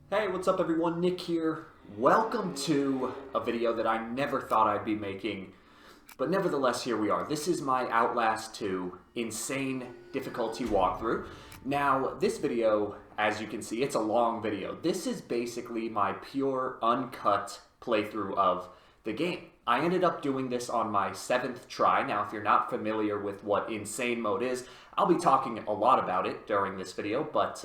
Hey, what's up everyone? Nick here. Welcome to a video that I never thought I'd be making, but nevertheless here we are. This is my Outlast 2 Insane Difficulty walkthrough. Now, this video, as you can see, it's a long video. This is basically my pure, uncut playthrough of the game. I ended up doing this on my 7th try. Now, if you're not familiar with what Insane Mode is, I'll be talking a lot about it during this video, but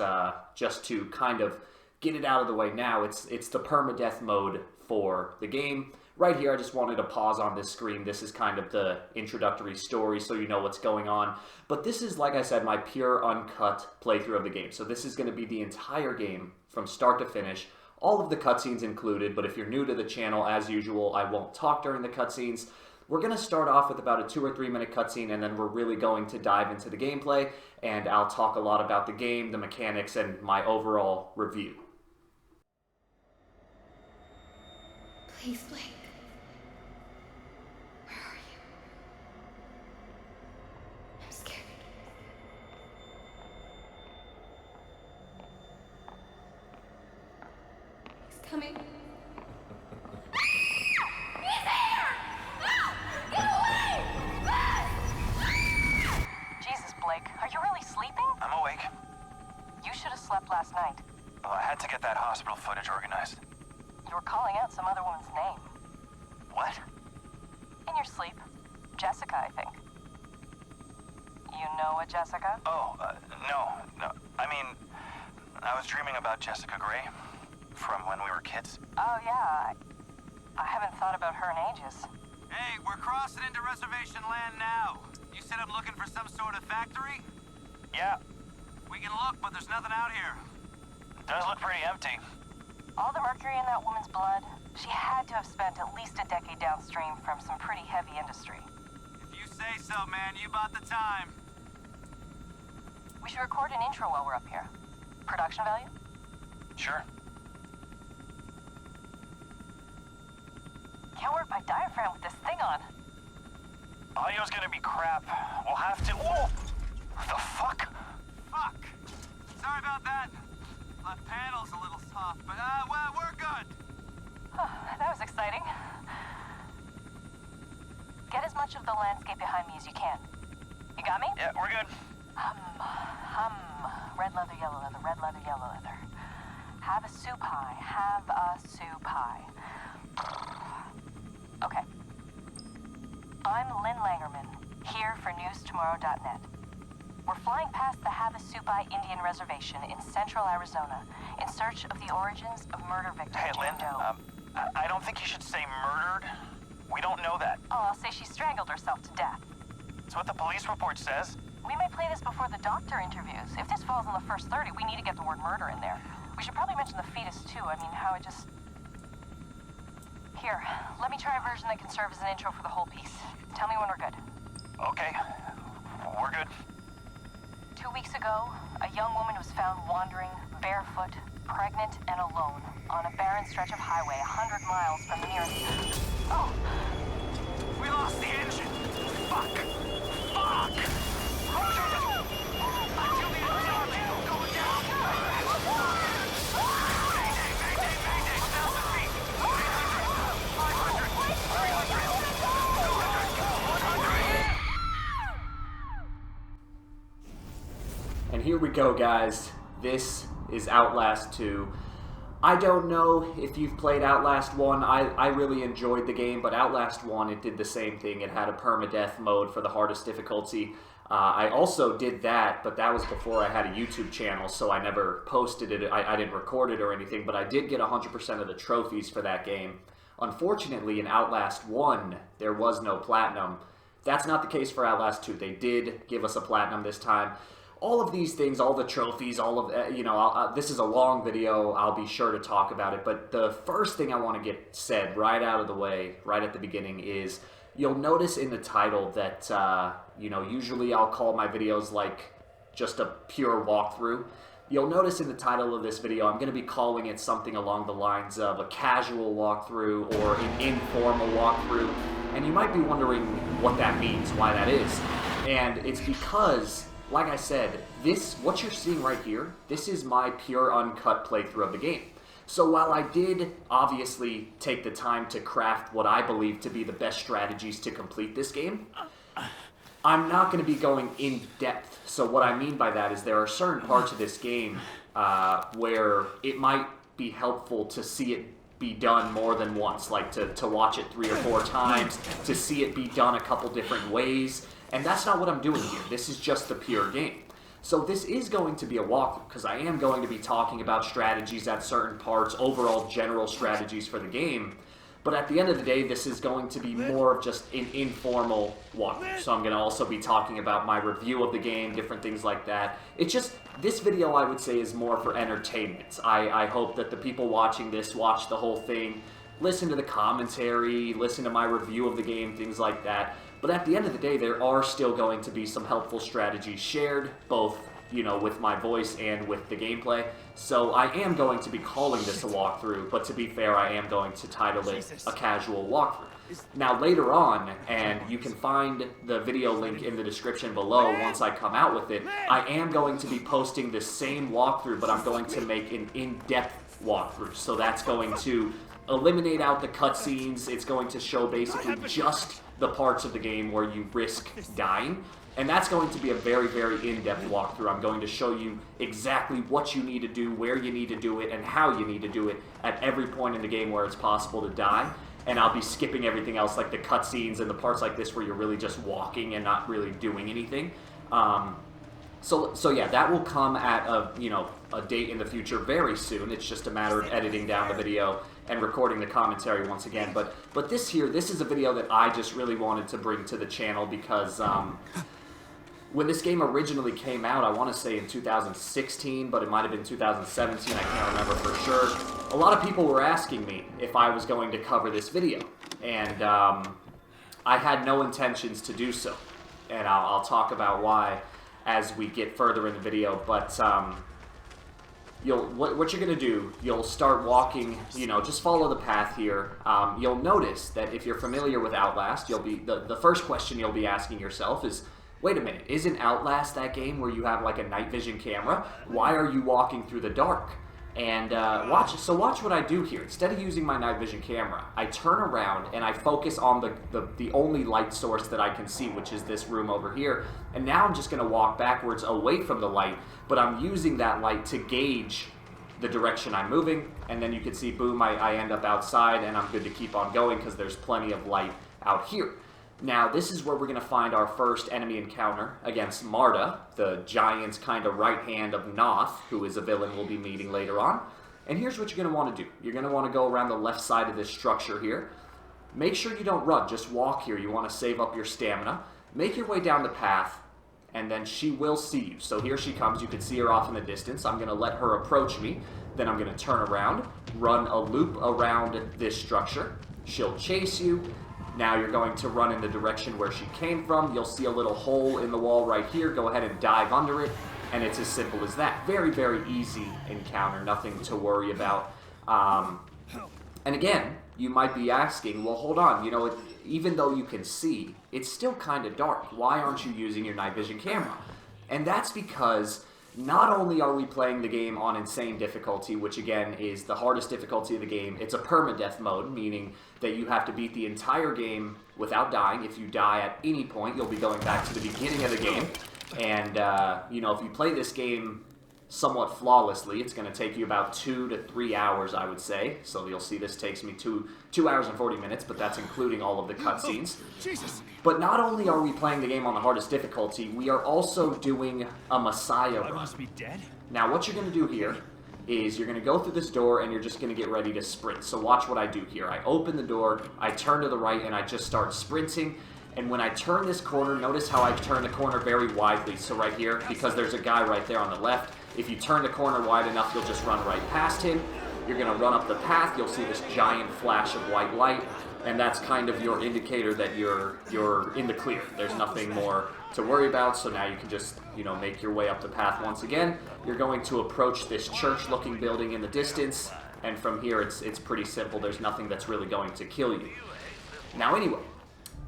just to kind of get it out of the way now, it's the permadeath mode for the game. Right here, I just wanted to pause on this screen. This is kind of the introductory story so you know what's going on. But this is, like I said, my pure uncut playthrough of the game. So this is going to be the entire game from start to finish. All of the cutscenes included, but if you're new to the channel, as usual, I won't talk during the cutscenes. We're going to start off with about a 2 or 3 minute cutscene, and then we're really going to dive into the gameplay, and I'll talk a lot about the game, the mechanics, and my overall review. Please, Blake. Where are you? I'm scared. He's coming. He's here! Ah! Get away! Ah! Jesus, Blake, are you really sleeping? I'm awake. You should have slept last night. Well, I had to get that hospital footage organized. You were calling out some other woman's name. What? In your sleep. Jessica, I think. You know a Jessica? Oh, no. I mean, I was dreaming about Jessica Gray from when we were kids. Oh, yeah. I haven't thought about her in ages. Hey, we're crossing into reservation land now. You said I'm looking for some sort of factory? Yeah, We can look, but there's nothing out here. it does look pretty empty. All the mercury in that woman's blood, she had to have spent at least a decade downstream from some pretty heavy industry. If you say so, man, you bought the time. We should record an intro while we're up here. Production value? Sure. Can't work my diaphragm with this thing on. Audio's gonna be crap. We'll have to... Whoa! The fuck? Fuck. Sorry about that. Left panel's a little soft, but well, we're good. That was exciting. Get as much of the landscape behind me as you can. You got me? Yeah, we're good. Hum. Red leather, yellow leather, red leather, yellow leather. Have a soup pie, have a soup pie. Okay. I'm Lynn Langerman, here for newstomorrow.net. We're flying past the Havasupai Indian Reservation in central Arizona in search of the origins of murder victim Hey, Lynn, Jane Doe. I don't think you should say murdered. We don't know that. Oh, I'll say she strangled herself to death. It's what the police report says. We may play this before the doctor interviews. If this falls in the first 30, we need to get the word murder in there. We should probably mention the fetus, too. I mean, how it just... Here, let me try a version that can serve as an intro for the whole piece. Tell me when we're good. Okay, we're good. 2 weeks ago, a young woman was found wandering, barefoot, pregnant, and alone on a barren stretch of highway 100 miles from the nearest... Oh! We lost the engine. Fuck. Fuck. I feel the tornado going down. Mayday. 1,000 feet. 800, 500, 300, 100. And here we go, guys. This is Outlast 2. I don't know if you've played Outlast 1. I really enjoyed the game, but Outlast 1, it did the same thing. It had a permadeath mode for the hardest difficulty. I also did that, but that was before I had a YouTube channel, so I never posted it. I didn't record it or anything, but I did get 100% of the trophies for that game. Unfortunately, in Outlast 1, there was no platinum. That's not the case for Outlast 2. They did give us a platinum this time. All of these things, all the trophies, all of, this is a long video. I'll be sure to talk about it. But the first thing I want to get said right out of the way, right at the beginning, is you'll notice in the title that, usually I'll call my videos like just a pure walkthrough. You'll notice in the title of this video, I'm going to be calling it something along the lines of a casual walkthrough or an informal walkthrough. And you might be wondering what that means, why that is. And it's because like I said, what you're seeing right here, this is my pure uncut playthrough of the game. So while I did obviously take the time to craft what I believe to be the best strategies to complete this game, I'm not going to be going in depth. So what I mean by that is there are certain parts of this game where it might be helpful to see it be done more than once, like to watch it 3 or 4 times, to see it be done a couple different ways. And that's not what I'm doing here. This is just the pure game. So this is going to be a walkthrough, because I am going to be talking about strategies at certain parts, overall general strategies for the game. But at the end of the day, this is going to be more of just an informal walkthrough. So I'm going to also be talking about my review of the game, different things like that. It's just, this video I would say is more for entertainment. I hope that the people watching this watch the whole thing, listen to the commentary, listen to my review of the game, things like that. But at the end of the day, there are still going to be some helpful strategies shared, both, you know, with my voice and with the gameplay. So I am going to be calling this a walkthrough, but to be fair, I am going to title it a casual walkthrough. Now later on, and you can find the video link in the description below once I come out with it, I am going to be posting the same walkthrough, but I'm going to make an in-depth walkthrough. So that's going to eliminate out the cutscenes. It's going to show basically just the parts of the game where you risk dying. And that's going to be a very, very in-depth walkthrough. I'm going to show you exactly what you need to do, where you need to do it, and how you need to do it at every point in the game where it's possible to die. And I'll be skipping everything else, like the cutscenes and the parts like this where you're really just walking and not really doing anything. So yeah, that will come at a date in the future very soon. It's just a matter of editing down the video and recording the commentary once again. But this is a video that I just really wanted to bring to the channel because when this game originally came out, I want to say in 2016, but it might have been 2017, I can't remember for sure. A lot of people were asking me if I was going to cover this video, and I had no intentions to do so. And I'll talk about why as we get further in the video, but what you're going to do, you'll start walking, just follow the path here. You'll notice that if you're familiar with Outlast, you'll be the first question you'll be asking yourself is, wait a minute, isn't Outlast that game where you have like a night vision camera? Why are you walking through the dark? And watch what I do here. Instead of using my night vision camera, I turn around and I focus on the only light source that I can see, which is this room over here. And now I'm just going to walk backwards away from the light, but I'm using that light to gauge the direction I'm moving. And then you can see, boom, I end up outside, and I'm good to keep on going because there's plenty of light out here. Now, this is where we're going to find our first enemy encounter against Marta, the giant's kind of right hand of Noth, who is a villain we'll be meeting later on. And here's what you're going to want to do. You're going to want to go around the left side of this structure here. Make sure you don't run, just walk here. You want to save up your stamina. Make your way down the path, and then she will see you. So here she comes. You can see her off in the distance. I'm going to let her approach me. Then I'm going to turn around, run a loop around this structure. She'll chase you. Now you're going to run in the direction where she came from. You'll see a little hole in the wall right here. Go ahead and dive under it, and it's as simple as that. Very, very easy encounter, nothing to worry about. And again, you might be asking, well, hold on, even though you can see, it's still kind of dark. Why aren't you using your night vision camera? And that's because not only are we playing the game on insane difficulty, which again is the hardest difficulty of the game, it's a permadeath mode, meaning that you have to beat the entire game without dying. If you die at any point, you'll be going back to the beginning of the game. And, if you play this game somewhat flawlessly, it's going to take you about 2 to 3 hours, I would say. So you'll see this takes me 2 hours and 40 minutes, but that's including all of the cutscenes. But not only are we playing the game on the hardest difficulty, we are also doing a Messiah run. I must be dead? Now what you're going to do here is you're going to go through this door and you're just going to get ready to sprint. So watch what I do here. I open the door, I turn to the right, and I just start sprinting. And when I turn this corner, notice how I turn the corner very widely. So right here, because there's a guy right there on the left, if you turn the corner wide enough, you'll just run right past him. You're going to run up the path, you'll see this giant flash of white light, and that's kind of your indicator that you're in the clear. There's nothing more to worry about, so now you can just, make your way up the path once again. You're going to approach this church-looking building in the distance, and from here it's pretty simple. There's nothing that's really going to kill you. Now anyway,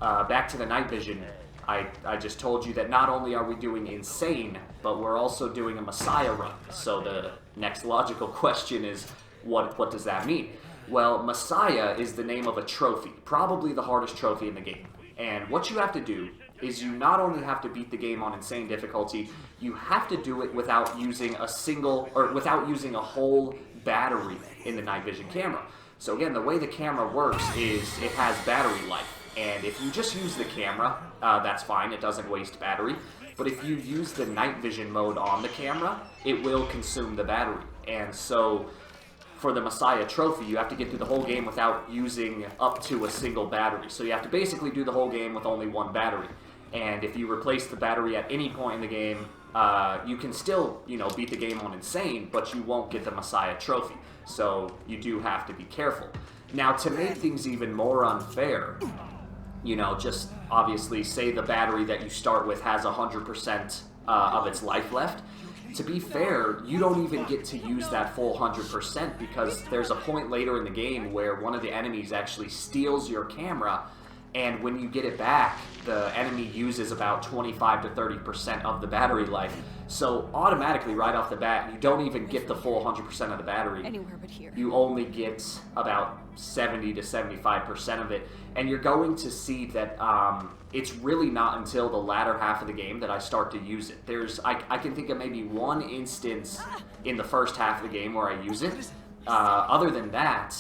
back to the night vision. I just told you that not only are we doing insane, but we're also doing a Messiah run. So the next logical question is, what does that mean? Well, Messiah is the name of a trophy, probably the hardest trophy in the game. And what you have to do is you not only have to beat the game on insane difficulty, you have to do it without using a whole battery in the night vision camera. So again, the way the camera works is it has battery life. And if you just use the camera, that's fine, it doesn't waste battery. But if you use the night vision mode on the camera, it will consume the battery. And so for the Messiah trophy, you have to get through the whole game without using up to a single battery. So you have to basically do the whole game with only one battery. And if you replace the battery at any point in the game, you can still, beat the game on insane, but you won't get the Messiah trophy. So you do have to be careful. Now, to make things even more unfair, just obviously say the battery that you start with has 100% of its life left. To be fair, you don't even get to use that full 100% because there's a point later in the game where one of the enemies actually steals your camera, and when you get it back, the enemy uses about 25 to 30% of the battery life. So automatically, right off the bat, you don't even get the full 100% of the battery. Anywhere but here. You only get about 70 to 75% of it. And you're going to see that it's really not until the latter half of the game that I start to use it. I can think of maybe one instance in the first half of the game where I use it. Other than that,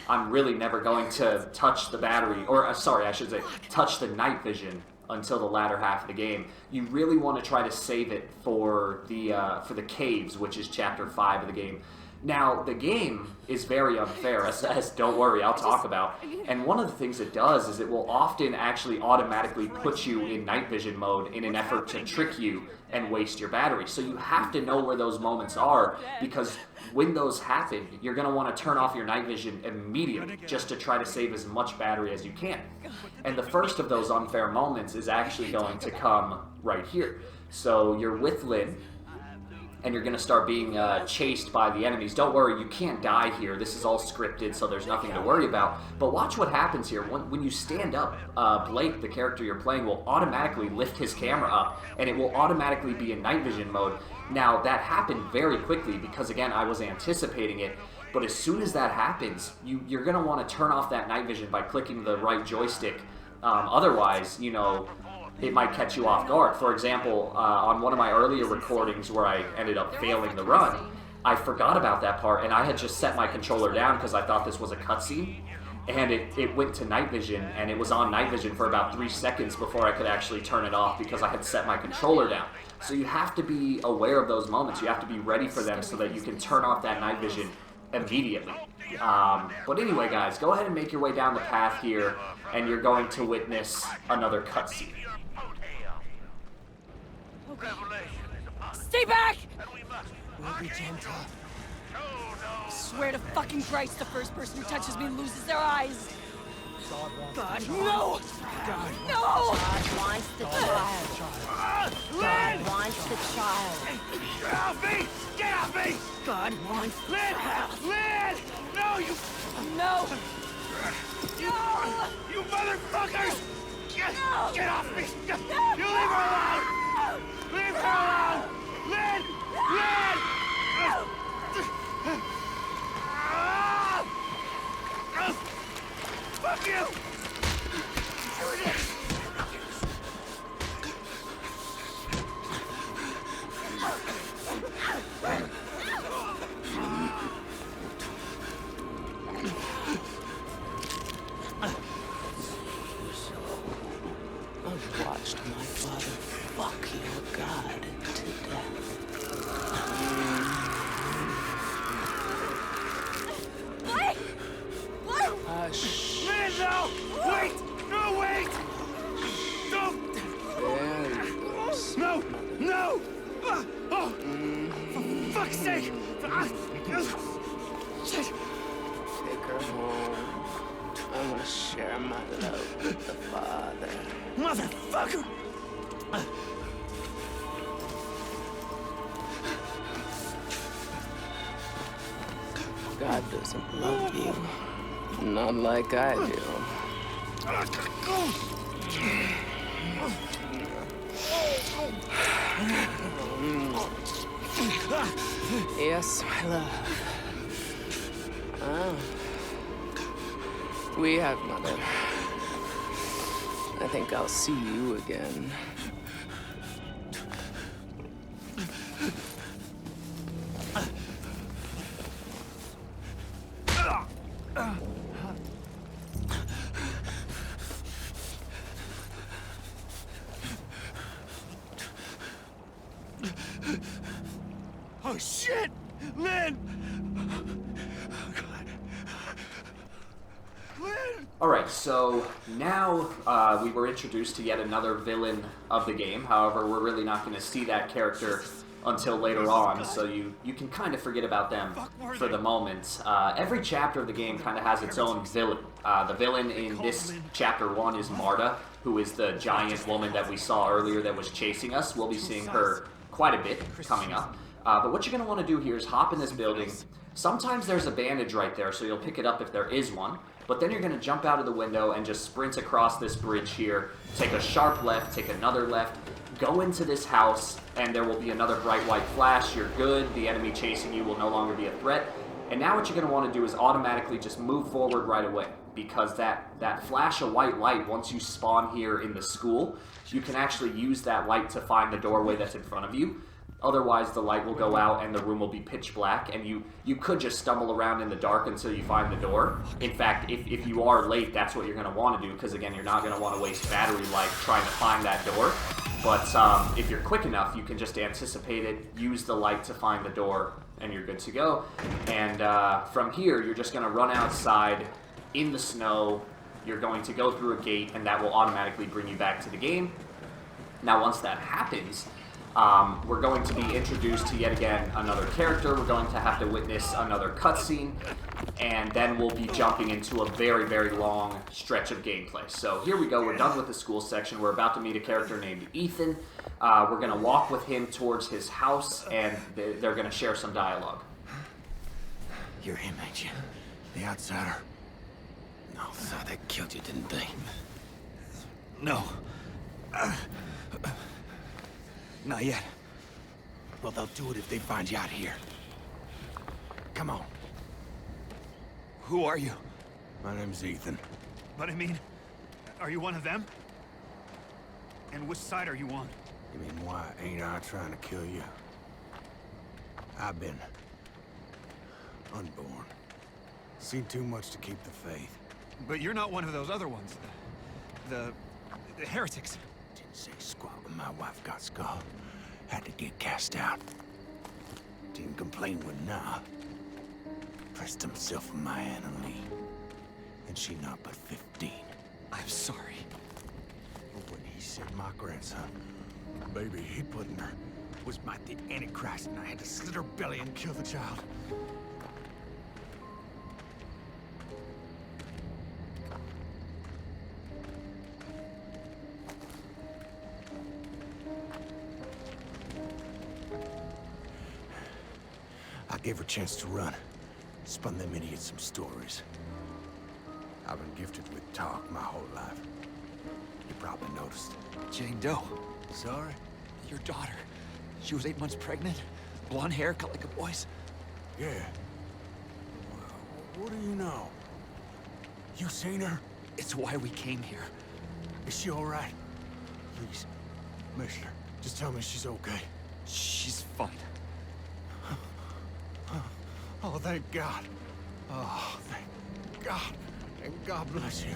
I'm really never going to touch the battery, or sorry, I should say, touch the night vision until the latter half of the game. You really want to try to save it for the caves, which is chapter 5 of the game. Now, the game is very unfair, as don't worry, I'll talk about. And one of the things it does is it will often actually automatically put you in night vision mode in an effort to trick you and waste your battery. So you have to know where those moments are, because when those happen, you're going to want to turn off your night vision immediately just to try to save as much battery as you can. And the first of those unfair moments is actually going to come right here. So you're with Lynn, and you're going to start being chased by the enemies. Don't worry, you can't die here. This is all scripted, so there's nothing to worry about. But watch what happens here. When you stand up, Blake, the character you're playing, will automatically lift his camera up, and it will automatically be in night vision mode. Now, that happened very quickly because, again, I was anticipating it. But as soon as that happens, you're going to want to turn off that night vision by clicking the right joystick. Otherwise, it might catch you off guard. For example, on one of my earlier recordings where I ended up failing the run, I forgot about that part, and I had just set my controller down because I thought this was a cutscene, and it went to night vision, and it was on night vision for about 3 seconds before I could actually turn it off because I had set my controller down. So you have to be aware of those moments. You have to be ready for them so that you can turn off that night vision immediately. But anyway, guys, go ahead and make your way down the path here, and you're going to witness another cutscene. Stay back! We'll be gentle. I swear to fucking Christ, the first person who touches me loses their eyes. God, no! God, no! God wants the child. God wants the child. Get off me! Get off me! God wants the child. Lynn! No, you... No! You motherfuckers! Get off me! You leave her alone! Leave her alone! Lynn! Lynn! Fuck you! I've watched my father fuck your god to death. Blake! Blake! Hush. Lynn, no! Wait! No, wait! Don't! There you go. No! No! Oh! For fuck's sake! Take her home. I want to share my love with the father. Motherfucker! God doesn't love you. Not like I do. Yes, my love. We have, Mother. I think I'll see you again. Oh shit! Lynn! Lynn! Alright, so now we were introduced to yet another villain of the game. However, we're really not going to see that character until later on, so you can kind of forget about them for the moment. Every chapter of the game kind of has its own villain. The villain in this chapter 1 is Marta, who is the giant woman that we saw earlier that was chasing us. We'll be seeing her quite a bit coming up. But what you're going to want to do here is hop in this building. Sometimes there's a bandage right there, so you'll pick it up if there is one. But then you're going to jump out of the window and just sprint across this bridge here. Take a sharp left, take another left, go into this house, and there will be another bright white flash. You're good. The enemy chasing you will no longer be a threat. And now what you're going to want to do is automatically just move forward right away. Because that flash of white light, once you spawn here in the school, you can actually use that light to find the doorway that's in front of you. Otherwise, the light will go out and the room will be pitch black, and you could just stumble around in the dark until you find the door. In fact, if you are late, that's what you're going to want to do, because again, you're not going to want to waste battery life trying to find that door. But if you're quick enough, you can just anticipate it, use the light to find the door, and you're good to go. And from here, you're just going to run outside in the snow. You're going to go through a gate, and that will automatically bring you back to the game. Now, once that happens, we're going to be introduced to yet again another character. We're going to have to witness another cutscene, and then we'll be jumping into a very, very long stretch of gameplay. So here we go. We're done with the school section. We're about to meet a character named Ethan. We're going to walk with him towards his house, and they're going to share some dialogue. You're him, ain't you? The outsider. No, so they killed you, didn't they? No. Not yet. Well, they'll do it if they find you out here. Come on. Who are you? My name's Ethan. But I mean, are you one of them? And which side are you on? You mean, why ain't I trying to kill you? I've been unborn. Seen too much to keep the faith. But you're not one of those other ones. The heretics. Didn't say squat when my wife got skull. Had to get cast out. Didn't complain when nah. Pressed himself on my Anna Lee. And she not but 15. I'm sorry. But when he said my grandson, the baby he put in her, was my the Antichrist, and I had to slit her belly and kill the child. I gave her a chance to run. Spun them idiots some stories. I've been gifted with talk my whole life. You probably noticed. Jane Doe. Sorry? Your daughter. She was 8 months pregnant. Blonde hair, cut like a boy's. Yeah. What do you know? You seen her? It's why we came here. Is she all right? Please, mister, just tell me she's okay. She's fine. Oh, thank God. Oh, thank God. And God bless you.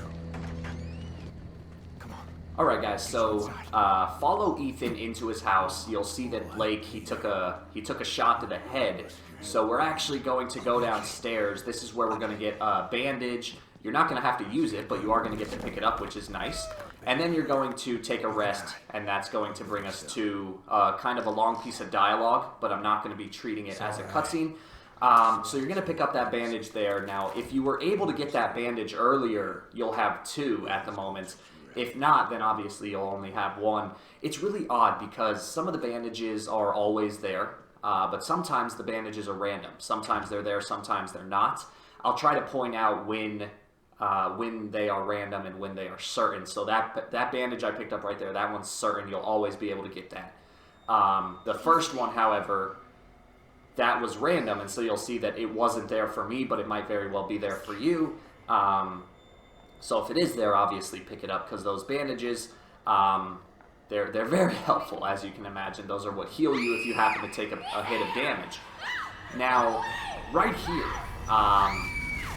Come on. Alright guys, so follow Ethan into his house. You'll see that Blake, he took a shot to the head. So we're actually going to go downstairs. This is where we're going to get a bandage. You're not going to have to use it, but you are going to get to pick it up, which is nice. And then you're going to take a rest, and that's going to bring us to kind of a long piece of dialogue, but I'm not going to be treating it as a cutscene. So you're going to pick up that bandage there. Now, if you were able to get that bandage earlier, you'll have 2 at the moment. If not, then obviously you'll only have 1. It's really odd because some of the bandages are always there, but sometimes the bandages are random. Sometimes they're there, sometimes they're not. I'll try to point out when they are random and when they are certain. So that bandage I picked up right there, that one's certain. You'll always be able to get that. The first one, however, that was random, and so you'll see that it wasn't there for me, but it might very well be there for you. So if it is there, obviously pick it up, because those bandages, they're very helpful, as you can imagine. Those are what heal you if you happen to take a hit of damage. Now, right here,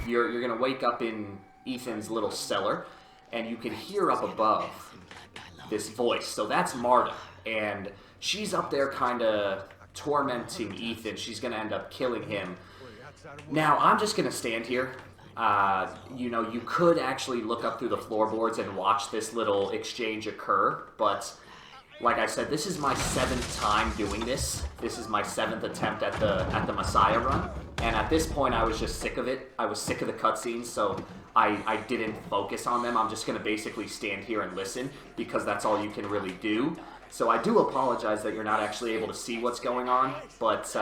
you're going to wake up in Ethan's little cellar, and you can hear up above this voice. So that's Marta, and she's up there kind of tormenting Ethan. She's going to end up killing him. Now, I'm just going to stand here. You know, you could actually look up through the floorboards and watch this little exchange occur, but like I said, this is my 7th time doing this. This is my 7th attempt at the Messiah run, and at this point I was just sick of it. I was sick of the cutscenes, so I didn't focus on them. I'm just going to basically stand here and listen, because that's all you can really do. So I do apologize that you're not actually able to see what's going on, but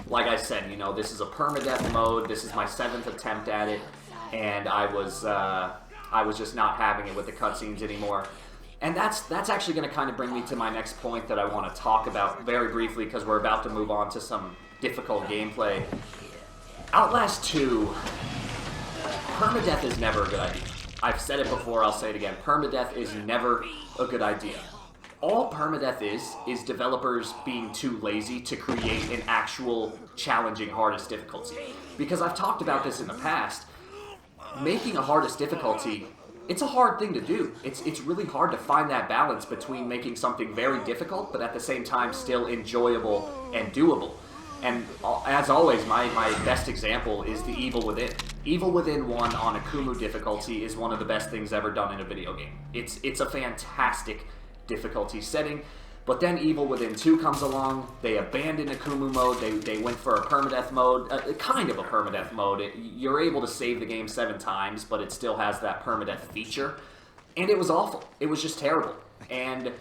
like I said, you know, this is a permadeath mode. This is my 7th attempt at it, and I was just not having it with the cutscenes anymore. And that's actually going to kind of bring me to my next point that I want to talk about very briefly, because we're about to move on to some difficult gameplay. Outlast 2, permadeath is never a good idea. I've said it before, I'll say it again. Permadeath is never a good idea. All permadeath is developers being too lazy to create an actual challenging hardest difficulty. Because I've talked about this in the past, making a hardest difficulty, it's a hard thing to do. It's really hard to find that balance between making something very difficult, but at the same time still enjoyable and doable. And as always, my best example is the Evil Within. Evil Within 1 on Akumu difficulty is one of the best things ever done in a video game. It's a fantastic difficulty setting, but then Evil Within 2 comes along. They abandoned Akumu mode. They went for a permadeath mode, kind of a permadeath mode. You're able to save the game 7 times, but it still has that permadeath feature, and it was awful. It was just terrible. And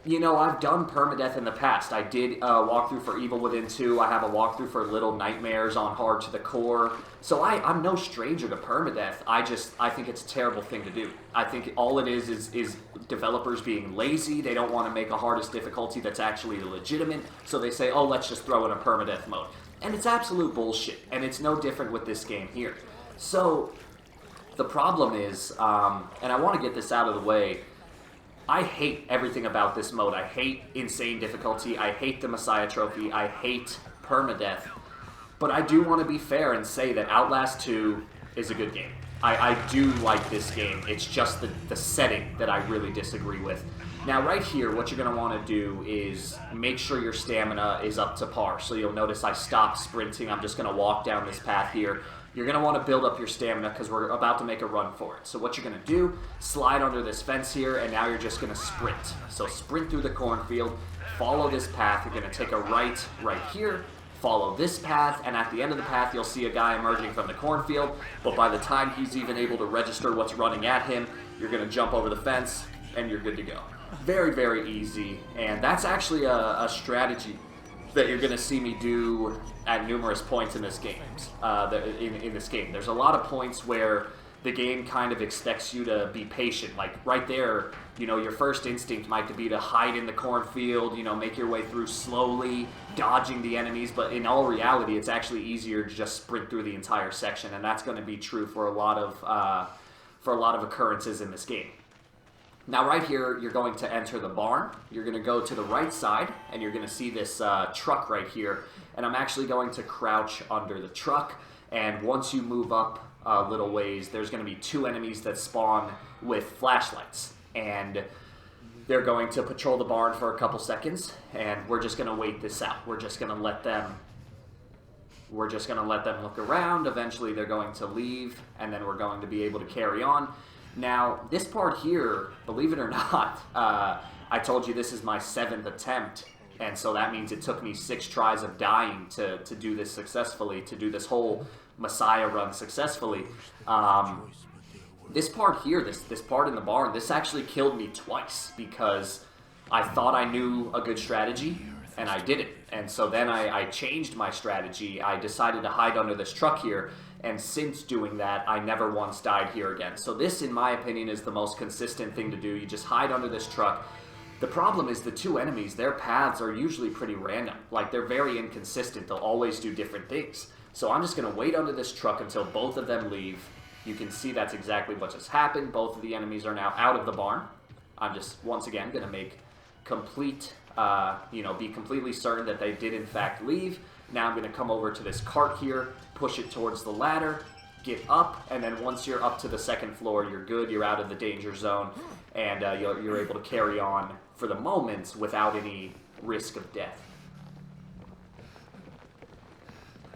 you know, I've done permadeath in the past. I did a walkthrough for Evil Within 2. I have a walkthrough for Little Nightmares on Hard to the Core. So I'm no stranger to permadeath. I think it's a terrible thing to do. I think all it is developers being lazy. They don't want to make a hardest difficulty that's actually legitimate. So they say, oh, let's just throw in a permadeath mode. And it's absolute bullshit. And it's no different with this game here. So the problem is, and I want to get this out of the way, I hate everything about this mode. I hate insane difficulty. I hate the Messiah trophy. I hate permadeath. But I do want to be fair and say that Outlast 2 is a good game. I do like this game. It's just the setting that I really disagree with. Now right here, what you're going to want to do is make sure your stamina is up to par. So you'll notice I stopped sprinting. I'm just going to walk down this path here. You're going to want to build up your stamina because we're about to make a run for it. So what you're going to do, slide under this fence here, and now you're just going to sprint. So sprint through the cornfield, follow this path. You're going to take a right here, follow this path, and at the end of the path, you'll see a guy emerging from the cornfield. But by the time he's even able to register what's running at him, you're going to jump over the fence, and you're good to go. Very, very easy, and that's actually a strategy that you're going to see me do at numerous points in this game. In this game, there's a lot of points where the game kind of expects you to be patient. Like right there, you know, your first instinct might be to hide in the cornfield, you know, make your way through slowly, dodging the enemies. But in all reality, it's actually easier to just sprint through the entire section, and that's going to be true for a lot of occurrences in this game. Now right here, you're going to enter the barn. You're going to go to the right side, and you're going to see this truck right here. And I'm actually going to crouch under the truck. And once you move up a little ways, there's going to be 2 enemies that spawn with flashlights. And they're going to patrol the barn for a couple seconds, and we're just going to wait this out. We're just going to let them look around. Eventually they're going to leave, and then we're going to be able to carry on. Now, this part here, believe it or not, I told you this is my 7th attempt, and so that means it took me 6 tries of dying to do this successfully, to do this whole Messiah run successfully. This part here, this part in the barn, this actually killed me twice because I thought I knew a good strategy, and I didn't. And so then I changed my strategy. I decided to hide under this truck here, and since doing that, I never once died here again. So this, in my opinion, is the most consistent thing to do. You just hide under this truck. The problem is the two enemies, their paths are usually pretty random. Like, they're very inconsistent. They'll always do different things. So I'm just going to wait under this truck until both of them leave. You can see that's exactly what just happened. Both of the enemies are now out of the barn. I'm just, once again, going to make complete, be completely certain that they did in fact leave. Now I'm going to come over to this cart here, push it towards the ladder, get up, and then once you're up to the second floor, you're good, you're out of the danger zone, and you're able to carry on for the moment without any risk of death.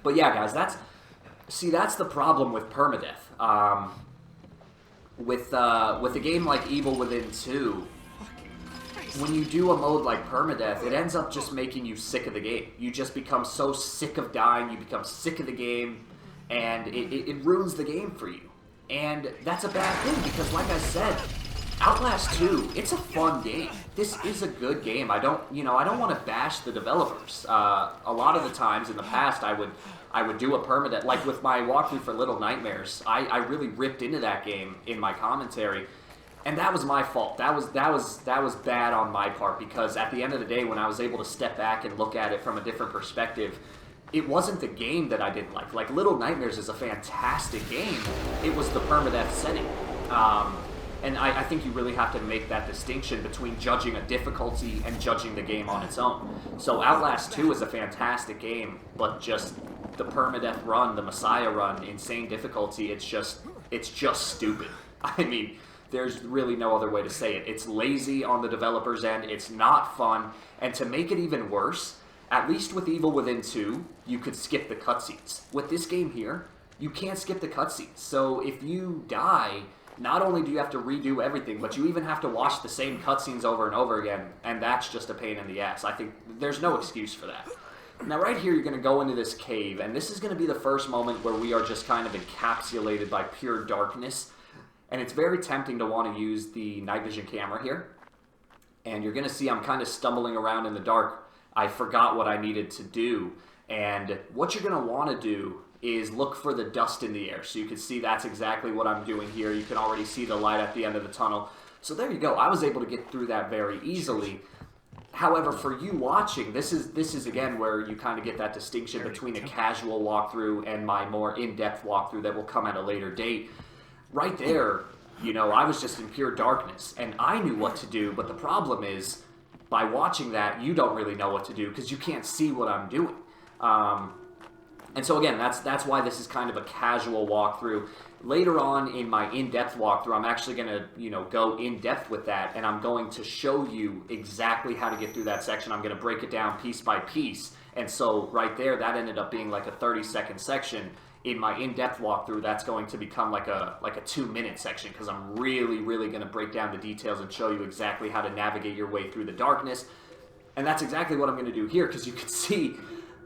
But yeah, guys, that's the problem with permadeath. With a game like Evil Within 2, when you do a mode like permadeath, it ends up just making you sick of the game. You just become so sick of dying, you become sick of the game, and it ruins the game for you. And that's a bad thing, because like I said, Outlast 2, it's a fun game. This is a good game. I don't want to bash the developers. A lot of the times in the past, I would do a permadeath, like with my walkthrough for Little Nightmares. I really ripped into that game in my commentary, and that was my fault. That was bad on my part, because at the end of the day, when I was able to step back and look at it from a different perspective, it wasn't the game that I didn't like. Like, Little Nightmares is a fantastic game. It was the permadeath setting. And I think you really have to make that distinction between judging a difficulty and judging the game on its own. So Outlast 2 is a fantastic game, but just the permadeath run, the Messiah run, insane difficulty, it's just stupid. I mean, there's really no other way to say it. It's lazy on the developer's end, it's not fun, and to make it even worse, at least with Evil Within 2, you could skip the cutscenes. With this game here, you can't skip the cutscenes. So if you die, not only do you have to redo everything, but you even have to watch the same cutscenes over and over again, and that's just a pain in the ass. I think there's no excuse for that. Now right here, you're going to go into this cave, and this is going to be the first moment where we are just kind of encapsulated by pure darkness, and it's very tempting to want to use the night vision camera here, and you're going to see I'm kind of stumbling around in the dark. I forgot what I needed to do, and what you're going to want to do is look for the dust in the air. So you can see that's exactly what I'm doing here. You can already see the light at the end of the tunnel. So there you go. I was able to get through that very easily. However, for you watching, this is again where you kind of get that distinction between a casual walkthrough and my more in-depth walkthrough that will come at a later date. Right there, I was just in pure darkness, and I knew what to do, but the problem is, by watching that, you don't really know what to do because you can't see what I'm doing. And so again, that's why this is kind of a casual walkthrough. Later on in my in-depth walkthrough, I'm actually going to, go in-depth with that, and I'm going to show you exactly how to get through that section. I'm going to break it down piece by piece. And so right there, that ended up being like a 30-second section. In my in-depth walkthrough, that's going to become like a 2-minute section, because I'm really, really going to break down the details and show you exactly how to navigate your way through the darkness. And that's exactly what I'm going to do here, because you can see,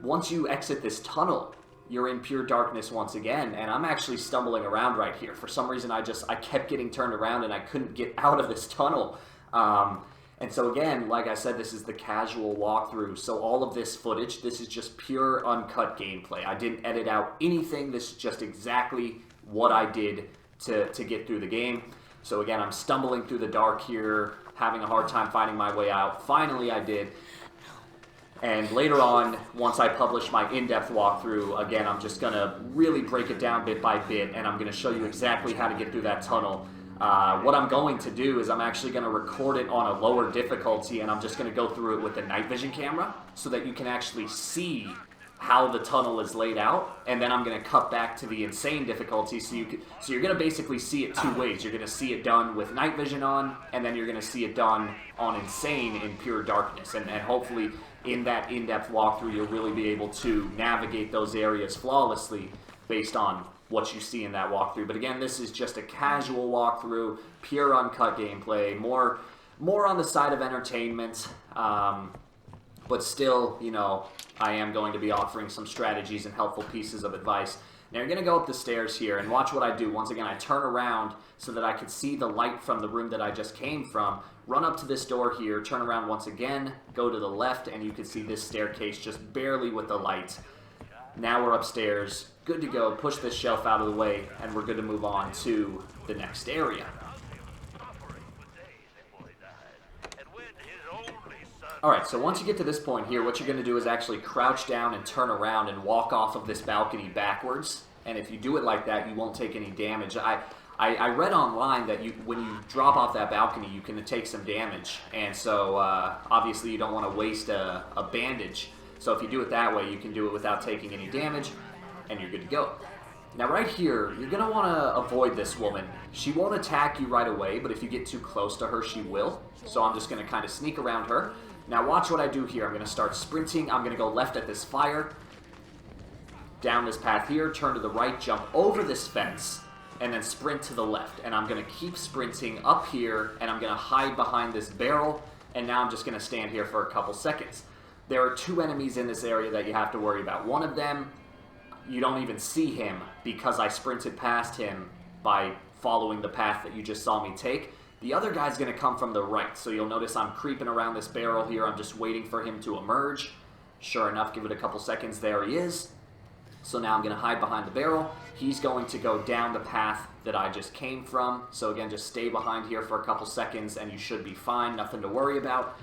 once you exit this tunnel, you're in pure darkness once again, and I'm actually stumbling around right here. For some reason, I kept getting turned around, and I couldn't get out of this tunnel. And so again, like I said, this is the casual walkthrough, so all of this footage, this is just pure uncut gameplay. I didn't edit out anything. This is just exactly what I did to get through the game. So again, I'm stumbling through the dark here, having a hard time finding my way out. Finally, I did. And later on, once I publish my in-depth walkthrough, again, I'm just going to really break it down bit by bit, and I'm going to show you exactly how to get through that tunnel. What I'm going to do is I'm actually going to record it on a lower difficulty, and I'm just going to go through it with the night vision camera so that you can actually see how the tunnel is laid out, and then I'm going to cut back to the insane difficulty, so you're going to basically see it two ways. You're going to see it done with night vision on, and then you're going to see it done on insane in pure darkness, and hopefully in that in-depth walkthrough you'll really be able to navigate those areas flawlessly based on what you see in that walkthrough. But again, this is just a casual walkthrough, pure uncut gameplay, more on the side of entertainment, but still, I am going to be offering some strategies and helpful pieces of advice. Now you're going to go up the stairs here, and watch what I do. Once again, I turn around so that I can see the light from the room that I just came from. Run up to this door here, turn around once again, go to the left, and you can see this staircase just barely with the light. Now we're upstairs, good to go, push this shelf out of the way, and we're good to move on to the next area. Alright, so once you get to this point here, what you're going to do is actually crouch down and turn around and walk off of this balcony backwards. And if you do it like that, you won't take any damage. I read online that when you drop off that balcony, you can take some damage. And so, obviously, you don't want to waste a bandage. So if you do it that way, you can do it without taking any damage, and you're good to go. Now right here, you're going to want to avoid this woman. She won't attack you right away, but if you get too close to her, she will. So I'm just going to kind of sneak around her. Now watch what I do here. I'm going to start sprinting. I'm going to go left at this fire. Down this path here, turn to the right, jump over this fence, and then sprint to the left. And I'm going to keep sprinting up here, and I'm going to hide behind this barrel. And now I'm just going to stand here for a couple seconds. There are 2 enemies in this area that you have to worry about. One of them, you don't even see him because I sprinted past him by following the path that you just saw me take. The other guy's going to come from the right, so you'll notice I'm creeping around this barrel here. I'm just waiting for him to emerge. Sure enough, give it a couple seconds. There he is. So now I'm going to hide behind the barrel. He's going to go down the path that I just came from. So again, just stay behind here for a couple seconds and you should be fine. Nothing to worry about.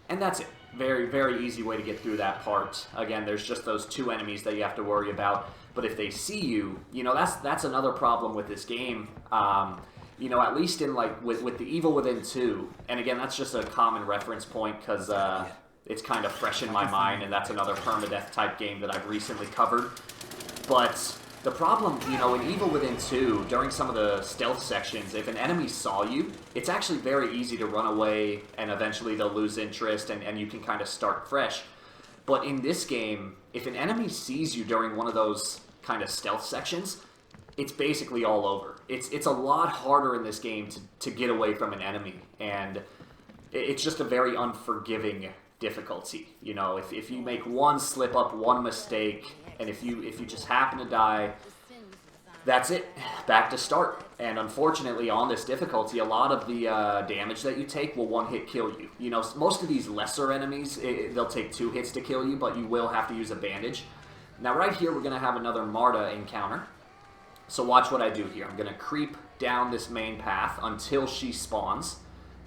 And that's it. Very, very easy way to get through that part. Again, there's just those 2 enemies that you have to worry about. But if they see you, you know, that's another problem with this game. You know, at least in, like, with the Evil Within 2, and again, that's just a common reference point because it's kind of fresh in my mind, and that's another permadeath type game that I've recently covered. But the problem, you know, in Evil Within 2, during some of the stealth sections, if an enemy saw you, it's actually very easy to run away, and eventually they'll lose interest, and you can kind of start fresh. But in this game, if an enemy sees you during one of those kind of stealth sections, it's basically all over. It's a lot harder in this game to get away from an enemy, and it's just a very unforgiving difficulty. You know, if you make one slip up, one mistake, and if you just happen to die, that's it. Back to start. And unfortunately, on this difficulty, a lot of the damage that you take will one-hit kill you. You know, most of these lesser enemies, they'll take 2 hits to kill you, but you will have to use a bandage. Now right here, we're going to have another Marta encounter. So watch what I do here. I'm going to creep down this main path until she spawns.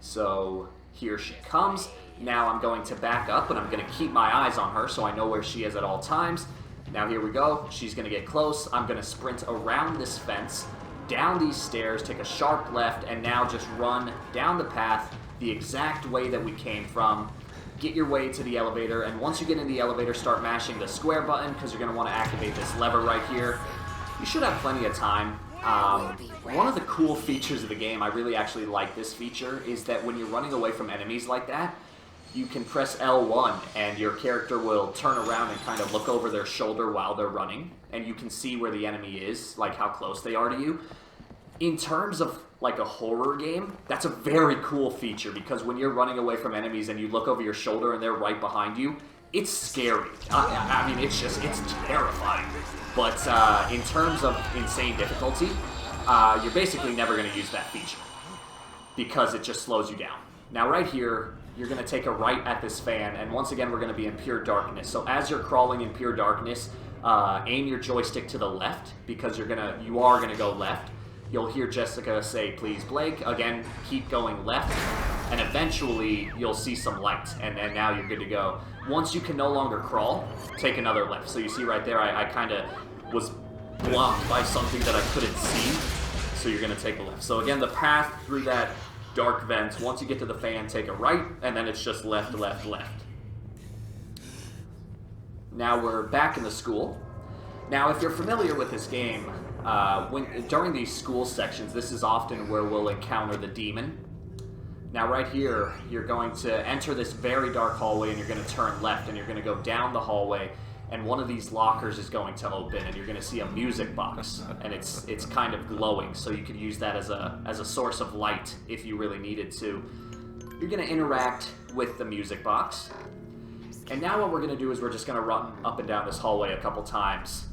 So here she comes. Now I'm going to back up, and I'm going to keep my eyes on her so I know where she is at all times. Now here we go. She's going to get close. I'm going to sprint around this fence, down these stairs, take a sharp left, and now just run down the path the exact way that we came from. Get your way to the elevator, and once you get in the elevator, start mashing the square button because you're going to want to activate this lever right here. You should have plenty of time. One of the cool features of the game, I really actually like this feature, is that when you're running away from enemies like that, you can press L1 and your character will turn around and kind of look over their shoulder while they're running, and you can see where the enemy is, like how close they are to you. In terms of like a horror game, that's a very cool feature because when you're running away from enemies and you look over your shoulder and they're right behind you, it's scary. I mean, it's terrifying. But in terms of insane difficulty, you're basically never going to use that feature because it just slows you down. Now right here, you're going to take a right at this fan, and once again, we're going to be in pure darkness. So as you're crawling in pure darkness, aim your joystick to the left because you are going to go left. You'll hear Jessica say, "Please, Blake." Again, keep going left, and eventually you'll see some light, and now you're good to go. Once you can no longer crawl, take another left. So you see right there, I kind of was blocked by something that I couldn't see, so you're going to take a left. So again, the path through that dark vent, once you get to the fan, take a right, and then it's just left, left, left. Now we're back in the school. Now, if you're familiar with this game, during these school sections, this is often where we'll encounter the demon. Now right here, you're going to enter this very dark hallway and you're going to turn left and you're going to go down the hallway and one of these lockers is going to open and you're going to see a music box and it's kind of glowing, so you could use that as a source of light if you really needed to. You're going to interact with the music box. And now what we're going to do is we're just going to run up and down this hallway a couple times.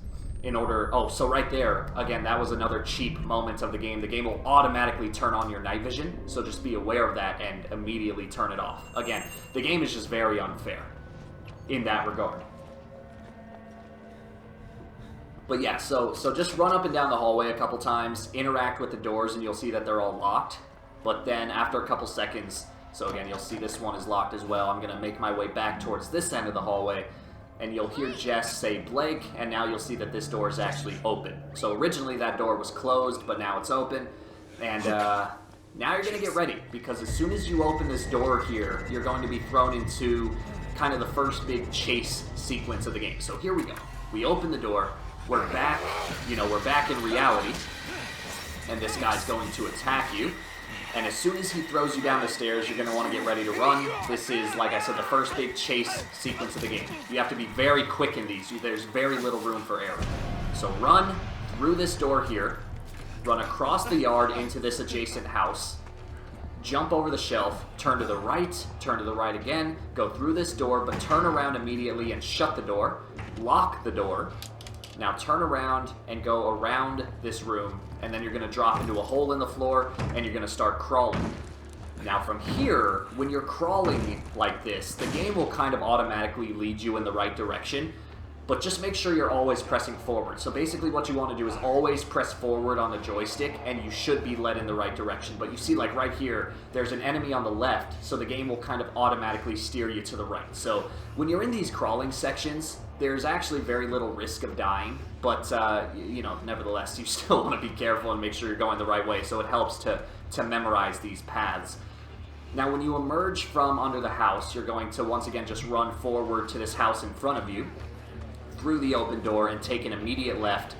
So right there, again, that was another cheap moment of the game. The game will automatically turn on your night vision, so just be aware of that and immediately turn it off. Again, the game is just very unfair in that regard. But yeah, so just run up and down the hallway a couple times, interact with the doors, and you'll see that they're all locked. But then after a couple seconds, So again, you'll see this one is locked as well. I'm going to make my way back towards this end of the hallway, and you'll hear Jess say Blake, and now you'll see that this door is actually open. So originally that door was closed, but now it's open, and now you're going to get ready, because as soon as you open this door here, you're going to be thrown into kind of the first big chase sequence of the game. So here we go. We open the door, we're back, we're back in reality, and this guy's going to attack you. And as soon as he throws you down the stairs, you're going to want to get ready to run. This is, like I said, the first big chase sequence of the game. You have to be very quick in these. There's very little room for error. So run through this door here, run across the yard into this adjacent house, jump over the shelf, turn to the right again, go through this door, but turn around immediately and shut the door, lock the door. Now turn around and go around this room, and then you're going to drop into a hole in the floor, and you're going to start crawling. Now from here, when you're crawling like this, the game will kind of automatically lead you in the right direction, but just make sure you're always pressing forward. So basically what you want to do is always press forward on the joystick, and you should be led in the right direction. But you see, like right here, there's an enemy on the left, so the game will kind of automatically steer you to the right. So when you're in these crawling sections, there's actually very little risk of dying, but nevertheless, you still want to be careful and make sure you're going the right way, so it helps to memorize these paths. Now, when you emerge from under the house, you're going to once again just run forward to this house in front of you, through the open door, and take an immediate left,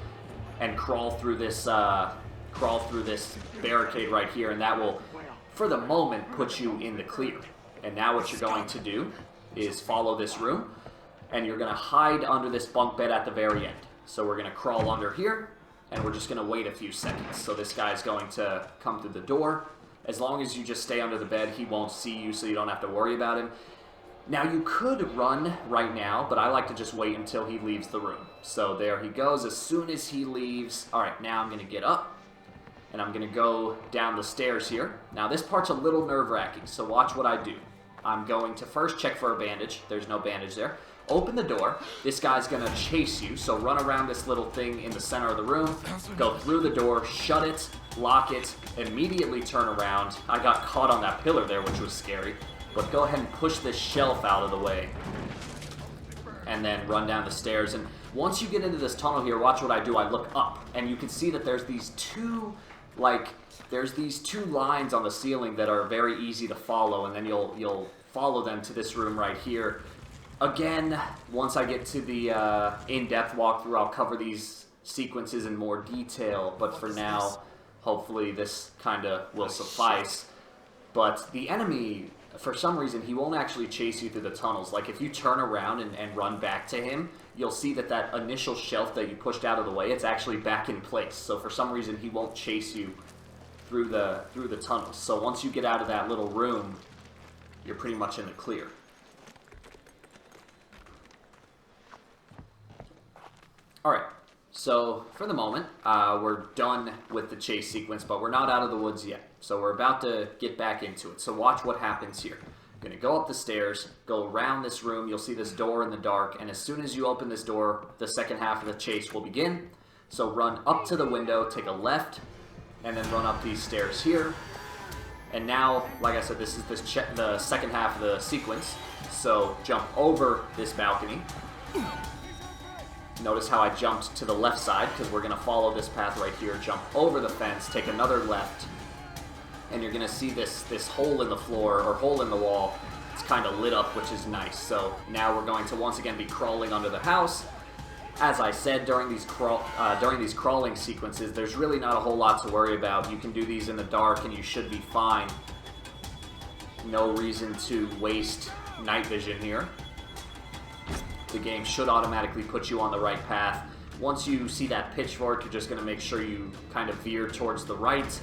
and crawl through this barricade right here, and that will, for the moment, put you in the clear. And now what you're going to do is follow this room, and you're going to hide under this bunk bed at the very end. So we're going to crawl under here, and we're just going to wait a few seconds. So this guy's going to come through the door. As long as you just stay under the bed, he won't see you, so you don't have to worry about him. Now, you could run right now, but I like to just wait until he leaves the room. So there he goes. As soon as he leaves... Alright, now I'm going to get up, and I'm going to go down the stairs here. Now, this part's a little nerve-wracking, so watch what I do. I'm going to first check for a bandage. There's no bandage there. Open the door. This guy's going to chase you, so run around this little thing in the center of the room, go through the door, shut it, lock it, immediately turn around. I got caught on that pillar there, which was scary, but go ahead and push this shelf out of the way, and then run down the stairs. And once you get into this tunnel here, watch what I do. I look up, and you can see that there's these two lines on the ceiling that are very easy to follow, and then you'll follow them to this room right here. Again, once I get to the in-depth walkthrough, I'll cover these sequences in more detail, but for now, hopefully this kind of will suffice. But the enemy, for some reason, he won't actually chase you through the tunnels. Like, if you turn around and run back to him, you'll see that initial shelf that you pushed out of the way, it's actually back in place. So for some reason, he won't chase you through the tunnels. So once you get out of that little room, you're pretty much in the clear. Alright, so for the moment, we're done with the chase sequence, but we're not out of the woods yet. So we're about to get back into it. So watch what happens here. I'm going to go up the stairs, go around this room. You'll see this door in the dark, and as soon as you open this door, the second half of the chase will begin. So run up to the window, take a left, and then run up these stairs here. And now, like I said, this is the second half of the sequence. So jump over this balcony. Notice how I jumped to the left side, because we're going to follow this path right here. Jump over the fence, take another left, and you're going to see this hole in the floor, or hole in the wall. It's kind of lit up, which is nice. So now we're going to once again be crawling under the house. As I said, during these crawling sequences, there's really not a whole lot to worry about. You can do these in the dark, and you should be fine. No reason to waste night vision here. The game should automatically put you on the right path. Once you see that pitchfork, you're just going to make sure you kind of veer towards the right.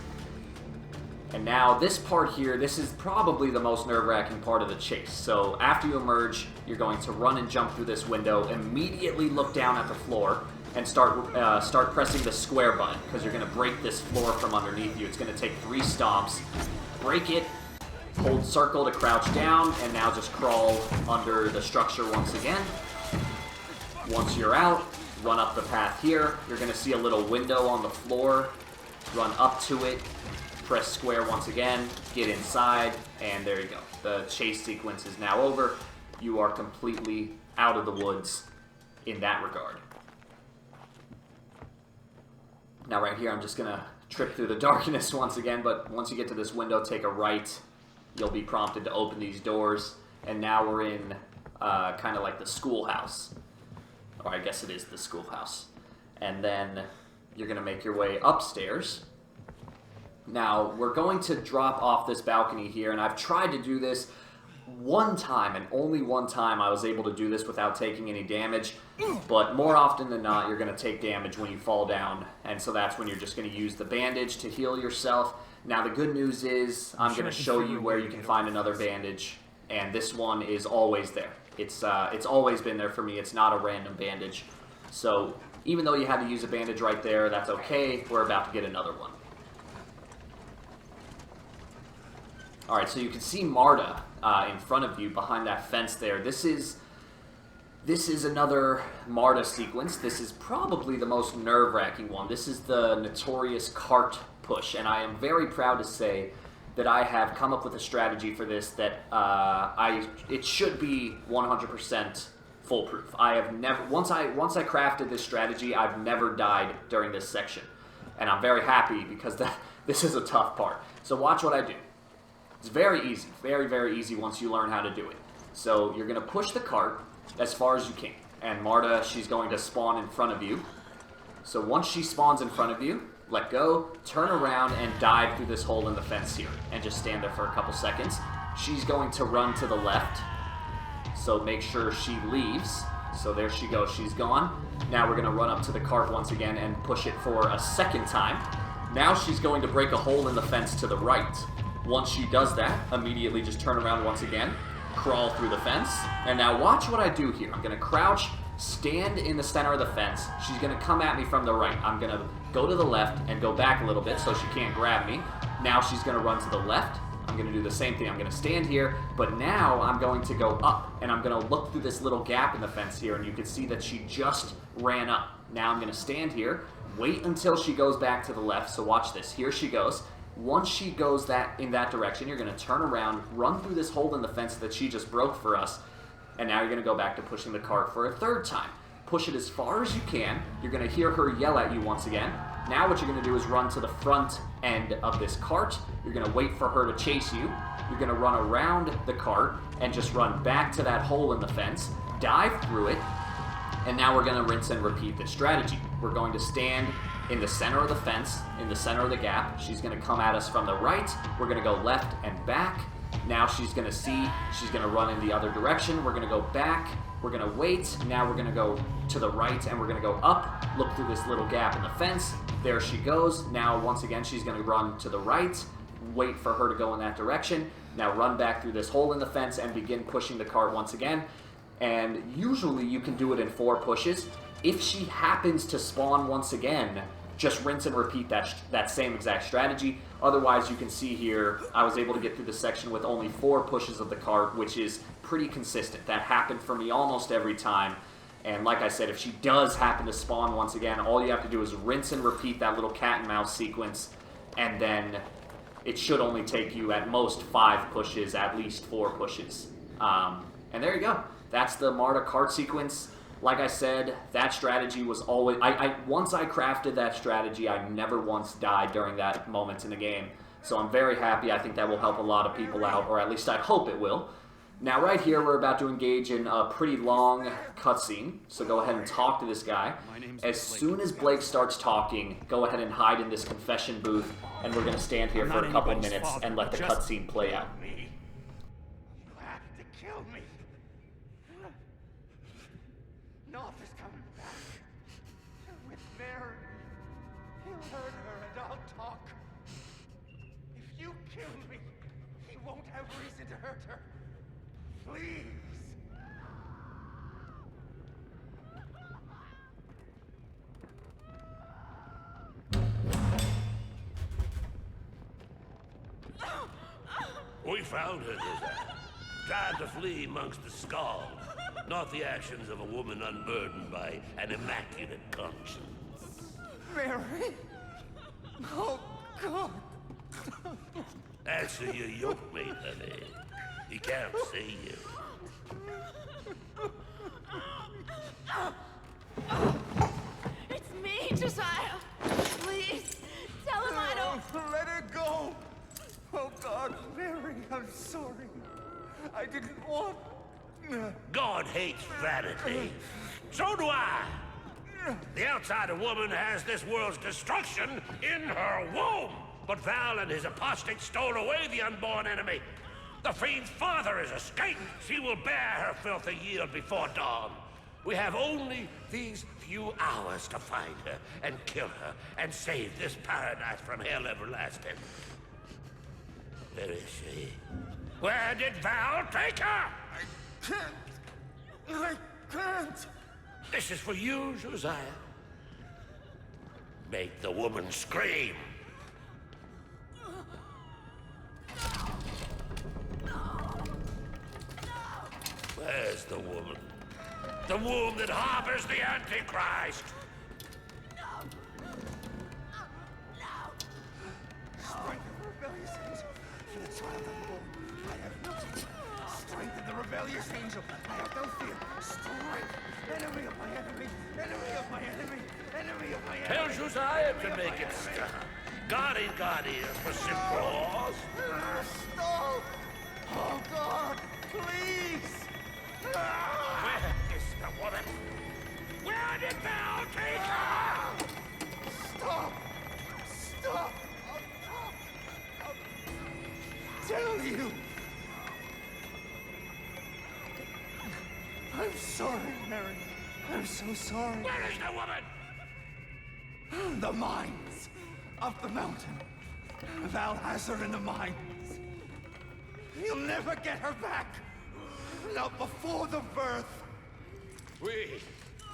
And now this part here, this is probably the most nerve-wracking part of the chase. So after you emerge, you're going to run and jump through this window, immediately look down at the floor, and start pressing the square button, because you're going to break this floor from underneath you. It's going to take 3 stomps. Break it, hold circle to crouch down, and now just crawl under the structure once again. Once you're out, run up the path here. You're going to see a little window on the floor. Run up to it, Press square once again, get inside, and there you go. The chase sequence is now over. You are completely out of the woods in that regard. Now right here, I'm just going to trip through the darkness once again, but once you get to this window, take a right. You'll be prompted to open these doors, and now we're in kind of like the schoolhouse. Or I guess it is the schoolhouse. And then you're going to make your way upstairs. Now, we're going to drop off this balcony here, and I've tried to do this one time, and only one time I was able to do this without taking any damage, but more often than not, you're going to take damage when you fall down, and so that's when you're just going to use the bandage to heal yourself. Now, the good news is I'm going to show you where you can find another bandage, and this one is always there. It's always been there for me. It's not a random bandage. So even though you had to use a bandage right there, that's okay. We're about to get another one. Alright, so you can see Marta in front of you behind that fence there. This is another Marta sequence. This is probably the most nerve-wracking one. This is the notorious cart push, and I am very proud to say that I have come up with a strategy for this that it should be 100% foolproof. I have never once I crafted this strategy, I've never died during this section, and I'm very happy because this is a tough part. So watch what I do. It's very easy, very, very easy once you learn how to do it. So you're going to push the cart as far as you can. And Marta, she's going to spawn in front of you. So once she spawns in front of you, let go, turn around, and dive through this hole in the fence here. And just stand there for a couple seconds. She's going to run to the left. So make sure she leaves. So there she goes, she's gone. Now we're going to run up to the cart once again and push it for a second time. Now she's going to break a hole in the fence to the right. Once she does that, immediately just turn around once again, crawl through the fence, and now watch what I do here. I'm going to crouch, stand in the center of the fence. She's going to come at me from the right. I'm going to go to the left and go back a little bit so she can't grab me. Now she's going to run to the left. I'm going to do the same thing. I'm going to stand here, but now I'm going to go up, and I'm going to look through this little gap in the fence here, and you can see that she just ran up. Now I'm going to stand here, wait until she goes back to the left, so watch this. Here she goes. Once she goes in that direction, you're going to turn around, run through this hole in the fence that she just broke for us, and now you're going to go back to pushing the cart for a third time. Push it as far as you can. You're going to hear her yell at you once again. Now what you're going to do is run to the front end of this cart. You're going to wait for her to chase you. You're going to run around the cart and just run back to that hole in the fence, dive through it, and now we're going to rinse and repeat this strategy. We're going to stand in the center of the fence, in the center of the gap. She's going to come at us from the right. We're going to go left and back. Now she's going to see, she's going to run in the other direction. We're going to go back. We're going to wait. Now we're going to go to the right and we're going to go up, look through this little gap in the fence. There she goes. Now once again, she's going to run to the right, wait for her to go in that direction. Now run back through this hole in the fence and begin pushing the cart once again. And usually you can do it in 4 pushes. If she happens to spawn once again, just rinse and repeat that same exact strategy. Otherwise, you can see here, I was able to get through the section with only 4 pushes of the cart, which is pretty consistent. That happened for me almost every time. And like I said, if she does happen to spawn once again, all you have to do is rinse and repeat that little cat and mouse sequence, and then it should only take you at most 5 pushes, at least 4 pushes. And there you go. That's the Marta cart sequence. Like I said, that strategy was always... once I crafted that strategy, I never once died during that moment in the game. So I'm very happy. I think that will help a lot of people out, or at least I hope it will. Now right here, we're about to engage in a pretty long cutscene. So go ahead and talk to this guy. As soon as Blake starts talking, go ahead and hide in this confession booth, and we're going to stand here for a couple minutes and let the cutscene play out. You have to kill me. North is coming back. With Mary. He'll hurt her and I'll talk. If you kill me, he won't have reason to hurt her. Please. We found her, Lizette. Trying to flee amongst the skulls. Not the actions of a woman unburdened by an immaculate conscience. Mary? Oh, God. Answer your yoke mate, honey. He can't see you. It's me, Josiah. Please, tell him I don't... Let her go! Oh God, Mary, I'm sorry. I didn't want... God hates vanity. So do I. The outsider woman has this world's destruction in her womb. But Val and his apostates stole away the unborn enemy. The fiend's father is escaped. She will bear her filthy yield before dawn. We have only these few hours to find her and kill her and save this paradise from hell everlasting. Where is she? Where did Val take her? I can't! This is for you, Josiah. Make the woman scream. Where's the woman? The womb that harbors the Antichrist! Strengthen the rebellious angel. For the child unborn, I have no fear. Strengthen the rebellious angel. I have no fear. Strength. Enemy of my enemy. Enemy of my enemy. Enemy of my enemy. Tell Josiah to make it stop. God ain't got ears for simple. Stop! Oh God, please! Where is the woman? Where did Val take her? Stop! Stop! I'll tell you! I'm sorry, Mary. I'm so sorry. Where is the woman? The mines of the mountain. Val has her in the mines. You'll never get her back. Not before the birth. We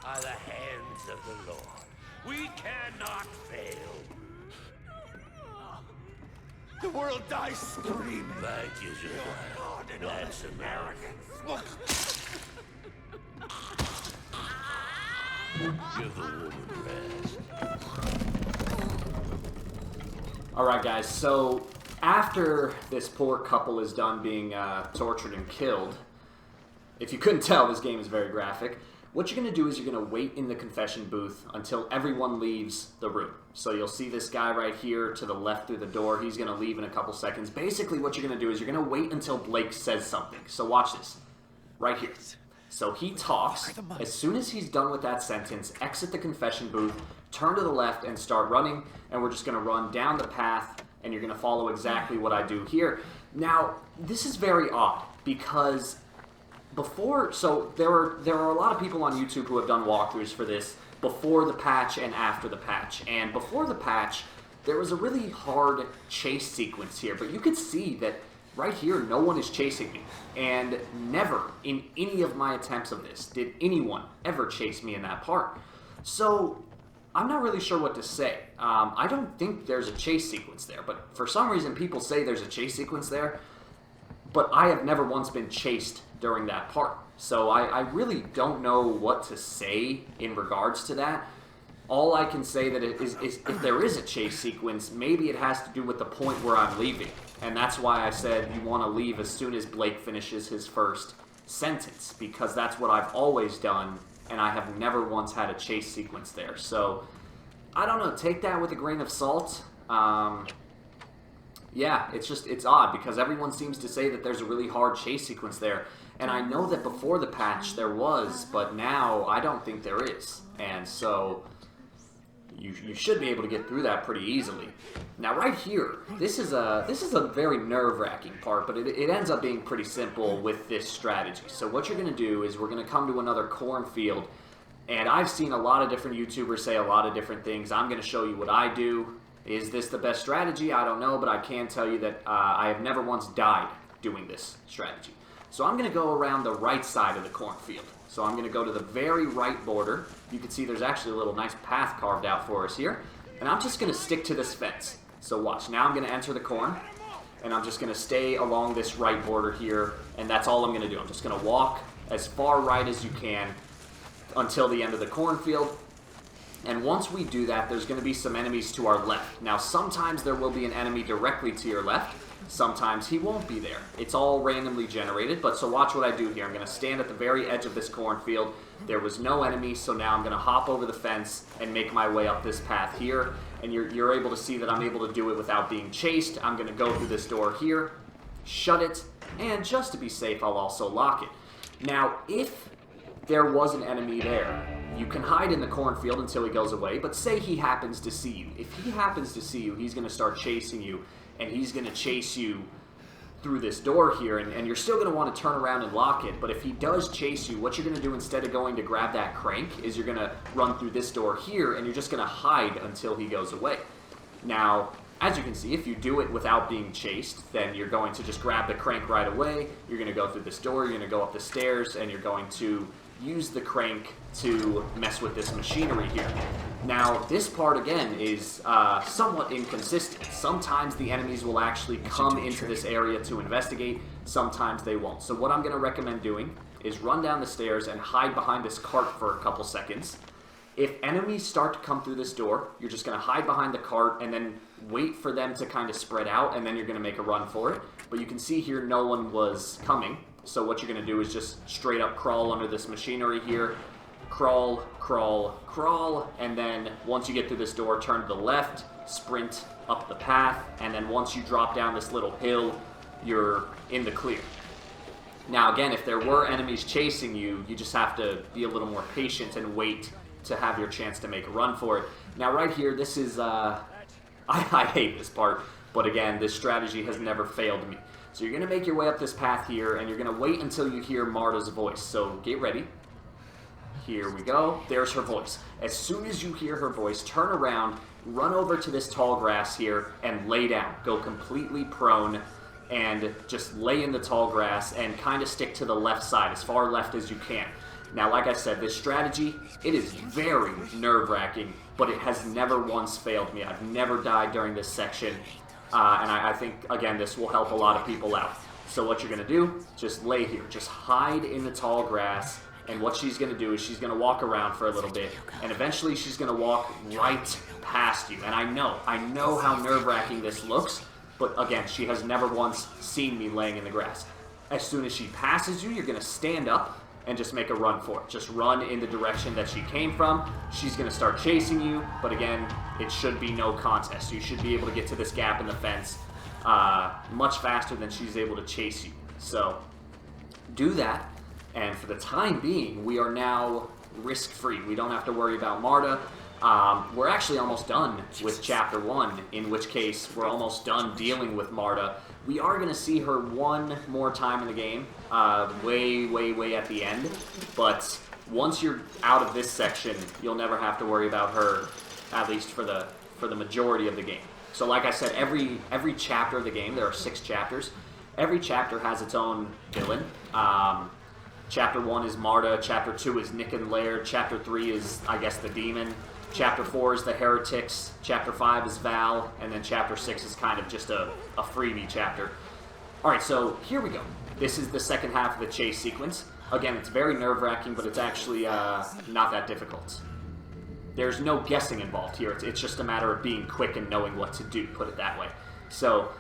are the hands of the Lord. We cannot fail. The world dies screaming. Thank you, Josiah. That's American. Give the woman rest. Alright guys, so after this poor couple is done being tortured and killed, if you couldn't tell, this game is very graphic. What you're going to do is you're going to wait in the confession booth until everyone leaves the room. So you'll see this guy right here to the left through the door. He's going to leave in a couple seconds. Basically what you're going to do is you're going to wait until Blake says something. So watch this. Right here. So he talks. As soon as he's done with that sentence, exit the confession booth, turn to the left, and start running. And we're just going to run down the path, and you're going to follow exactly what I do here. Now, this is very odd, because before, so there are a lot of people on YouTube who have done walkthroughs for this before the patch and after the patch. And before the patch, there was a really hard chase sequence here, but you could see that right here, no one is chasing me. And never in any of my attempts of this did anyone ever chase me in that part. So I'm not really sure what to say. I don't think there's a chase sequence there, but for some reason people say there's a chase sequence there, but I have never once been chased during that part. So I really don't know what to say in regards to that. All I can say that is if there is a chase sequence, maybe it has to do with the point where I'm leaving. And that's why I said you want to leave as soon as Blake finishes his first sentence, because that's what I've always done, and I have never once had a chase sequence there. So, I don't know, take that with a grain of salt. Yeah, it's odd, because everyone seems to say that there's a really hard chase sequence there. And I know that before the patch there was, but now I don't think there is. And so you should be able to get through that pretty easily. Now right here, this is a very nerve-wracking part, but it ends up being pretty simple with this strategy. So what you're going to do is we're going to come to another cornfield, and I've seen a lot of different YouTubers say a lot of different things. I'm going to show you what I do. Is this the best strategy? I don't know, but I can tell you that I have never once died doing this strategy. So I'm going to go around the right side of the cornfield. So I'm going to go to the very right border. You can see there's actually a little nice path carved out for us here. And I'm just going to stick to this fence. So watch. Now I'm going to enter the corn. And I'm just going to stay along this right border here. And that's all I'm going to do. I'm just going to walk as far right as you can until the end of the cornfield. And once we do that, there's going to be some enemies to our left. Now, sometimes there will be an enemy directly to your left, Sometimes he won't be there. It's all randomly generated, but so watch what I do here. I'm going to stand at the very edge of this cornfield. There was no enemy, so now I'm going to hop over the fence and make my way up this path here. And you're able to see that I'm able to do it without being chased. I'm going to go through this door here, shut it, and just to be safe, I'll also lock it. Now, if there was an enemy there, you can hide in the cornfield until he goes away, but say he happens to see you. If he happens to see you, he's going to start chasing you, and he's going to chase you through this door here, and you're still going to want to turn around and lock it. But if he does chase you, what you're going to do instead of going to grab that crank is you're going to run through this door here, and you're just going to hide until he goes away. Now, as you can see, if you do it without being chased, then you're going to just grab the crank right away. You're going to go through this door, you're going to go up the stairs, and you're going to use the crank to mess with this machinery here. Now, this part, again, is somewhat inconsistent. Sometimes the enemies will actually come into this area to investigate. Sometimes they won't. So what I'm going to recommend doing is run down the stairs and hide behind this cart for a couple seconds. If enemies start to come through this door, you're just going to hide behind the cart and then wait for them to kind of spread out, and then you're going to make a run for it. But you can see here no one was coming. So what you're going to do is just straight up crawl under this machinery here. Crawl, crawl, crawl, and then once you get through this door, turn to the left, sprint up the path, and then once you drop down this little hill, you're in the clear. Now again, if there were enemies chasing you, you just have to be a little more patient and wait to have your chance to make a run for it. Now right here, this is, I hate this part, but again, this strategy has never failed me. So you're going to make your way up this path here, and you're going to wait until you hear Marta's voice. So get ready. Here we go. There's her voice. As soon as you hear her voice, turn around, run over to this tall grass here, and lay down. Go completely prone, and just lay in the tall grass, and kind of stick to the left side, as far left as you can. Now, like I said, this strategy, it is very nerve-wracking, but it has never once failed me. I've never died during this section. And I think, again, this will help a lot of people out. So what you're going to do, just lay here. Just hide in the tall grass. And what she's going to do is she's going to walk around for a little bit. And eventually she's going to walk right past you. And I know how nerve-wracking this looks. But again, she has never once seen me laying in the grass. As soon as she passes you, you're going to stand up and just make a run for it. Just run in the direction that she came from. She's going to start chasing you, but again, it should be no contest. You should be able to get to this gap in the fence much faster than she's able to chase you. So, do that, and for the time being, we are now risk-free. We don't have to worry about Marta. We're actually almost done with Chapter 1, in which case we're almost done dealing with Marta. We are going to see her one more time in the game, way at the end, but once you're out of this section, you'll never have to worry about her, at least for the majority of the game. So like I said, every chapter of the game, there are 6 chapters, every chapter has its own villain. Chapter 1 is Marta, Chapter 2 is Nick and Laird, Chapter 3 is, I guess, the Demon, Chapter 4 is the Heretics, Chapter 5 is Val, and then Chapter 6 is kind of just a freebie chapter. Alright, so here we go. This is the second half of the chase sequence. Again, it's very nerve-wracking, but it's actually not that difficult. There's no guessing involved here. It's just a matter of being quick and knowing what to do, put it that way. So,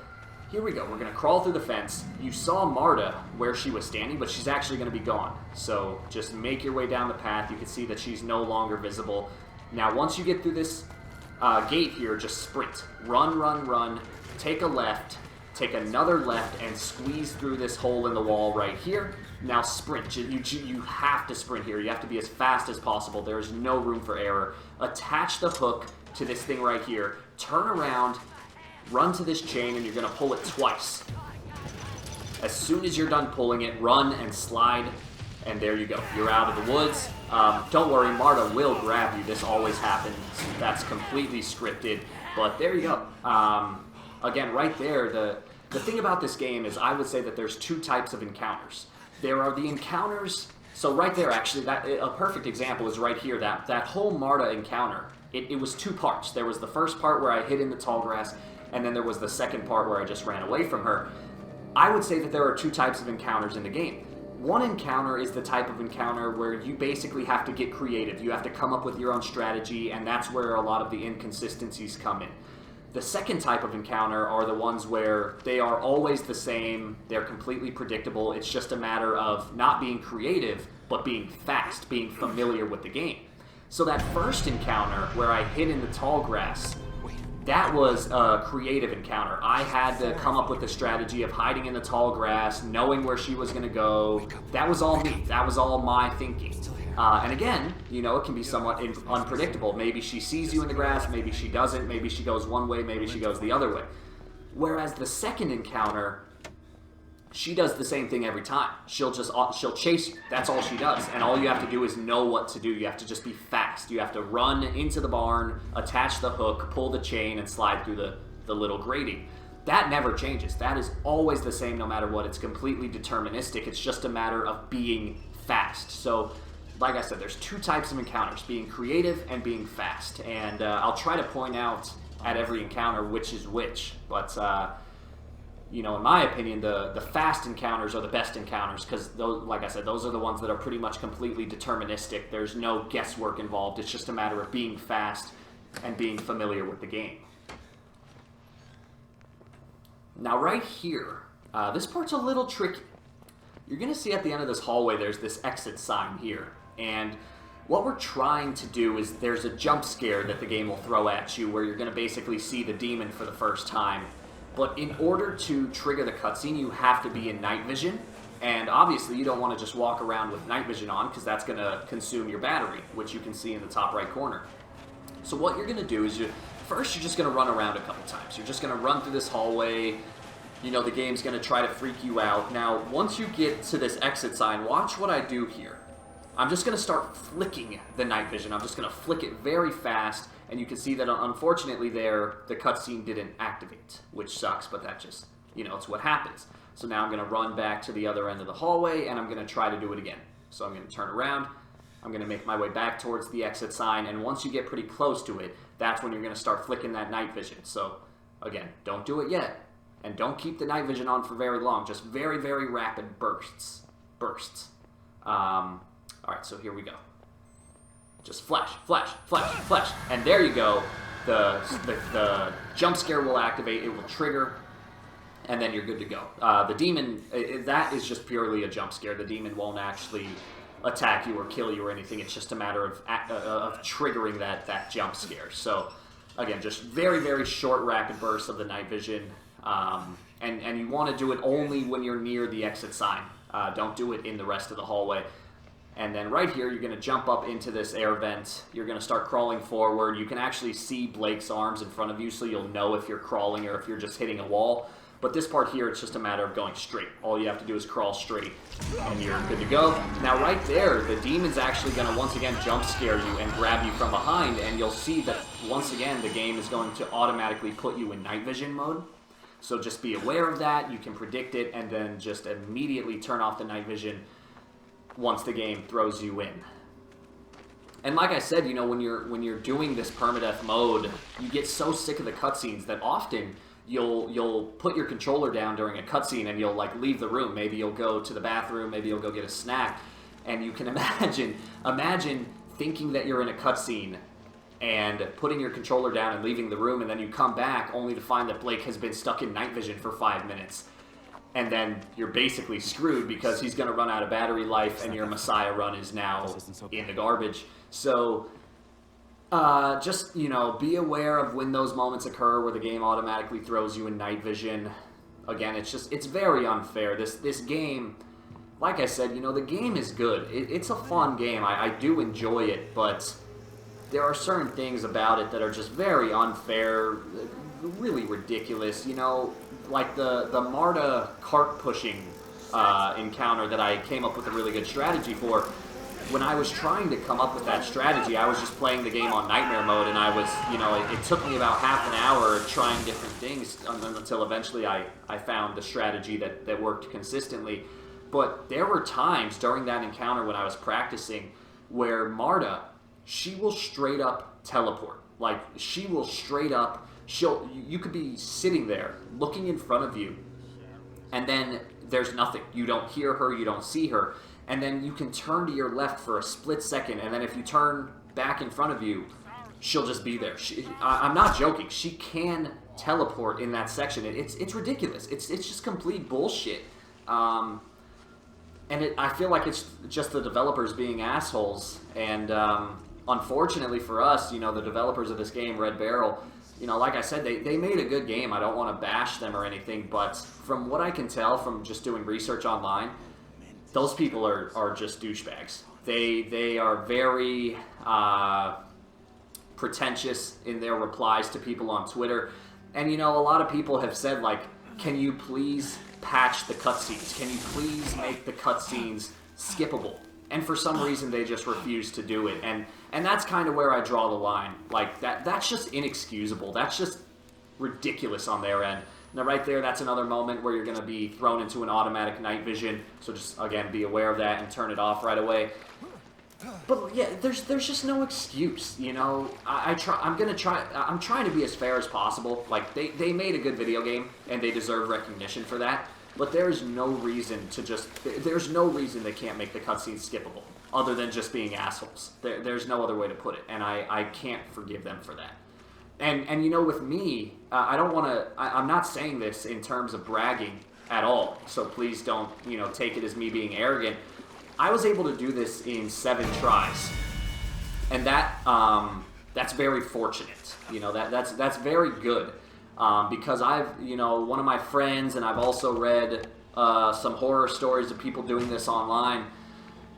here we go. We're going to crawl through the fence. You saw Marta where she was standing, but she's actually going to be gone. So, just make your way down the path. You can see that she's no longer visible. Now, once you get through this gate here, just sprint. Run, run, run. Take a left. Take another left and squeeze through this hole in the wall right here. Now sprint. You have to sprint here. You have to be as fast as possible. There is no room for error. Attach the hook to this thing right here. Turn around. Run to this chain, and you're going to pull it twice. As soon as you're done pulling it, run and slide. And there you go. You're out of the woods. Don't worry, Marta will grab you. This always happens. That's completely scripted. But there you go. Again, right there, the thing about this game is I would say that there's 2 types of encounters. There are the encounters... So right there, actually, a perfect example is right here. That whole Marta encounter, it was 2 parts. There was the first part where I hid in the tall grass, and then there was the second part where I just ran away from her. I would say that there are 2 types of encounters in the game. One encounter is the type of encounter where you basically have to get creative. You have to come up with your own strategy, and that's where a lot of the inconsistencies come in. The second type of encounter are the ones where they are always the same, they're completely predictable, it's just a matter of not being creative, but being fast, being familiar with the game. So that first encounter where I hid in the tall grass, that was a creative encounter. I had to come up with the strategy of hiding in the tall grass, knowing where she was going to go. That was all me. That was all my thinking. And again, you know, it can be somewhat unpredictable. Maybe she sees you in the grass, maybe she doesn't, maybe she goes one way, maybe she goes the other way. Whereas the second encounter, she does the same thing every time. She'll chase you. That's all she does. And all you have to do is know what to do. You have to just be fast. You have to run into the barn, attach the hook, pull the chain, and slide through the little grating. That never changes. That is always the same no matter what. It's completely deterministic. It's just a matter of being fast. So, like I said, there's two types of encounters, being creative and being fast. And I'll try to point out at every encounter which is which. But, you know, in my opinion, the fast encounters are the best encounters because, like I said, those are the ones that are pretty much completely deterministic. There's no guesswork involved. It's just a matter of being fast and being familiar with the game. Now, right here, this part's a little tricky. You're going to see at the end of this hallway, there's this exit sign here. And what we're trying to do is there's a jump scare that the game will throw at you where you're going to basically see the demon for the first time. But in order to trigger the cutscene, you have to be in night vision. And obviously, you don't want to just walk around with night vision on because that's going to consume your battery, which you can see in the top right corner. So what you're going to do is first you're just going to run around a couple times. You're just going to run through this hallway. You know, the game's going to try to freak you out. Now, once you get to this exit sign, watch what I do here. I'm just going to start flicking the night vision. I'm just going to flick it very fast. And you can see that, unfortunately, the cutscene didn't activate, which sucks, but that just, you know, it's what happens. So now I'm going to run back to the other end of the hallway, and I'm going to try to do it again. So I'm going to turn around. I'm going to make my way back towards the exit sign, and once you get pretty close to it, that's when you're going to start flicking that night vision. So, again, don't do it yet, and don't keep the night vision on for very long. Just very, very rapid bursts. All right, so here we go. Just flash, flash, flash, flash. And there you go. The jump scare will activate. It will trigger. And then you're good to go. The demon, that is just purely a jump scare. The demon won't actually attack you or kill you or anything. It's just a matter of triggering that jump scare. So, again, just very, very short, rapid bursts of the night vision. And you want to do it only when you're near the exit sign. Don't do it in the rest of the hallway. And then right here, you're going to jump up into this air vent. You're going to start crawling forward. You can actually see Blake's arms in front of you, so you'll know if you're crawling or if you're just hitting a wall. But this part here, it's just a matter of going straight. All you have to do is crawl straight, and you're good to go. Now, right there, the demon's actually going to, once again, jump scare you and grab you from behind, and you'll see that, once again, the game is going to automatically put you in night vision mode. So just be aware of that. You can predict it, and then just immediately turn off the night vision once the game throws you in. And like I said, you know, when you're doing this permadeath mode, you get so sick of the cutscenes that often you'll put your controller down during a cutscene and you'll like leave the room. Maybe you'll go to the bathroom, maybe you'll go get a snack, and you can imagine thinking that you're in a cutscene and putting your controller down and leaving the room, and then you come back only to find that Blake has been stuck in night vision for 5 minutes. And then you're basically screwed because he's going to run out of battery life and your Messiah run is now in the garbage. So just, you know, be aware of when those moments occur where the game automatically throws you in night vision. Again, it's very unfair. This game, like I said, you know, the game is good. It's a fun game. I do enjoy it, but there are certain things about it that are just very unfair, really ridiculous, you know. Like the Marta cart pushing encounter that I came up with a really good strategy for. When I was trying to come up with that strategy, I was just playing the game on nightmare mode, and I was, you know, it took me about half an hour trying different things until eventually I found the strategy that worked consistently. But there were times during that encounter when I was practicing where Marta, she will straight up teleport. Like, she will straight up, you could be sitting there looking in front of you, and then there's nothing. You don't hear her, you don't see her, and then you can turn to your left for a split second, and then if you turn back in front of you, she'll just be there. I'm not joking. She can teleport in that section. It's ridiculous. It's just complete bullshit. And I feel like it's just the developers being assholes. And unfortunately for us, you know, the developers of this game, Red Barrel, you know, like I said, they made a good game. I don't want to bash them or anything, but from what I can tell from just doing research online, those people are just douchebags. They are very pretentious in their replies to people on Twitter. And, you know, a lot of people have said, like, can you please patch the cutscenes? Can you please make the cutscenes skippable? And for some reason, they just refuse to do it. And that's kind of where I draw the line. Like, that's just inexcusable. That's just ridiculous on their end. Now, right there, that's another moment where you're going to be thrown into an automatic night vision. So just, again, be aware of that and turn it off right away. But yeah, there's just no excuse, you know. I'm trying to be as fair as possible. Like, they made a good video game, and they deserve recognition for that. But there's no reason they can't make the cutscenes skippable, other than just being assholes. There's no other way to put it, and I can't forgive them for that. And you know, with me, I'm not saying this in terms of bragging at all, so please don't, you know, take it as me being arrogant. I was able to do this in 7 tries, and that's very fortunate. You know, that's very good, because you know, one of my friends, and I've also read some horror stories of people doing this online.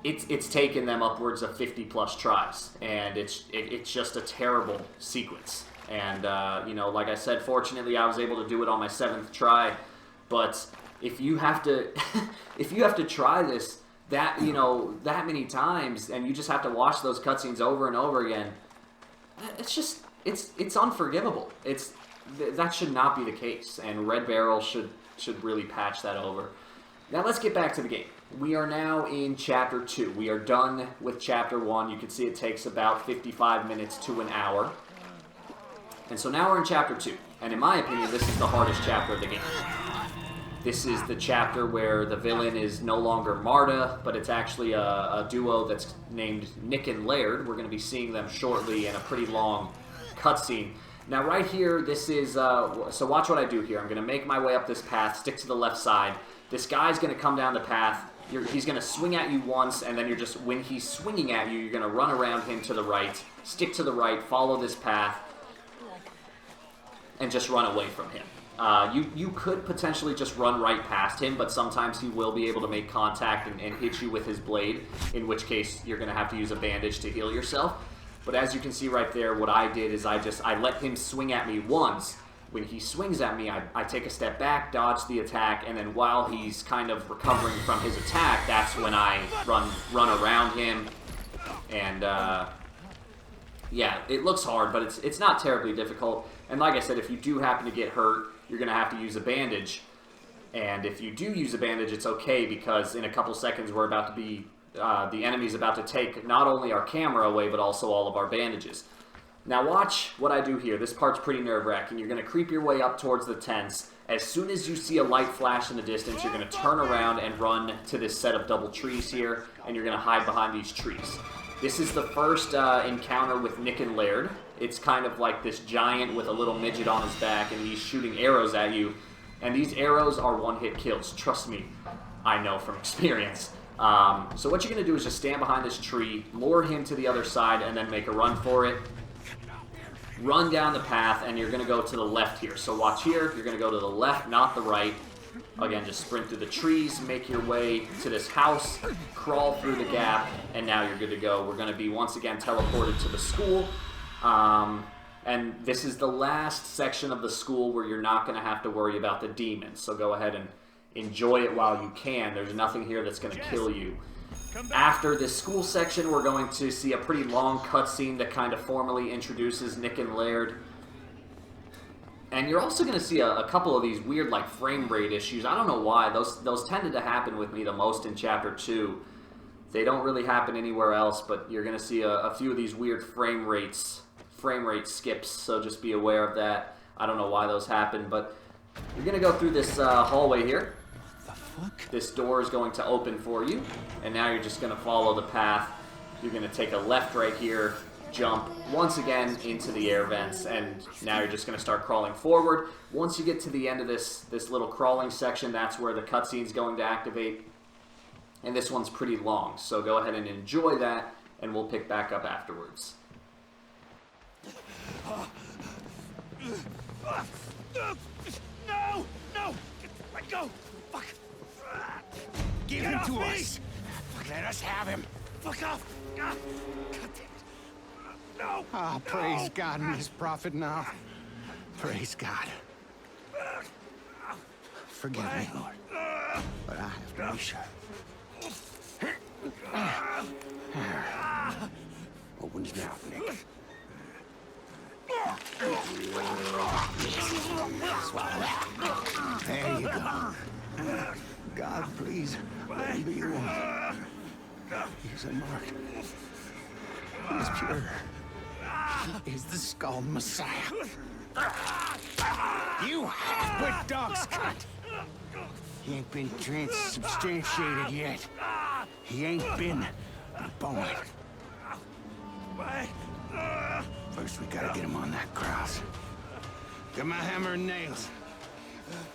It's taken them upwards of 50+ tries, and it's just a terrible sequence. And you know, like I said, fortunately, I was able to do it on my 7th try. But if you have to, if you have to try this that many times, and you just have to watch those cutscenes over and over again, it's unforgivable. That should not be the case, and Red Barrel should really patch that over. Now let's get back to the game. We are now in Chapter 2. We are done with Chapter 1. You can see it takes about 55 minutes to an hour. And so now we're in Chapter 2. And in my opinion, this is the hardest chapter of the game. This is the chapter where the villain is no longer Marta, but it's actually a duo that's named Nick and Laird. We're going to be seeing them shortly in a pretty long cutscene. Now right here, this is, so watch what I do here. I'm going to make my way up this path, stick to the left side. This guy's going to come down the path. He's going to swing at you once, and then when he's swinging at you, you're going to run around him to the right, stick to the right, follow this path, and just run away from him. You could potentially just run right past him, but sometimes he will be able to make contact and hit you with his blade, in which case you're going to have to use a bandage to heal yourself. But as you can see right there, what I did is I let him swing at me once. When he swings at me, I take a step back, dodge the attack, and then while he's kind of recovering from his attack, that's when I run around him. And yeah, it looks hard, but it's not terribly difficult. And like I said, if you do happen to get hurt, you're going to have to use a bandage. And if you do use a bandage, it's okay, because in a couple seconds we're about to be, the enemy's about to take not only our camera away, but also all of our bandages. Now watch what I do here. This part's pretty nerve-wracking. You're going to creep your way up towards the tents. As soon as you see a light flash in the distance, you're going to turn around and run to this set of double trees here, and you're going to hide behind these trees. This is the first encounter with Nick and Laird. It's kind of like this giant with a little midget on his back, and he's shooting arrows at you. And these arrows are one-hit kills. Trust me, I know from experience. So what you're going to do is just stand behind this tree, lure him to the other side, and then make a run for it. Run down the path, and you're going to go to the left here. So watch here. You're going to go to the left, not the right. Again, just sprint through the trees, make your way to this house, crawl through the gap, and now you're good to go. We're going to be once again teleported to the school. And this is the last section of the school where you're not going to have to worry about the demons. So go ahead and enjoy it while you can. There's nothing here that's going to kill you. After this school section, we're going to see a pretty long cutscene that kind of formally introduces Nick and Laird. And you're also going to see a couple of these weird, like, frame rate issues. I don't know why. Those tended to happen with me the most in Chapter 2. They don't really happen anywhere else, but you're going to see a few of these weird frame rate skips, so just be aware of that. I don't know why those happen, but you're going to go through this hallway here. This door is going to open for you, and now you're just going to follow the path. You're going to take a left right here, jump once again into the air vents, and now you're just going to start crawling forward. Once you get to the end of this little crawling section, that's where the cutscene's going to activate. And this one's pretty long, so go ahead and enjoy that, and we'll pick back up afterwards. No! No! Let go! Fuck! Give him to us! Let us have him! Fuck off! God damn it! No! Ah, praise God and his prophet now. Praise God. Forgive me, Lord, but I have to be sure. Open his mouth, Nick. Swallow that. There you go. God, please, let him be the one. He's unmarked. He is pure. He is the Skull Messiah. You half-wit dog's cunt! He ain't been transubstantiated yet. He ain't been born. First, we gotta get him on that cross. Get my hammer and nails.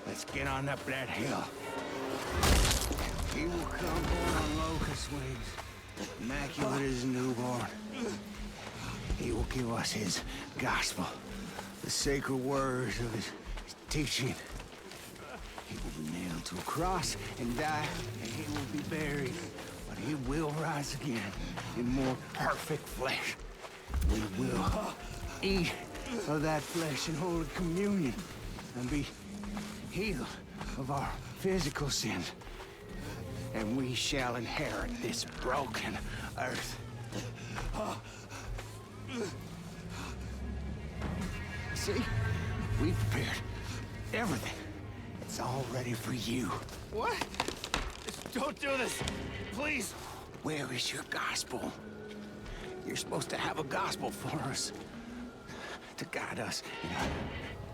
Let's get on up that hill. He will come born on locust wings, immaculate as a newborn. He will give us his gospel, the sacred words of his teaching. He will be nailed to a cross and die, and he will be buried. But he will rise again in more perfect flesh. We will eat of that flesh in holy communion and be healed of our physical sins. And we shall inherit this broken earth. See? We prepared everything. It's all ready for you. What? Don't do this! Please! Where is your gospel? You're supposed to have a gospel for us. To guide us in our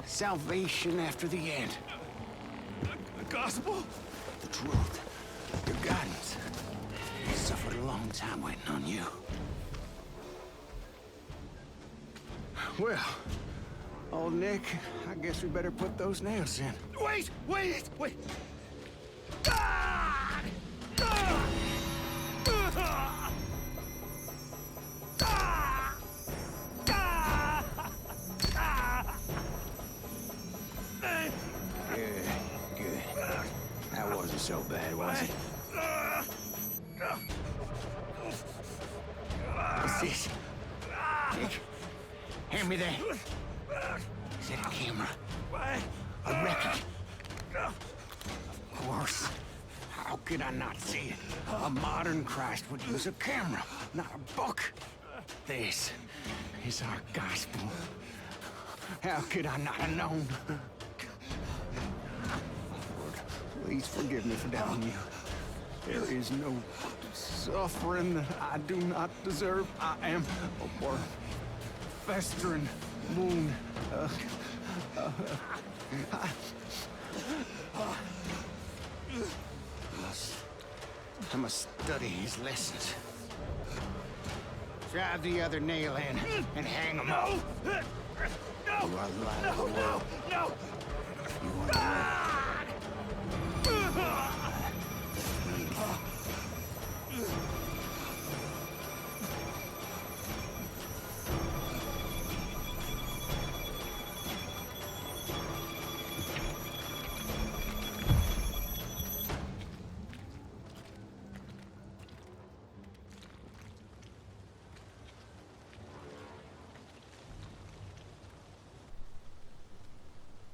salvation after the end. The gospel? The truth. Your guidance. I suffered a long time waiting on you. Well, old Nick, I guess we better put those nails in. Wait! Wait! Wait! Ah! Ah! Ah! Ah! Ah! Good, good. That wasn't so bad, was it? What's this? Nick, hand me that. Is that a camera? A record? Of course. How could I not see it? A modern Christ would use a camera, not a book. This is our gospel. How could I not have known? Lord, please forgive me for doubting you. There is no suffering that I do not deserve. I am a worm, festering wound. I must study his lessons. Drive the other nail in and hang him up. No! You are the light of the world. No! You are the light.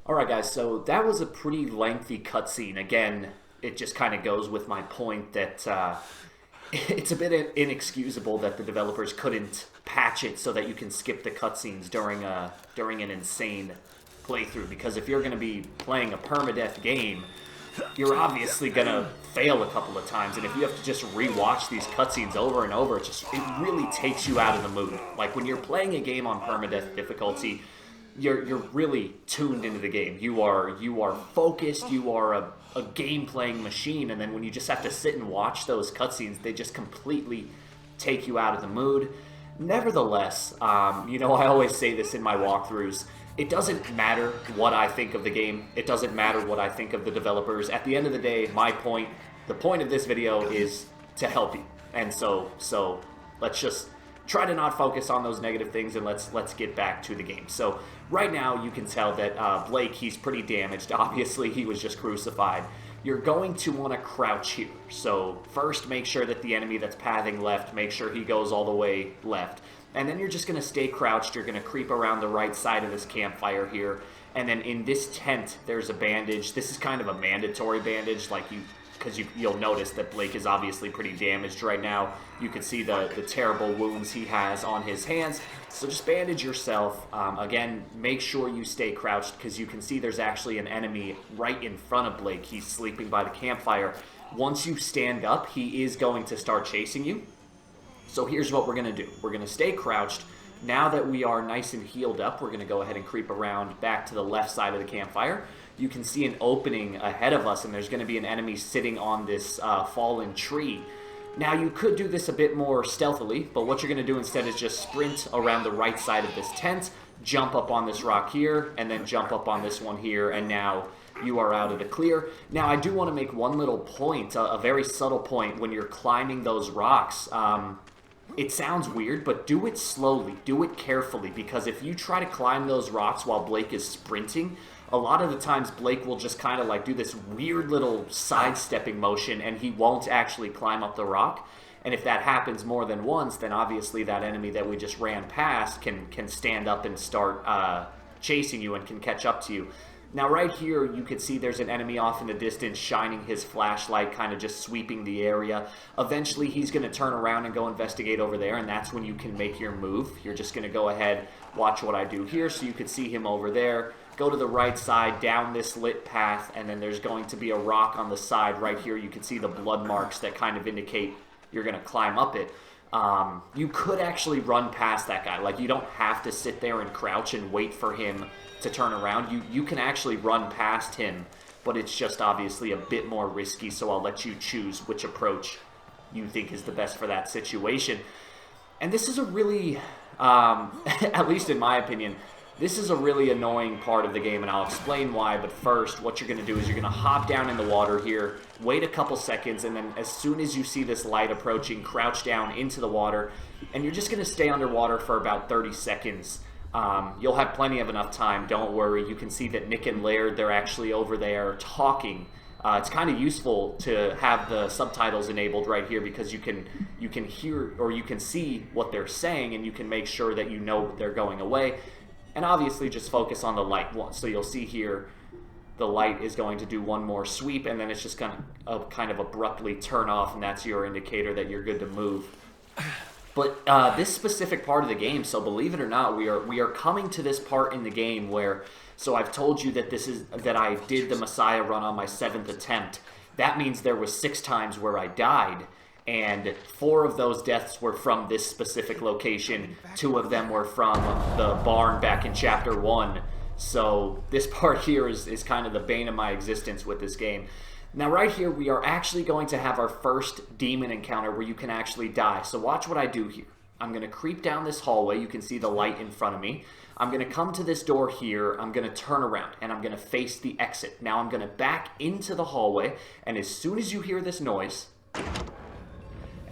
Alright guys, so that was a pretty lengthy cutscene. Again, it just kind of goes with my point that it's a bit inexcusable that the developers couldn't patch it so that you can skip the cutscenes during an insane playthrough. Because if you're going to be playing a permadeath game, you're obviously going to fail a couple of times. And if you have to just rewatch these cutscenes over and over, it really takes you out of the mood. Like when you're playing a game on permadeath difficulty, you're really tuned into the game. You are focused. You are a game-playing machine. And then when you just have to sit and watch those cutscenes, they just completely take you out of the mood. Nevertheless, you know, I always say this in my walkthroughs. It doesn't matter what I think of the game. It doesn't matter what I think of the developers. At the end of the day, the point of this video is to help you. And so let's just try to not focus on those negative things, and let's get back to the game. So right now you can tell that Blake, he's pretty damaged. Obviously, he was just crucified. You're going to want to crouch here. So first, make sure that the enemy that's pathing left, make sure he goes all the way left. And then you're just going to stay crouched. You're going to creep around the right side of this campfire here. And then in this tent, there's a bandage. This is kind of a mandatory bandage, because you'll notice that Blake is obviously pretty damaged right now. You can see the terrible wounds he has on his hands. So just bandage yourself. Again, make sure you stay crouched, because you can see there's actually an enemy right in front of Blake. He's sleeping by the campfire. Once you stand up, he is going to start chasing you. So here's what we're going to do. We're going to stay crouched. Now that we are nice and healed up, we're going to go ahead and creep around back to the left side of the campfire. You can see an opening ahead of us, and there's going to be an enemy sitting on this fallen tree. Now, you could do this a bit more stealthily, but what you're going to do instead is just sprint around the right side of this tent, jump up on this rock here, and then jump up on this one here, and now you are out of the clear. Now, I do want to make one little point, a very subtle point. When you're climbing those rocks, it sounds weird, but do it slowly, do it carefully, because if you try to climb those rocks while Blake is sprinting, a lot of the times Blake will just kind of like do this weird little sidestepping motion, and he won't actually climb up the rock. And if that happens more than once, then obviously that enemy that we just ran past can stand up and start chasing you and can catch up to you. Now right here, you can see there's an enemy off in the distance shining his flashlight, kind of just sweeping the area. Eventually, he's going to turn around and go investigate over there, and that's when you can make your move. You're just going to go ahead, watch what I do here, so you can see him over there. Go to the right side, down this lit path, and then there's going to be a rock on the side right here. You can see the blood marks that kind of indicate you're going to climb up it. You could actually run past that guy. Like, you don't have to sit there and crouch and wait for him to turn around. You can actually run past him, but it's just obviously a bit more risky, so I'll let you choose which approach you think is the best for that situation. And this is a really, at least in my opinion, this is a really annoying part of the game, and I'll explain why. But first, what you're going to do is you're going to hop down in the water here, wait a couple seconds, and then as soon as you see this light approaching, crouch down into the water, and you're just going to stay underwater for about 30 seconds. You'll have plenty of enough time, don't worry. You can see that Nick and Laird, they're actually over there talking. It's kind of useful to have the subtitles enabled right here, because you can hear, or you can see what they're saying, and you can make sure that you know they're going away. And obviously just focus on the light. So you'll see here the light is going to do one more sweep, and then it's just going to kind of abruptly turn off, and that's your indicator that you're good to move. But this specific part of the game, so believe it or not, we are coming to this part in the game where, so I've told you that I did the Messiah run on my 7th attempt. That means there was 6 times where I died. And 4 of those deaths were from this specific location. 2 of them were from the barn back in Chapter 1. So this part here is kind of the bane of my existence with this game. Now right here, we are actually going to have our first demon encounter where you can actually die. So watch what I do here. I'm going to creep down this hallway. You can see the light in front of me. I'm going to come to this door here. I'm going to turn around, and I'm going to face the exit. Now I'm going to back into the hallway, and as soon as you hear this noise...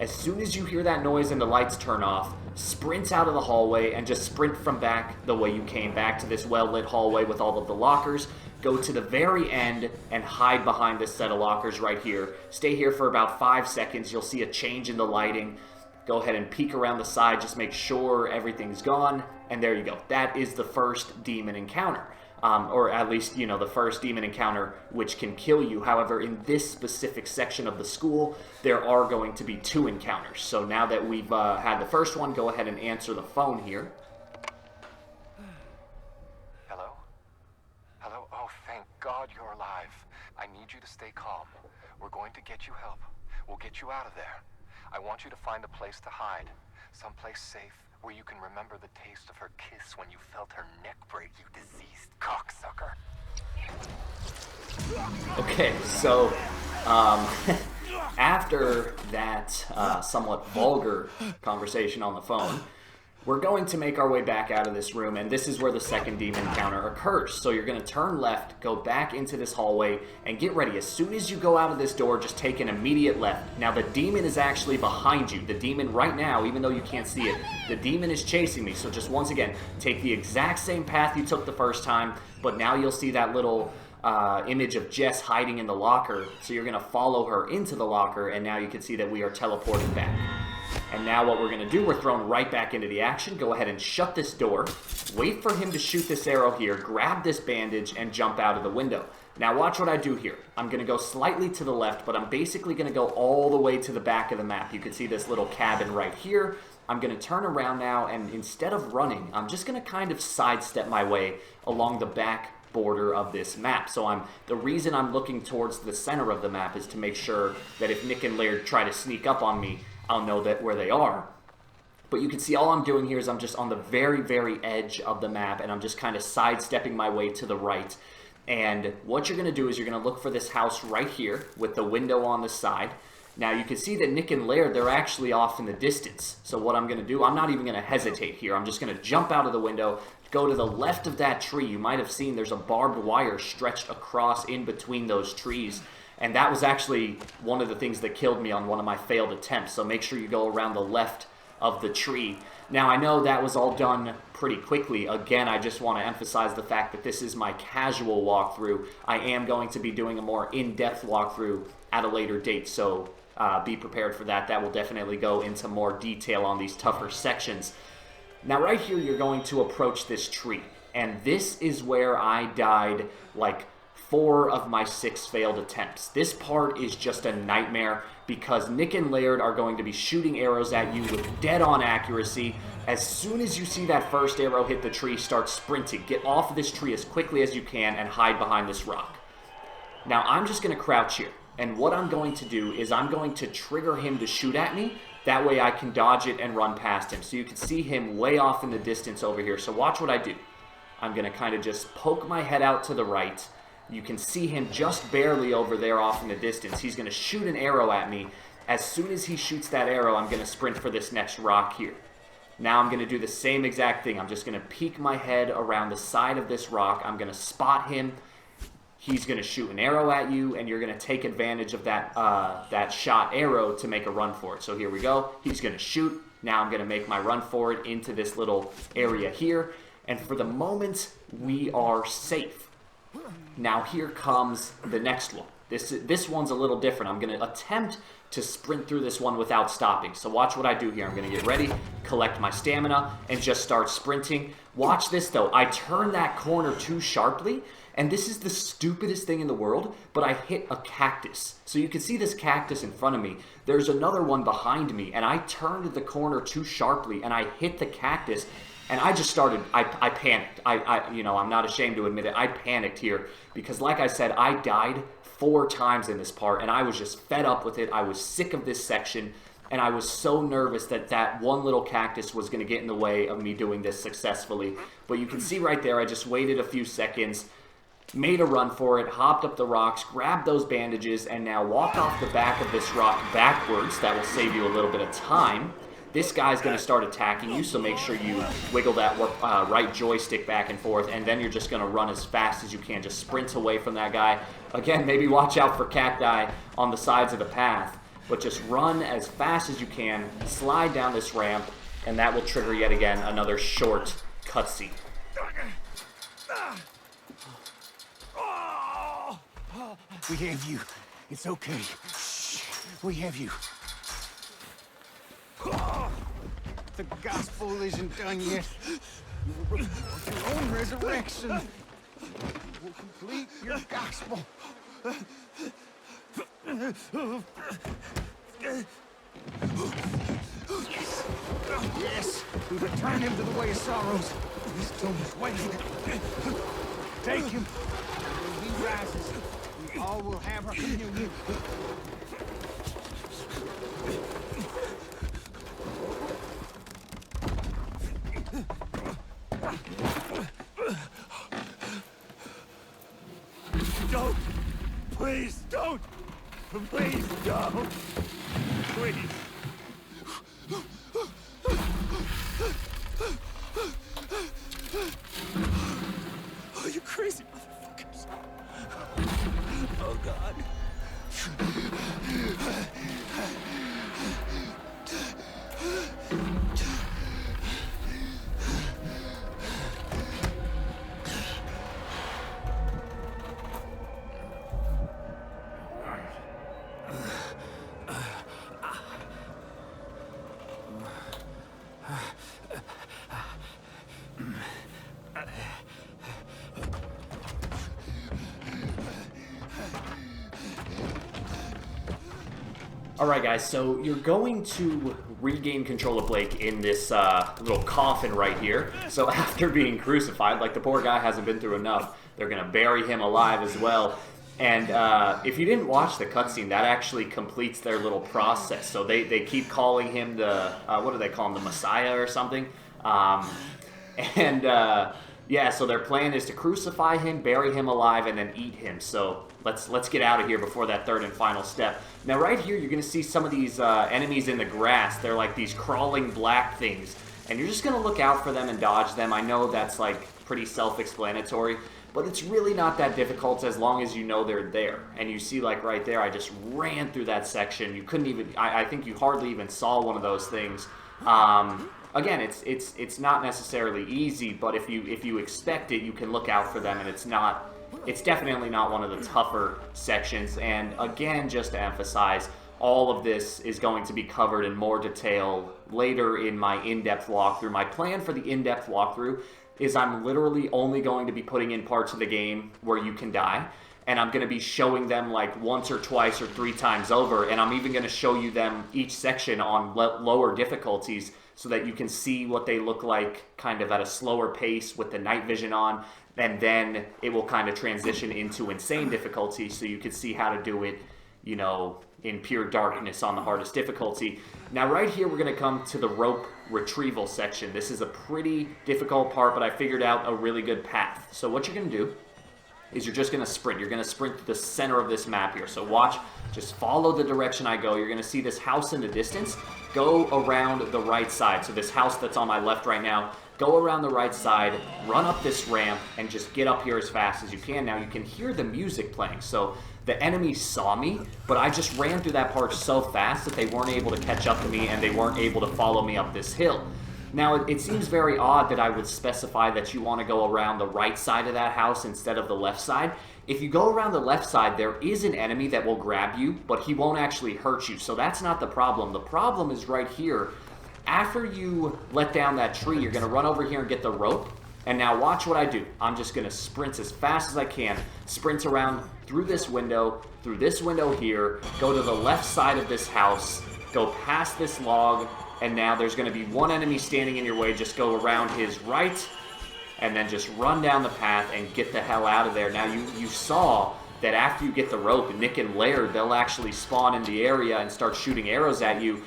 As soon as you hear that noise and the lights turn off, sprint out of the hallway and just sprint from back the way you came, back to this well-lit hallway with all of the lockers. Go to the very end and hide behind this set of lockers right here. Stay here for about 5 seconds. You'll see a change in the lighting. Go ahead and peek around the side. Just make sure everything's gone. And there you go. That is the first demon encounter. Or at least, you know, the first demon encounter which can kill you. However, in this specific section of the school, there are going to be 2 encounters. So now that we've had the first one, go ahead and answer the phone here. Hello? Hello? Oh, thank God you're alive. I need you to stay calm. We're going to get you help. We'll get you out of there. I want you to find a place to hide. Someplace safe, where you can remember the taste of her kiss when you felt her neck break, you diseased cocksucker. Okay, so after that somewhat vulgar conversation on the phone, we're going to make our way back out of this room, and this is where the second demon encounter occurs. So you're going to turn left, go back into this hallway, and get ready. As soon as you go out of this door, just take an immediate left. Now, the demon is actually behind you. The demon right now, even though you can't see it, the demon is chasing me. So just once again, take the exact same path you took the first time, but now you'll see that little image of Jess hiding in the locker. So you're going to follow her into the locker, and now you can see that we are teleported back. And now what we're going to do, we're thrown right back into the action. Go ahead and shut this door. Wait for him to shoot this arrow here. Grab this bandage and jump out of the window. Now watch what I do here. I'm going to go slightly to the left, but I'm basically going to go all the way to the back of the map. You can see this little cabin right here. I'm going to turn around now, and instead of running, I'm just going to kind of sidestep my way along the back border of this map. So the reason I'm looking towards the center of the map is to make sure that if Nick and Laird try to sneak up on me, I'll know that where they are. But you can see all I'm doing here is I'm just on the very, very edge of the map, and I'm just kind of sidestepping my way to the right. And what you're going to do is you're going to look for this house right here with the window on the side. Now you can see that Nick and Laird, they're actually off in the distance. So what I'm going to do, I'm not even going to hesitate here. I'm just going to jump out of the window, go to the left of that tree. You might have seen there's a barbed wire stretched across in between those trees. And that was actually one of the things that killed me on one of my failed attempts. So make sure you go around the left of the tree. Now, I know that was all done pretty quickly. Again, I just want to emphasize the fact that this is my casual walkthrough. I am going to be doing a more in-depth walkthrough at a later date, so be prepared for that. That will definitely go into more detail on these tougher sections. Now, right here, you're going to approach this tree. And this is where I died, like, 4 of my 6 failed attempts. This part is just a nightmare because Nick and Laird are going to be shooting arrows at you with dead-on accuracy. As soon as you see that first arrow hit the tree, start sprinting. Get off of this tree as quickly as you can and hide behind this rock. Now, I'm just going to crouch here. And what I'm going to do is I'm going to trigger him to shoot at me. That way I can dodge it and run past him. So you can see him way off in the distance over here. So watch what I do. I'm going to kind of just poke my head out to the right. You can see him just barely over there off in the distance. He's going to shoot an arrow at me. As soon as he shoots that arrow, I'm going to sprint for this next rock here. Now I'm going to do the same exact thing. I'm just going to peek my head around the side of this rock. I'm going to spot him. He's going to shoot an arrow at you, and you're going to take advantage of that, that shot arrow to make a run for it. So here we go. He's going to shoot. Now I'm going to make my run for it into this little area here. And for the moment, we are safe. Now here comes the next one. This one's a little different. I'm going to attempt to sprint through this one without stopping. So watch what I do here. I'm going to get ready, collect my stamina, and just start sprinting. Watch this though. I turn that corner too sharply, and this is the stupidest thing in the world, but I hit a cactus. So you can see this cactus in front of me. There's another one behind me, and I turned the corner too sharply, and I hit the cactus. And I just started, I panicked. You know, I'm not ashamed to admit it. I panicked here because, like I said, I died 4 times in this part, and I was just fed up with it. I was sick of this section, and I was so nervous that that one little cactus was going to get in the way of me doing this successfully. But you can see right there, I just waited a few seconds, made a run for it, hopped up the rocks, grabbed those bandages, and now walked off the back of this rock backwards. That will save you a little bit of time. This guy's going to start attacking you, so make sure you wiggle that right joystick back and forth, and then you're just going to run as fast as you can. Just sprint away from that guy. Again, maybe watch out for cacti on the sides of the path, but just run as fast as you can, slide down this ramp, and that will trigger yet again another short cutscene. We have you. It's okay. Shh. We have you. The gospel isn't done yet. You will report your own resurrection. You will complete your gospel. Yes, we return him to the way of sorrows. His tomb is waiting. Take him. When he rises, we all will have our communion. Don't! Please don't! Please don't! Please! Alright guys, so you're going to regain control of Blake in this little coffin right here. So after being crucified, like the poor guy hasn't been through enough, they're going to bury him alive as well. And if you didn't watch the cutscene, that actually completes their little process. So they keep calling him the, what do they call him, the Messiah or something? Yeah, so their plan is to crucify him, bury him alive, and then eat him. So let's get out of here before that third and final step. Now right here, you're going to see some of these enemies in the grass. They're like these crawling black things. And you're just going to look out for them and dodge them. I know that's like pretty self-explanatory, but it's really not that difficult as long as you know they're there. And you see like right there, I just ran through that section. You couldn't even, I think you hardly even saw one of those things. Again, it's not necessarily easy, but if you expect it, you can look out for them, and it's definitely not one of the tougher sections. And again, just to emphasize, all of this is going to be covered in more detail later in my in-depth walkthrough. My plan for the in-depth walkthrough is I'm literally only going to be putting in parts of the game where you can die, and I'm going to be showing them like once or twice or 3 times over, and I'm even going to show you them each section on lower difficulties, so that you can see what they look like kind of at a slower pace with the night vision on, and then it will kind of transition into insane difficulty, so you can see how to do it, you know, in pure darkness on the hardest difficulty. Now right here, we're going to come to the rope retrieval section. This is a pretty difficult part, but I figured out a really good path. So what you're going to do is you're just going to sprint. You're going to sprint to the center of this map here. So watch, just follow the direction I go. You're going to see this house in the distance. Go around the right side. So this house that's on my left right now, go around the right side, run up this ramp, and just get up here as fast as you can. Now you can hear the music playing. So the enemies saw me, but I just ran through that part so fast that they weren't able to catch up to me, and they weren't able to follow me up this hill. Now, it seems very odd that I would specify that you want to go around the right side of that house instead of the left side. If you go around the left side, there is an enemy that will grab you, but he won't actually hurt you, so that's not the problem. The problem is right here. After you let down that tree, you're going to run over here and get the rope. And now watch what I do. I'm just going to sprint as fast as I can. Sprint around through this window here, go to the left side of this house, go past this log, and now there's going to be one enemy standing in your way. Just go around his right, and then just run down the path and get the hell out of there. Now, you saw that after you get the rope, Nick and Laird, they'll actually spawn in the area and start shooting arrows at you.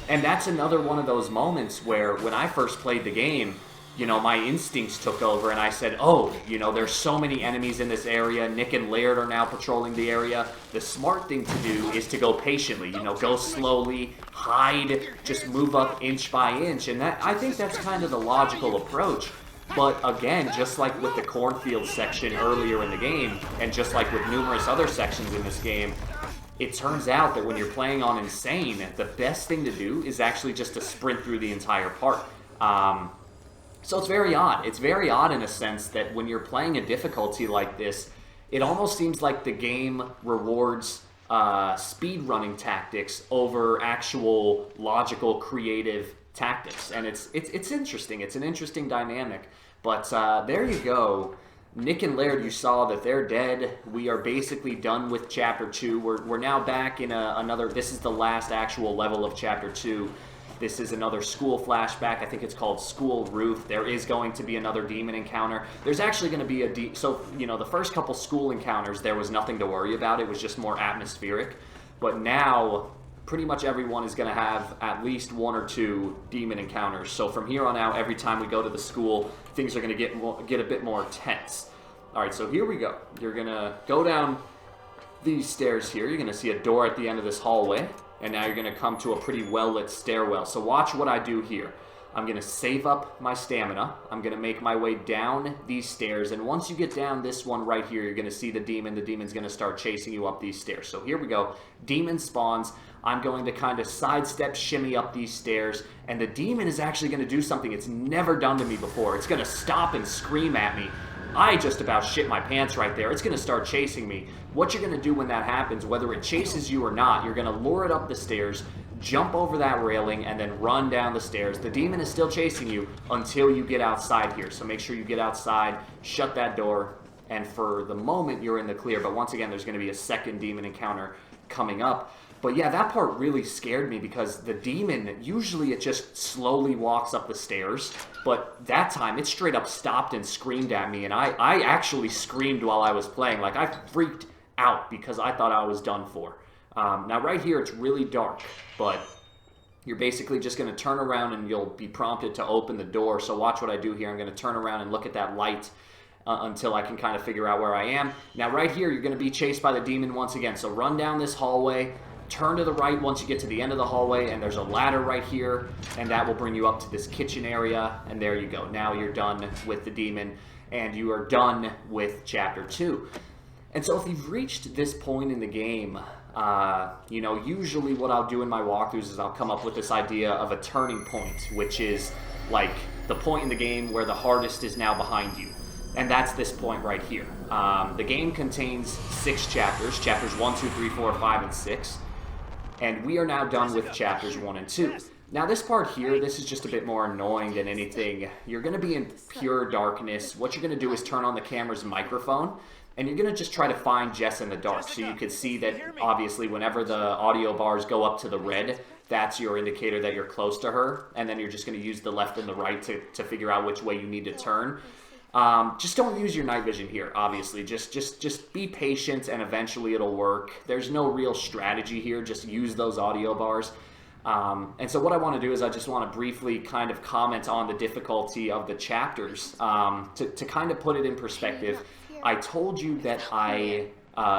And that's another one of those moments where when I first played the game, you know, my instincts took over, and I said, oh, you know, there's so many enemies in this area. Nick and Laird are now patrolling the area. The smart thing to do is to go patiently, you know, go slowly, hide, just move up inch by inch. And that, I think that's kind of the logical approach. But again, just like with the cornfield section earlier in the game, and just like with numerous other sections in this game, it turns out that when you're playing on Insane, the best thing to do is actually just to sprint through the entire part. So it's very odd. It's very odd in a sense that when you're playing a difficulty like this, it almost seems like the game rewards speedrunning tactics over actual logical, creative tactics. And it's interesting. It's an interesting dynamic. But there you go. Nick and Laird, you saw that they're dead. We are basically done with Chapter 2. We're now back in another... This is the last actual level of Chapter 2. This is another school flashback. I think it's called School Roof. There is going to be another demon encounter. There's actually going to be a... So, you know, the first couple school encounters, there was nothing to worry about. It was just more atmospheric. But now, pretty much everyone is going to have at least 1 or 2 demon encounters. So from here on out, every time we go to the school, things are going to get a bit more tense. All right, so here we go. You're going to go down these stairs here. You're going to see a door at the end of this hallway. And now you're going to come to a pretty well-lit stairwell. So watch what I do here. I'm going to save up my stamina. I'm going to make my way down these stairs. And once you get down this one right here, you're going to see the demon. The demon's going to start chasing you up these stairs. So here we go. Demon spawns. I'm going to kind of sidestep, shimmy up these stairs. And the demon is actually going to do something it's never done to me before. It's going to stop and scream at me. I just about shit my pants right there. It's going to start chasing me. What you're going to do when that happens, whether it chases you or not, you're going to lure it up the stairs, jump over that railing, and then run down the stairs. The demon is still chasing you until you get outside here. So make sure you get outside, shut that door, and for the moment you're in the clear, but once again there's going to be a second demon encounter coming up. But yeah, that part really scared me because the demon, usually it just slowly walks up the stairs, but that time it straight up stopped and screamed at me, and I actually screamed while I was playing. Like, I freaked out because I thought I was done for. Now right here it's really dark, but you're basically just going to turn around and you'll be prompted to open the door. So watch what I do here. I'm going to turn around and look at that light until I can kind of figure out where I am. Now right here you're going to be chased by the demon once again. So run down this hallway, turn to the right once you get to the end of the hallway, and there's a ladder right here, and that will bring you up to this kitchen area, and there you go. Now you're done with the demon, and you are done with Chapter 2. And so if you've reached this point in the game, you know, usually what I'll do in my walkthroughs is I'll come up with this idea of a turning point, which is like the point in the game where the hardest is now behind you. And that's this point right here. The game contains 6 chapters, chapters 1, 2, 3, 4, 5, and 6. And we are now done with chapters 1 and 2. Now this part here, this is just a bit more annoying than anything. You're going to be in pure darkness. What you're going to do is turn on the camera's microphone, and you're going to just try to find Jess in the dark. So you can see that, obviously, whenever the audio bars go up to the red, that's your indicator that you're close to her. And then you're just going to use the left and the right to figure out which way you need to turn. Just don't use your night vision here, obviously. Just be patient, and eventually it'll work. There's no real strategy here. Just use those audio bars. And so what I want to do is I just want to briefly kind of comment on the difficulty of the chapters. To kind of put it in perspective, I told you that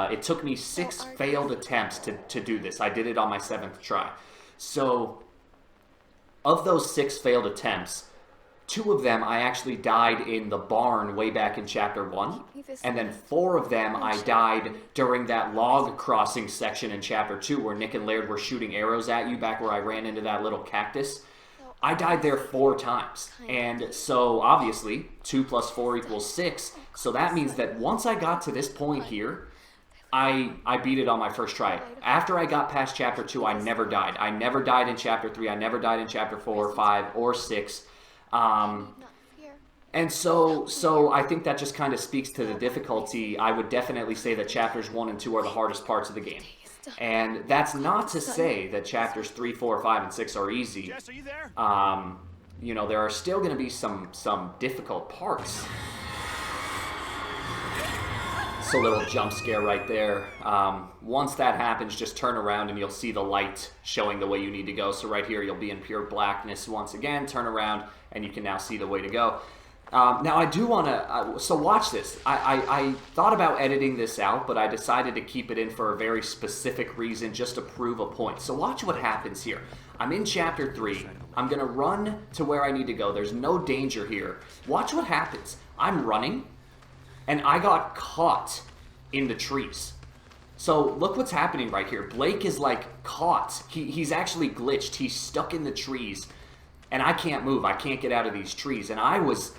it took me 6 failed attempts to do this. I did it on my 7th try. So of those 6 failed attempts, 2 of them I actually died in the barn way back in Chapter 1, and then 4 of them I died during that log crossing section in Chapter 2 where Nick and Laird were shooting arrows at you back where I ran into that little cactus. I died there 4 times, and so obviously 2 plus 4 equals 6, so that means that once I got to this point here, I beat it on my first try. After I got past Chapter 2, I never died. I never died in Chapter 3, I never died in Chapter 4, 5, or 6. And so I think that just kind of speaks to the difficulty. I would definitely say that chapters 1 and 2 are the hardest parts of the game. And that's not to say that chapters 3, 4, 5, and 6 are easy. Jess, are you there? You know, there are still going to be some difficult parts. It's a little jump scare right there. Once that happens, just turn around and you'll see the light showing the way you need to go. So right here, you'll be in pure blackness once again. Turn around, and you can now see the way to go. Now, I do want to... so watch this. I thought about editing this out, but I decided to keep it in for a very specific reason, just to prove a point. So watch what happens here. I'm in Chapter 3. I'm going to run to where I need to go. There's no danger here. Watch what happens. I'm running, and I got caught in the trees. So look what's happening right here. Blake is like caught. He's actually glitched. He's stuck in the trees, and I can't move. I can't get out of these trees. And I was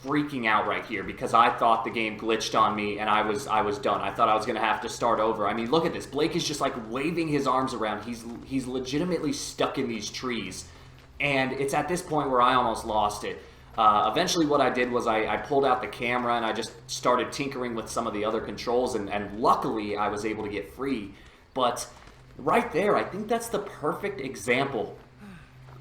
freaking out right here because I thought the game glitched on me, and I was done. I thought I was going to have to start over. I mean, look at this. Blake is just like waving his arms around. He's legitimately stuck in these trees, and it's at this point where I almost lost it. Eventually what I did was I pulled out the camera and I just started tinkering with some of the other controls, and luckily I was able to get free. But right there, I think that's the perfect example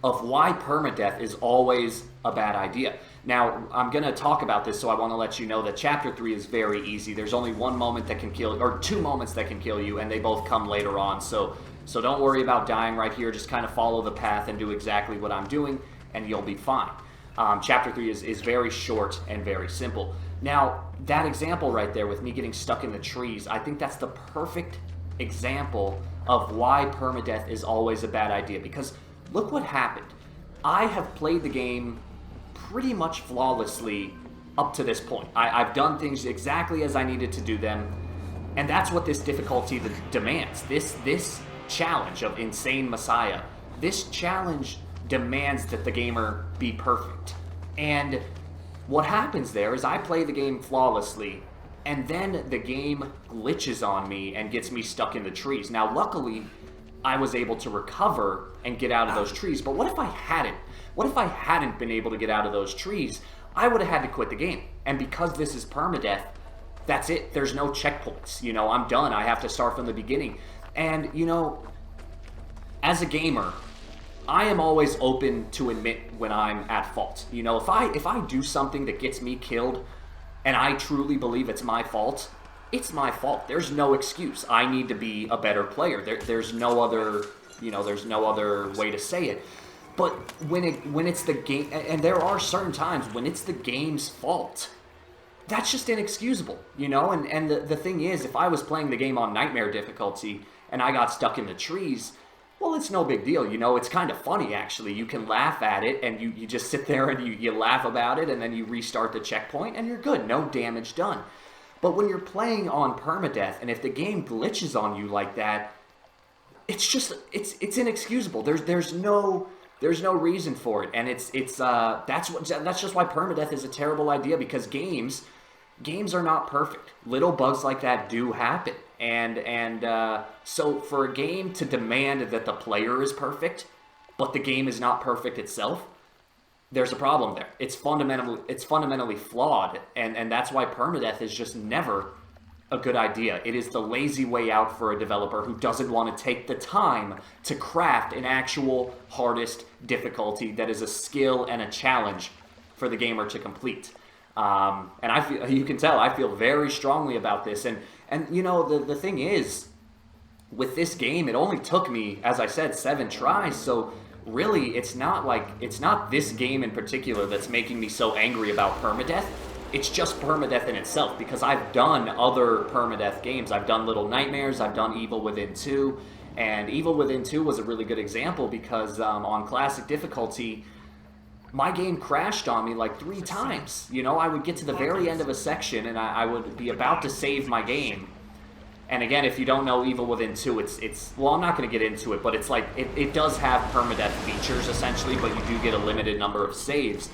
of why permadeath is always a bad idea. Now, I'm going to talk about this, so I want to let you know that Chapter 3 is very easy. There's only 1 moment that can kill, or 2 moments that can kill you, and they both come later on. So don't worry about dying right here. Just kind of follow the path and do exactly what I'm doing, and you'll be fine. Chapter 3 is very short and very simple. Now, that example right there with me getting stuck in the trees, I think that's the perfect example of why permadeath is always a bad idea. Because look what happened. I have played the game pretty much flawlessly up to this point. I've done things exactly as I needed to do them, and that's what this difficulty demands. This challenge of Insane Messiah, this challenge demands that the gamer be perfect. And what happens there is I play the game flawlessly, and then the game glitches on me and gets me stuck in the trees. Now, luckily, I was able to recover and get out of those trees, but what if I hadn't? What if I hadn't been able to get out of those trees? I would have had to quit the game. And because this is permadeath, that's it. There's no checkpoints. You know, I'm done. I have to start from the beginning. And, you know, as a gamer, I am always open to admit when I'm at fault. You know, if I do something that gets me killed and I truly believe it's my fault, it's my fault. There's no excuse. I need to be a better player. There's no other, you know, there's no other way to say it. But when it's the game, and there are certain times when it's the game's fault, that's just inexcusable, you know? And the thing is, if I was playing the game on nightmare difficulty and I got stuck in the trees, well, it's no big deal, you know? It's kind of funny, actually. You can laugh at it, and you just sit there and you laugh about it, and then you restart the checkpoint, and you're good. No damage done. But when you're playing on permadeath, and if the game glitches on you like that, it's just, it's inexcusable. There's no reason for it, and that's just why permadeath is a terrible idea, because games are not perfect. Little bugs like that do happen, and so for a game to demand that the player is perfect, but the game is not perfect itself, there's a problem there. It's fundamentally flawed, and that's why permadeath is just never a good idea. It is the lazy way out for a developer who doesn't want to take the time to craft an actual hardest difficulty that is a skill and a challenge for the gamer to complete. And I feel, you can tell, I feel very strongly about this. And you know, the thing is, with this game, it only took me, as I said, 7 tries. So really, it's not this game in particular that's making me so angry about permadeath. It's just permadeath in itself, because I've done other permadeath games. I've done Little Nightmares, I've done Evil Within 2, and Evil Within 2 was a really good example because on classic difficulty, my game crashed on me like 3 times. You know, I would get to the very end of a section and I would be about to save my game. And again, if you don't know Evil Within 2, it's well, I'm not going to get into it, but it's like, it does have permadeath features essentially, but you do get a limited number of saves.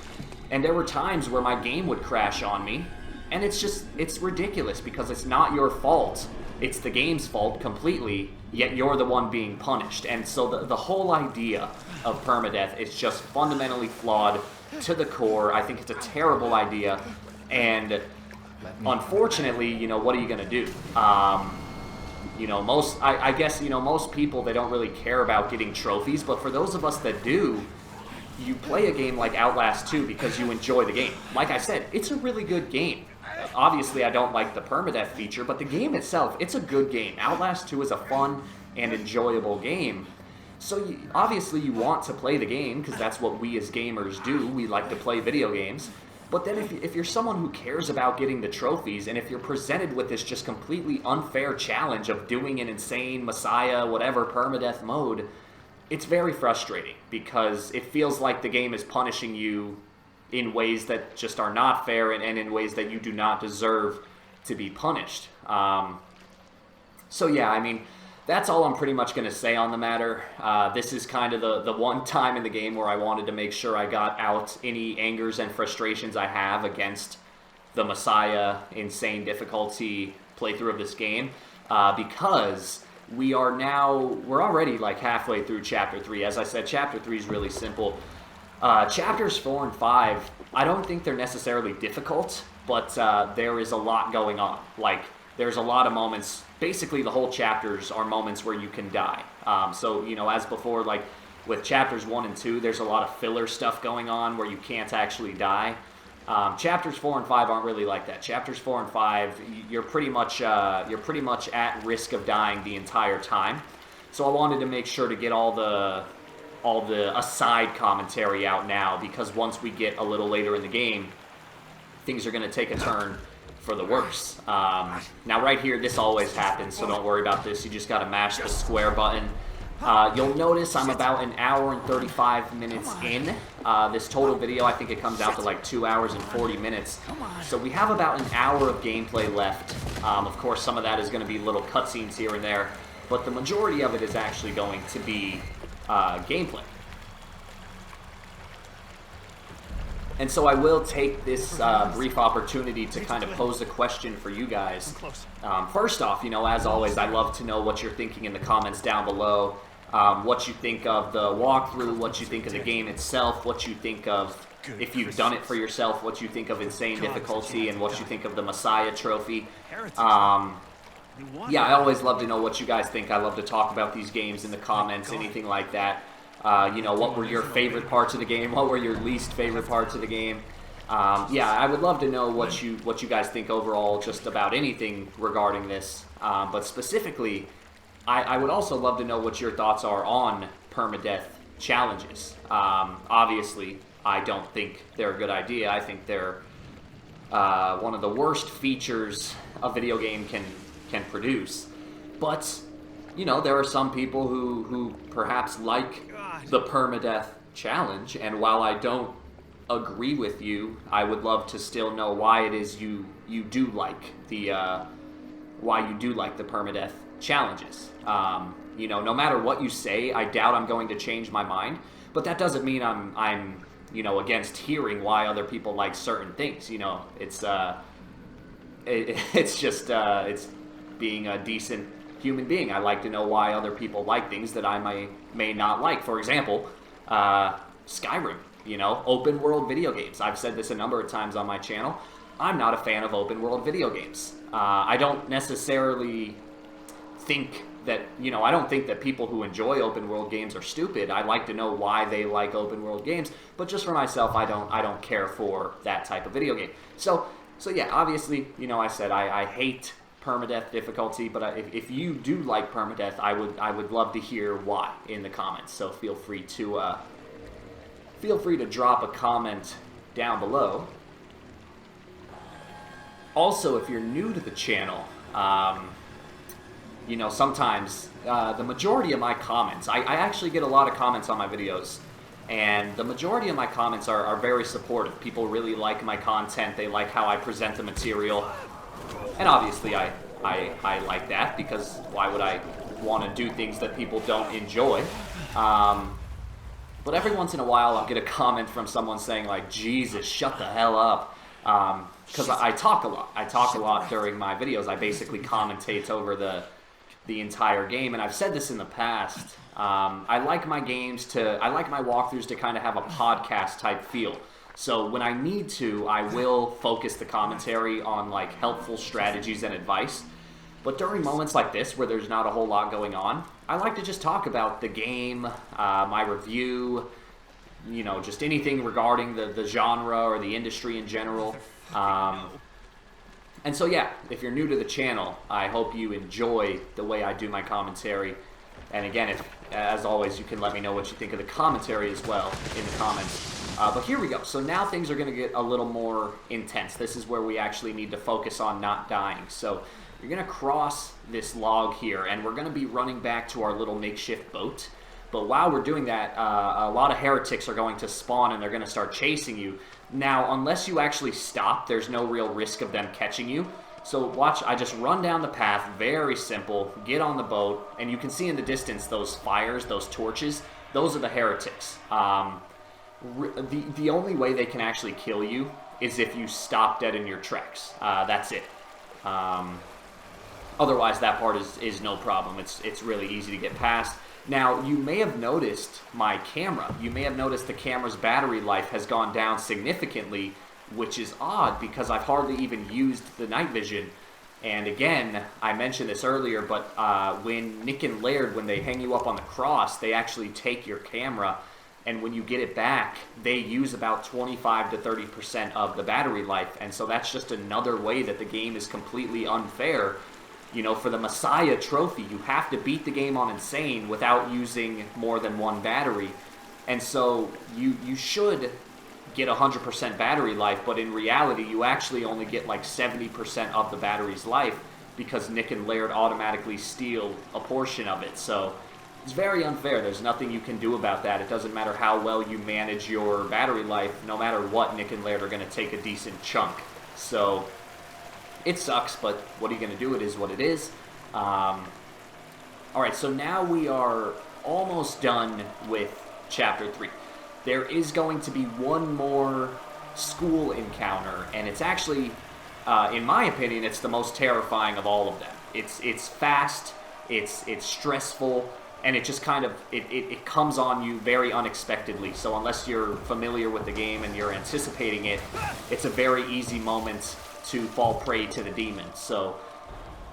And there were times where my game would crash on me, and it's ridiculous because it's not your fault. It's the game's fault completely, yet you're the one being punished. And so the whole idea of permadeath is just fundamentally flawed to the core. I think it's a terrible idea, and unfortunately, you know, what are you going to do? You know, I guess, you know, most people, they don't really care about getting trophies, but for those of us that do, you play a game like Outlast 2 because you enjoy the game. Like I said, it's a really good game. Obviously, I don't like the permadeath feature, but the game itself, it's a good game. Outlast 2 is a fun and enjoyable game. So obviously you want to play the game because that's what we as gamers do. We like to play video games. But then if you're someone who cares about getting the trophies, and if you're presented with this just completely unfair challenge of doing an insane Messiah, whatever, permadeath mode, it's very frustrating because it feels like the game is punishing you in ways that just are not fair and in ways that you do not deserve to be punished. So yeah, I mean, that's all I'm pretty much going to say on the matter. This is kind of the one time in the game where I wanted to make sure I got out any angers and frustrations I have against the Messiah insane difficulty playthrough of this game, because we're already like halfway through Chapter 3. As I said, Chapter 3 is really simple. Chapters 4 and 5, I don't think they're necessarily difficult, but there is a lot going on. Like, there's a lot of moments, basically the whole chapters are moments where you can die. So, you know, as before, like with Chapters 1 and 2, there's a lot of filler stuff going on where you can't actually die. Chapters 4 and 5 aren't really like that. Chapters 4 and 5, you're pretty much at risk of dying the entire time. So I wanted to make sure to get all the aside commentary out now, because once we get a little later in the game, things are going to take a turn for the worse. Now right here, this always happens, so don't worry about this. You just got to mash the square button. You'll notice I'm about an hour and 35 minutes in. This total video, I think it comes out to like 2 hours and 40 minutes. So we have about an hour of gameplay left. Of course, some of that is going to be little cutscenes here and there, but the majority of it is actually going to be gameplay. And so I will take this brief opportunity to kind of pose a question for you guys. First off, you know, as always, I love to know what you're thinking in the comments down below. what you think of the walkthrough, what you think of the game itself, what you think of, if you've done it for yourself, what you think of insane difficulty, and what you think of the Messiah trophy. Yeah, I always love to know what you guys think. I love to talk about these games in the comments, anything like that. You know, what were your favorite parts of the game? What were your least favorite parts of the game? Yeah, I would love to know what you guys think overall, just about anything regarding this. But specifically, I would also love to know what your thoughts are on permadeath challenges. Obviously, I don't think they're a good idea. I think they're one of the worst features a video game can produce. But, you know, there are some people who perhaps like the permadeath challenge, and while I don't agree with you, I would love to still know why it is you do like the permadeath challenges. You know, no matter what you say, I doubt I'm going to change my mind, but that doesn't mean I'm you know, against hearing why other people like certain things. You know, it's just it's being a decent human being. I like to know why other people like things that I may not like. For example, Skyrim, you know, open world video games. I've said this a number of times on my channel. I'm not a fan of open world video games. I don't necessarily think that, you know, I don't think that people who enjoy open world games are stupid. I like to know why they like open world games, but just for myself, I don't care for that type of video game. So yeah, obviously, you know, I said I hate permadeath difficulty, but if you do like permadeath, I would love to hear why in the comments. So feel free to drop a comment down below. Also, if you're new to the channel, you know, sometimes the majority of my comments, I actually get a lot of comments on my videos, and the majority of my comments are very supportive. People really like my content. They like how I present the material. And obviously, I like that, because why would I want to do things that people don't enjoy? But every once in a while, I'll get a comment from someone saying, like, Jesus, shut the hell up. Because I talk a lot. I talk a lot during my videos. I basically commentate over the entire game. And I've said this in the past. I like my walkthroughs to kind of have a podcast type feel. So when I need to, I will focus the commentary on, like, helpful strategies and advice. But during moments like this, where there's not a whole lot going on, I like to just talk about the game, my review, you know, just anything regarding the genre or the industry in general. And so yeah, if you're new to the channel, I hope you enjoy the way I do my commentary. And again, as always, you can let me know what you think of the commentary as well in the comments. But here we go. So now things are going to get a little more intense. This is where we actually need to focus on not dying. So you're going to cross this log here, and we're going to be running back to our little makeshift boat. But while we're doing that, a lot of heretics are going to spawn, and they're going to start chasing you. Now, unless you actually stop, there's no real risk of them catching you. So watch, I just run down the path, very simple, get on the boat, and you can see in the distance those fires, those torches, those are the heretics. The only way they can actually kill you is if you stop dead in your tracks. That's it. Otherwise, that part is no problem. It's really easy to get past. Now, you may have noticed my camera. You may have noticed the camera's battery life has gone down significantly, which is odd because I've hardly even used the night vision. And again, I mentioned this earlier, but when Nick and Laird, when they hang you up on the cross, they actually take your camera, and when you get it back, they use about 25 to 30% of the battery life. And so that's just another way that the game is completely unfair. You know, for the Messiah trophy, you have to beat the game on Insane without using more than one battery. And so you should get 100% battery life, but in reality, you actually only get like 70% of the battery's life because Nick and Laird automatically steal a portion of it. So it's very unfair. There's nothing you can do about that. It doesn't matter how well you manage your battery life. No matter what, Nick and Laird are going to take a decent chunk. So it sucks, but what are you going to do? It is what it is. Alright, so now we are almost done with Chapter 3. There is going to be one more school encounter, and it's actually, in my opinion, it's the most terrifying of all of them. It's fast, it's stressful, and it just kind of, it comes on you very unexpectedly. So unless you're familiar with the game and you're anticipating it, it's a very easy moment to fall prey to the demon. So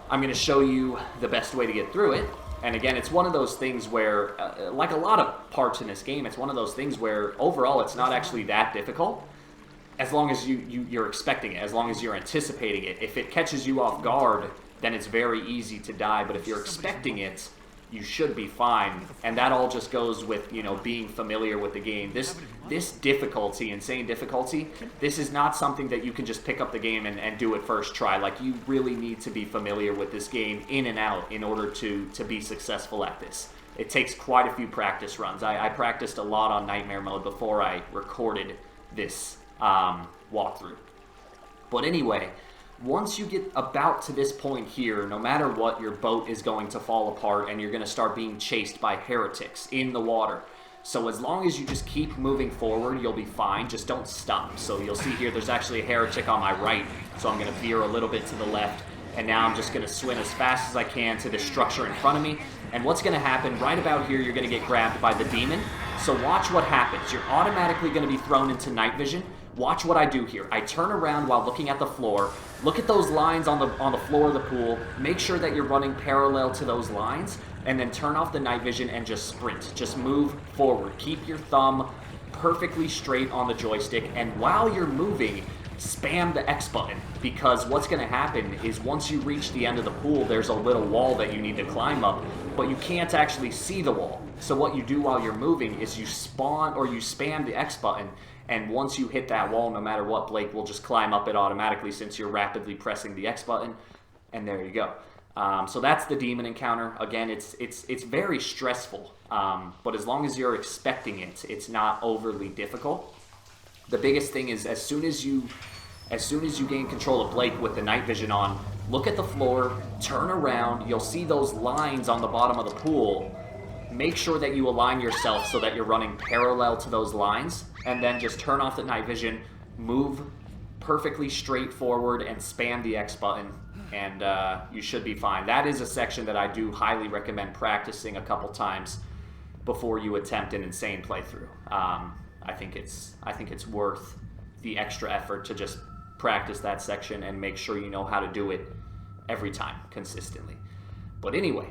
I'm going to show you the best way to get through it. And again, it's one of those things where, like a lot of parts in this game, it's one of those things where overall it's not actually that difficult, as long as you're expecting it, as long as you're anticipating it. If it catches you off guard, then it's very easy to die. But if you're expecting it, you should be fine. And that all just goes with, you know, being familiar with the game. This difficulty, insane difficulty, this is not something that you can just pick up the game and do it first try. Like, you really need to be familiar with this game in and out in order to be successful at this. It takes quite a few practice runs. I practiced a lot on Nightmare Mode before I recorded this walkthrough. But anyway, once you get about to this point here, no matter what, your boat is going to fall apart and you're going to start being chased by heretics in the water. So as long as you just keep moving forward, you'll be fine. Just don't stop. So you'll see here, there's actually a heretic on my right. So I'm going to veer a little bit to the left. And now I'm just going to swim as fast as I can to the structure in front of me. And what's going to happen, right about here, you're going to get grabbed by the demon. So watch what happens. You're automatically going to be thrown into night vision. Watch what I do here. I turn around while looking at the floor. Look at those lines on the floor of the pool. Make sure that you're running parallel to those lines. And then turn off the night vision and just sprint. Just move forward. Keep your thumb perfectly straight on the joystick. And while you're moving, spam the X button. Because what's going to happen is once you reach the end of the pool, there's a little wall that you need to climb up. But you can't actually see the wall. So what you do while you're moving is you spawn or you spam the X button. And once you hit that wall, no matter what, Blake will just climb up it automatically since you're rapidly pressing the X button. And there you go. So that's the demon encounter. Again, it's very stressful, but as long as you're expecting it, it's not overly difficult. The biggest thing is as soon as you gain control of Blake with the night vision on, look at the floor, turn around, you'll see those lines on the bottom of the pool. Make sure that you align yourself so that you're running parallel to those lines, and then just turn off the night vision, move perfectly straight forward, and spam the X button, and you should be fine. That is a section that I do highly recommend practicing a couple times before you attempt an insane playthrough. I think it's worth the extra effort to just practice that section and make sure you know how to do it every time consistently. But anyway,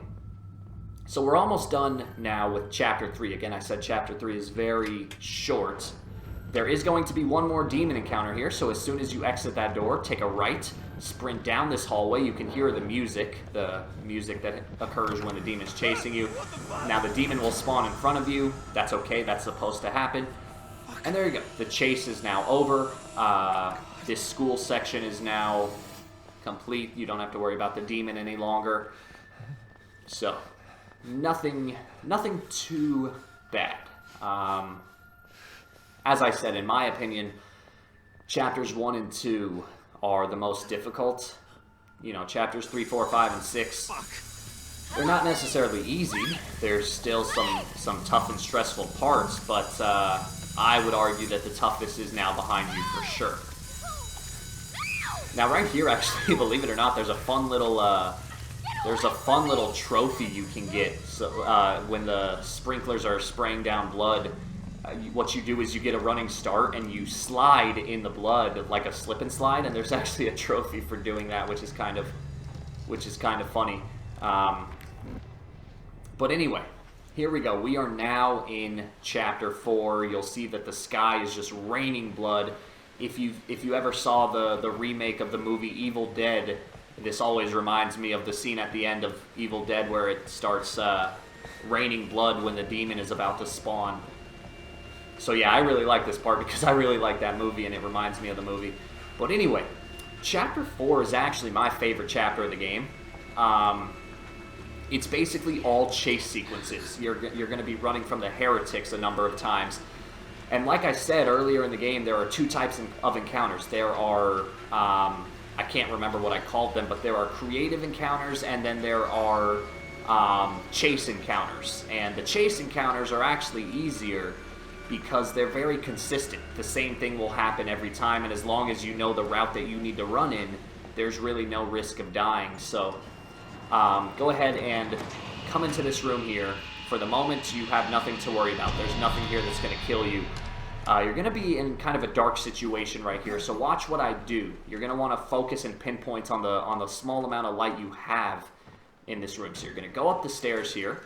so we're almost done now with Chapter 3. Again, I said Chapter 3 is very short. There is going to be one more demon encounter here, so as soon as you exit that door, take a right, sprint down this hallway. You can hear the music that occurs when the demon's chasing you. Now the demon will spawn in front of you. That's okay, that's supposed to happen. And there you go. The chase is now over. This school section is now complete. You don't have to worry about the demon any longer. So, nothing too bad. As I said, in my opinion, chapters 1 and 2 are the most difficult. You know, chapters 3, 4, 5, and 6, they're not necessarily easy. There's still some tough and stressful parts, but I would argue that the toughest is now behind you for sure. Now, right here, actually, believe it or not, there's a fun little trophy you can get. So when the sprinklers are spraying down blood, what you do is you get a running start and you slide in the blood like a slip and slide, and there's actually a trophy for doing that, which is kind of funny. But anyway, here we go. We are now in Chapter 4. You'll see that the sky is just raining blood. If you ever saw the remake of the movie Evil Dead, this always reminds me of the scene at the end of Evil Dead where it starts raining blood when the demon is about to spawn. So yeah, I really like this part because I really like that movie and it reminds me of the movie. But anyway, Chapter 4 is actually my favorite chapter of the game. It's basically all chase sequences. You're going to be running from the heretics a number of times. And like I said earlier in the game, there are two types of encounters. There are, I can't remember what I called them, but there are creative encounters and then there are chase encounters. And the chase encounters are actually easier because they're very consistent. The same thing will happen every time, and as long as you know the route that you need to run in, there's really no risk of dying. So go ahead and come into this room here. For the moment, you have nothing to worry about. There's nothing here that's going to kill you. You're going to be in kind of a dark situation right here, so watch what I do. You're going to want to focus and pinpoint on the small amount of light you have in this room. So you're going to go up the stairs here,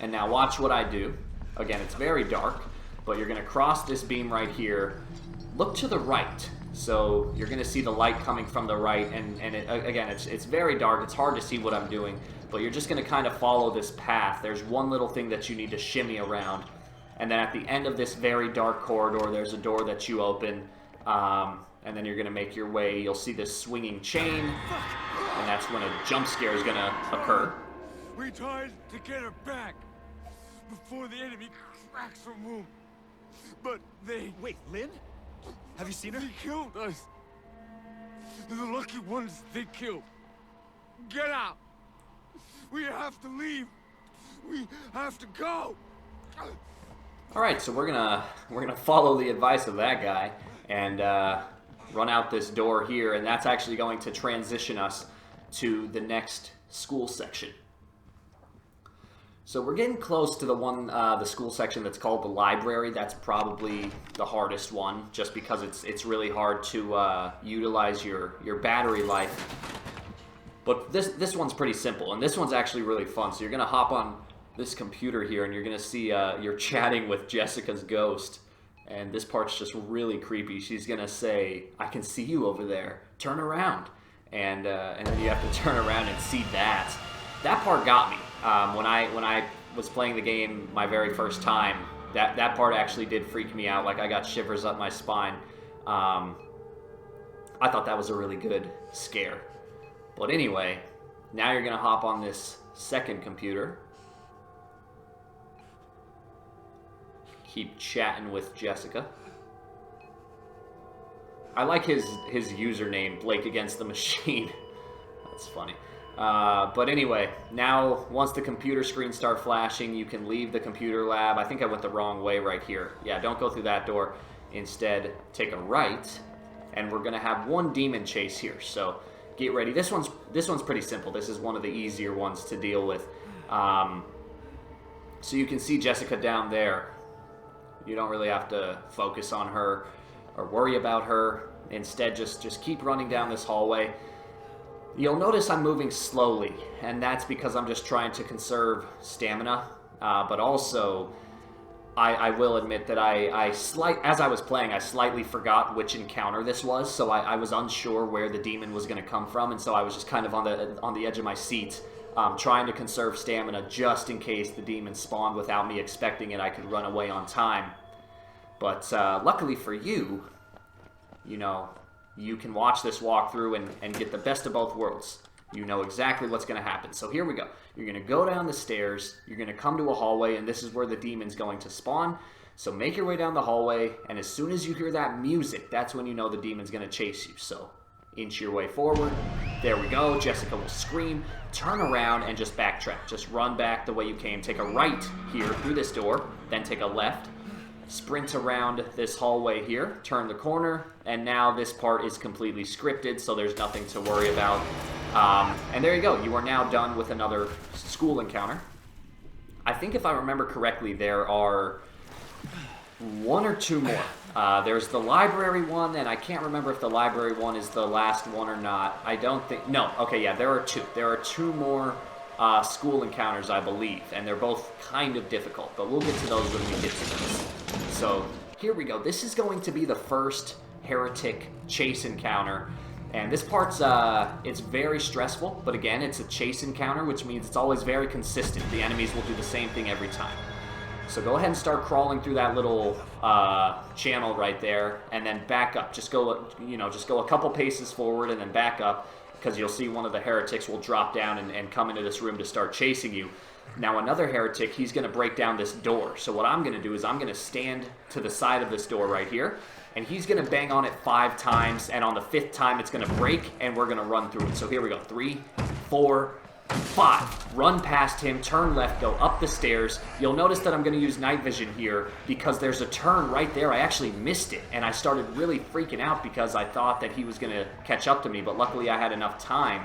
and now watch what I do. Again, it's very dark, but you're going to cross this beam right here. Look to the right. So you're going to see the light coming from the right, and again, it's very dark. It's hard to see what I'm doing, but you're just going to kind of follow this path. There's one little thing that you need to shimmy around, and then at the end of this very dark corridor, there's a door that you open, and then you're going to make your way. You'll see this swinging chain, and that's when a jump scare is going to occur. We tried to get her back before the enemy cracks her womb, but they... Wait, Lynn? Have you seen her? They killed us. The lucky ones they killed. Get out. We have to leave. We have to go. All right, so we're gonna follow the advice of that guy and run out this door here, and that's actually going to transition us to the next school section. So we're getting close to the school section that's called the library. That's probably the hardest one, just because it's really hard to utilize your battery life. But this one's pretty simple, and this one's actually really fun. So you're gonna hop on this computer here, and you're gonna see you're chatting with Jessica's ghost, and this part's just really creepy. She's gonna say, "I can see you over there. Turn around," and then you have to turn around and see that. That part got me. When I was playing the game my very first time, that part actually did freak me out. Like, I got shivers up my spine. I thought that was a really good scare. But anyway, now you're gonna hop on this second computer. Keep chatting with Jessica. I like his username, Blake Against the Machine. That's funny. But anyway, now once the computer screens start flashing, you can leave the computer lab. I think I went the wrong way right here. Yeah, don't go through that door. Instead, take a right, and we're gonna have one demon chase here. So get ready. This one's pretty simple. This is one of the easier ones to deal with. So you can see Jessica down there. You don't really have to focus on her or worry about her. Instead, just keep running down this hallway. You'll notice I'm moving slowly, and that's because I'm just trying to conserve stamina. But also, I will admit that as I was playing, I slightly forgot which encounter this was, so I was unsure where the demon was going to come from, and so I was just kind of on the edge of my seat, trying to conserve stamina just in case the demon spawned without me expecting it. I could run away on time. But luckily for you, you know, you can watch this walkthrough and get the best of both worlds. You know exactly what's going to happen. So here we go. You're going to go down the stairs. You're going to come to a hallway, and this is where the demon's going to spawn. So make your way down the hallway, and as soon as you hear that music, that's when you know the demon's going to chase you. So inch your way forward. There we go. Jessica will scream. Turn around and just backtrack. Just run back the way you came. Take a right here through this door, then take a left. Sprint around this hallway here, turn the corner, and now this part is completely scripted, so there's nothing to worry about. And there you go. You are now done with another school encounter. I think if I remember correctly, there are one or two more. There's the library one, and I can't remember if the library one is the last one or not. I don't think... No. Okay, yeah, there are two. There are two more school encounters, I believe, and they're both kind of difficult, but we'll get to those when we get to those. So here we go. This is going to be the first heretic chase encounter, and this part's it's very stressful, but again, it's a chase encounter, which means it's always very consistent. The enemies will do the same thing every time. So go ahead and start crawling through that little channel right there, and then back up. Just go a couple paces forward and then back up, because you'll see one of the heretics will drop down and come into this room to start chasing you. Now another heretic, he's going to break down this door. So what I'm going to do is I'm going to stand to the side of this door right here, and he's going to bang on it 5 times, and on the 5th time it's going to break, and we're going to run through it. So here we go. 3, 4, 5. Run past him, turn left, go up the stairs. You'll notice that I'm going to use night vision here because there's a turn right there. I actually missed it, and I started really freaking out because I thought that he was going to catch up to me, but luckily I had enough time.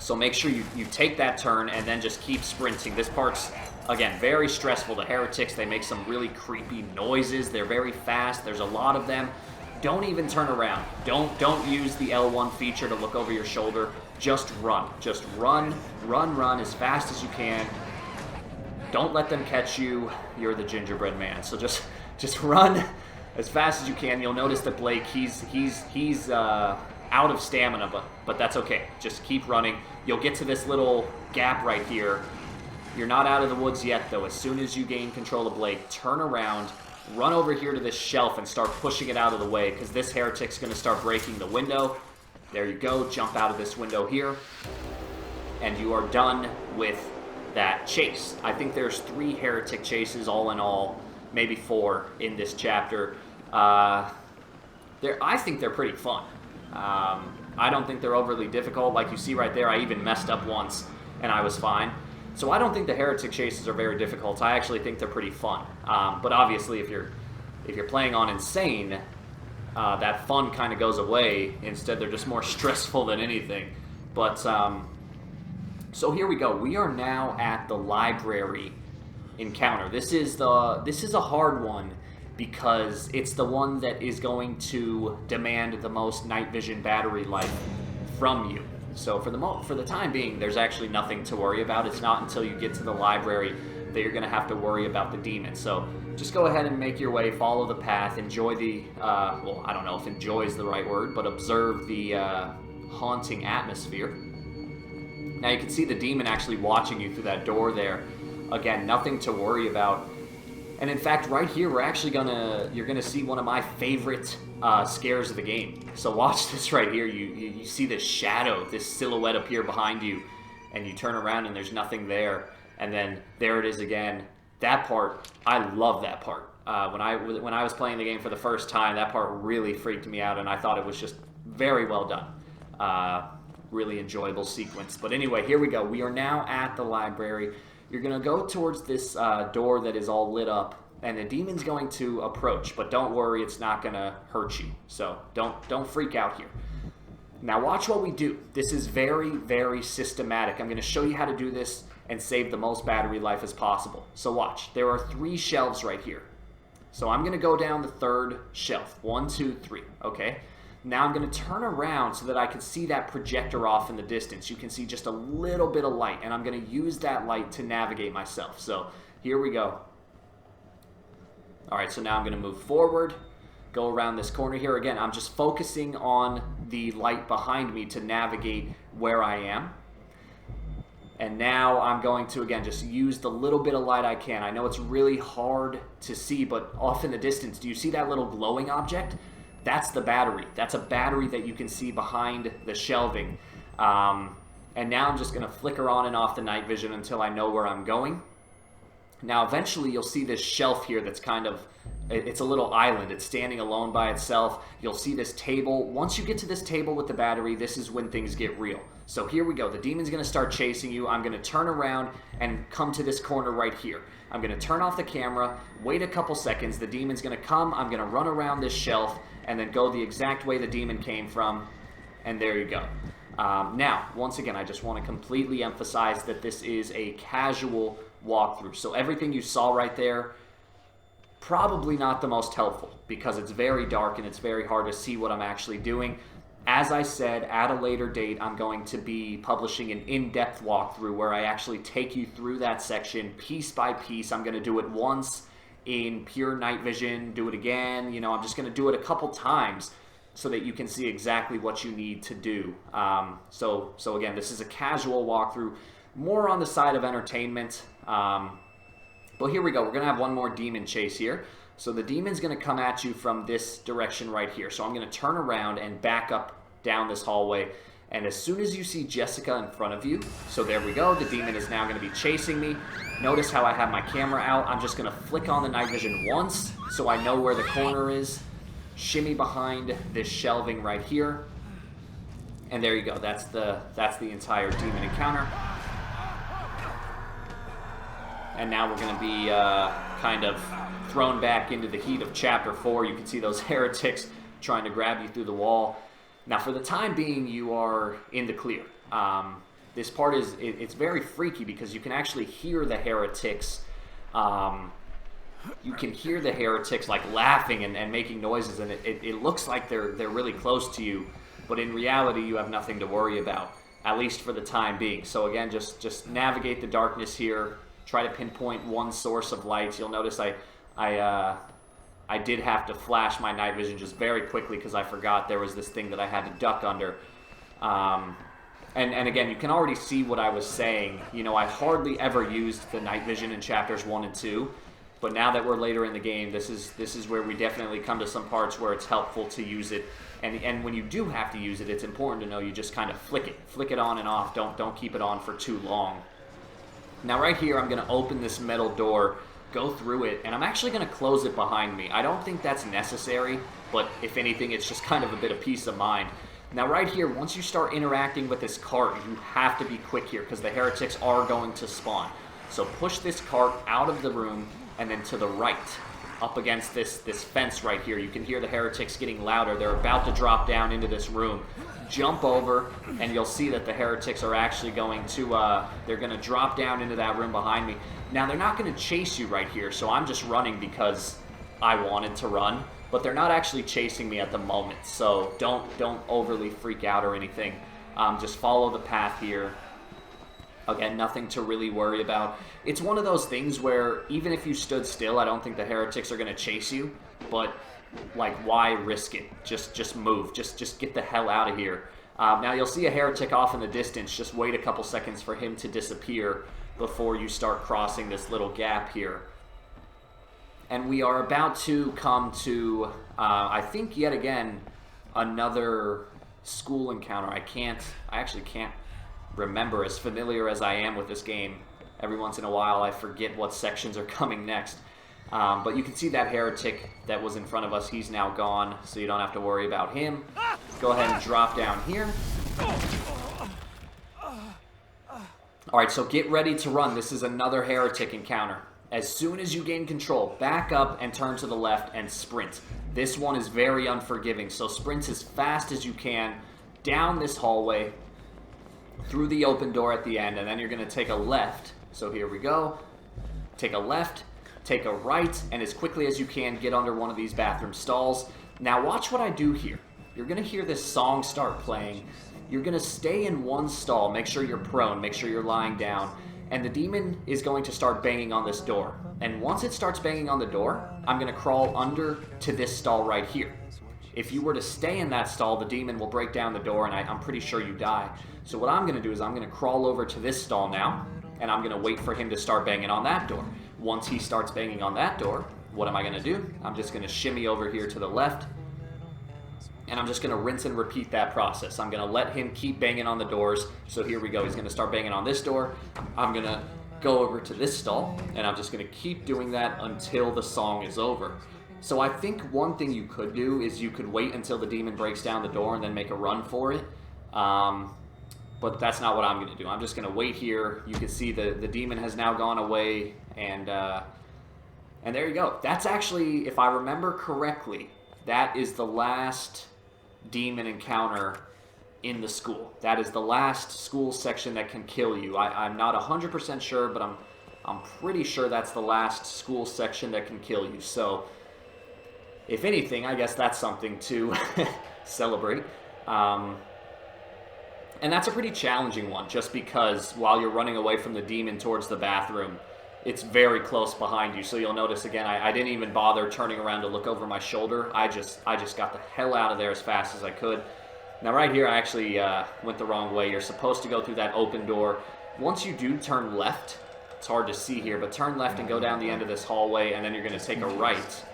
So make sure you take that turn and then just keep sprinting. This part's, again, very stressful. The heretics, they make some really creepy noises. They're very fast. There's a lot of them. Don't even turn around. Don't use the L1 feature to look over your shoulder. Just run. Just run, run, run as fast as you can. Don't let them catch you. You're the gingerbread man. So just run as fast as you can. You'll notice that Blake, he's out of stamina, but that's okay. Just keep running. You'll get to this little gap right here. You're not out of the woods yet, though. As soon as you gain control of Blake, turn around, run over here to this shelf and start pushing it out of the way, because this heretic's going to start breaking the window. There you go. Jump out of this window here. And you are done with that chase. I think there's 3 heretic chases all in all, maybe 4 in this chapter. I think they're pretty fun. I don't think they're overly difficult. Like you see right there, I even messed up once and I was fine. So I don't think the heretic chases are very difficult. I actually think they're pretty fun. But obviously, if you're playing on Insane, that fun kind of goes away. Instead, they're just more stressful than anything. But so here we go. We are now at the library encounter. This is a hard one because it's the one that is going to demand the most night vision battery life from you. So for the time being, there's actually nothing to worry about. It's not until you get to the library that you're going to have to worry about the demon. So just go ahead and make your way, follow the path, enjoy the, well, I don't know if enjoy is the right word, but observe the haunting atmosphere. Now you can see the demon actually watching you through that door there. Again, nothing to worry about. And in fact, right here, you're gonna see one of my favorite scares of the game. So watch this right here. You see this shadow, this silhouette appear behind you, and you turn around and there's nothing there. And then there it is again. That part, I love that part. When I was playing the game for the first time, that part really freaked me out, and I thought it was just very well done. Really enjoyable sequence. But anyway, here we go. We are now at the library. You're going to go towards this door that is all lit up, and the demon's going to approach, but don't worry, it's not going to hurt you. So don't freak out here. Now watch what we do. This is very, very systematic. I'm going to show you how to do this and save the most battery life as possible. So watch. There are 3 shelves right here. So I'm going to go down the 3rd shelf. 1, 2, 3. Okay. Now I'm going to turn around so that I can see that projector off in the distance. You can see just a little bit of light, and I'm going to use that light to navigate myself. So here we go. All right, so now I'm going to move forward, go around this corner here. Again, I'm just focusing on the light behind me to navigate where I am. And now I'm going to, again, just use the little bit of light I can. I know it's really hard to see, but off in the distance, do you see that little glowing object? That's the battery. That's a battery that you can see behind the shelving. And now I'm just going to flicker on and off the night vision until I know where I'm going. Now eventually you'll see this shelf here that's kind of, it's a little island. It's standing alone by itself. You'll see this table. Once you get to this table with the battery, this is when things get real. So here we go. The demon's going to start chasing you. I'm going to turn around and come to this corner right here. I'm going to turn off the camera, wait a couple seconds. The demon's going to come. I'm going to run around this shelf and then go the exact way the demon came from. And there you go. Now, once again, I just want to completely emphasize that this is a casual walkthrough. So everything you saw right there, probably not the most helpful because it's very dark and it's very hard to see what I'm actually doing. As I said, at a later date, I'm going to be publishing an in-depth walkthrough where I actually take you through that section piece by piece. I'm going to do it once in pure night vision, do it again. You know, I'm just going to do it a couple times so that you can see exactly what you need to do. So again, this is a casual walkthrough, more on the side of entertainment. But here we go. We're going to have one more demon chase here. So the demon's going to come at you from this direction right here. So I'm going to turn around and back up down this hallway. And as soon as you see Jessica in front of you, so there we go. The demon is now going to be chasing me. Notice how I have my camera out. I'm just going to flick on the night vision once so I know where the corner is. Shimmy behind this shelving right here. And there you go. That's the entire demon encounter. And now we're going to be kind of thrown back into the heat of Chapter 4. You can see those heretics trying to grab you through the wall. Now, for the time being, you are in the clear. this part is, it's very freaky because you can actually hear the heretics. You can hear the heretics like laughing and making noises, and it looks like they're really close to you, but in reality you have nothing to worry about, at least for the time being. So again, just navigate the darkness here. Try to pinpoint one source of light. You'll notice I did have to flash my night vision just very quickly because I forgot there was this thing that I had to duck under. And again, you can already see what I was saying. You know, I hardly ever used the night vision in chapters 1 and 2. But now that we're later in the game, this is where we definitely come to some parts where it's helpful to use it. And when you do have to use it, it's important to know you just kind of flick it on and off. Don't keep it on for too long. Now right here, I'm going to open this metal door, go through it, and I'm actually going to close it behind me. I don't think that's necessary, but if anything, it's just kind of a bit of peace of mind. Now right here, once you start interacting with this cart, you have to be quick here because the heretics are going to spawn. So push this cart out of the room, and then to the right, up against this fence right here. You can hear the heretics getting louder. They're about to drop down into this room. Jump over, and you'll see that the heretics are actually going to, they're going to drop down into that room behind me. Now, they're not going to chase you right here, so I'm just running because I wanted to run. But they're not actually chasing me at the moment, so don't overly freak out or anything. Just follow the path here. Again, nothing to really worry about. It's one of those things where even if you stood still, I don't think the heretics are going to chase you. But, like, why risk it? Just move. Just get the hell out of here. Now, you'll see a heretic off in the distance. Just wait a couple seconds for him to disappear before you start crossing this little gap here. And we are about to come to, I think, yet again, another school encounter. I actually can't remember, as familiar as I am with this game. Every once in a while I forget what sections are coming next. But you can see that heretic that was in front of us. He's now gone, so you don't have to worry about him. Go ahead and drop down here. Alright, so get ready to run. This is another heretic encounter. As soon as you gain control, back up and turn to the left and sprint. This one is very unforgiving, so sprint as fast as you can down this hallway, through the open door at the end, and then you're going to take a left. So here we go. Take a left, take a right, and as quickly as you can, get under one of these bathroom stalls. Now watch what I do here. You're going to hear this song start playing. You're going to stay in one stall. Make sure you're prone. Make sure you're lying down. And the demon is going to start banging on this door. And once it starts banging on the door, I'm going to crawl under to this stall right here. If you were to stay in that stall, the demon will break down the door, and I'm pretty sure you die. So what I'm going to do is I'm going to crawl over to this stall now, and I'm going to wait for him to start banging on that door. Once he starts banging on that door, what am I going to do? I'm just going to shimmy over here to the left, and I'm just going to rinse and repeat that process. I'm going to let him keep banging on the doors. So here we go. He's going to start banging on this door. I'm going to go over to this stall, and I'm just going to keep doing that until the song is over. So I think one thing you could do is you could wait until the demon breaks down the door and then make a run for it. But that's not what I'm going to do. I'm just going to wait here. You can see the demon has now gone away, and there you go. That's actually, if I remember correctly, that is the last demon encounter in the school. That is the last school section that can kill you. I'm not 100% sure, but I'm pretty sure that's the last school section that can kill you. So, if anything, I guess that's something to celebrate. And that's a pretty challenging one, just because while you're running away from the demon towards the bathroom, it's very close behind you. So you'll notice, again, I didn't even bother turning around to look over my shoulder. I just got the hell out of there as fast as I could. Now right here, I actually went the wrong way. You're supposed to go through that open door. Once you do turn left, it's hard to see here, but turn left and go down the end of this hallway, and then you're going to take a right.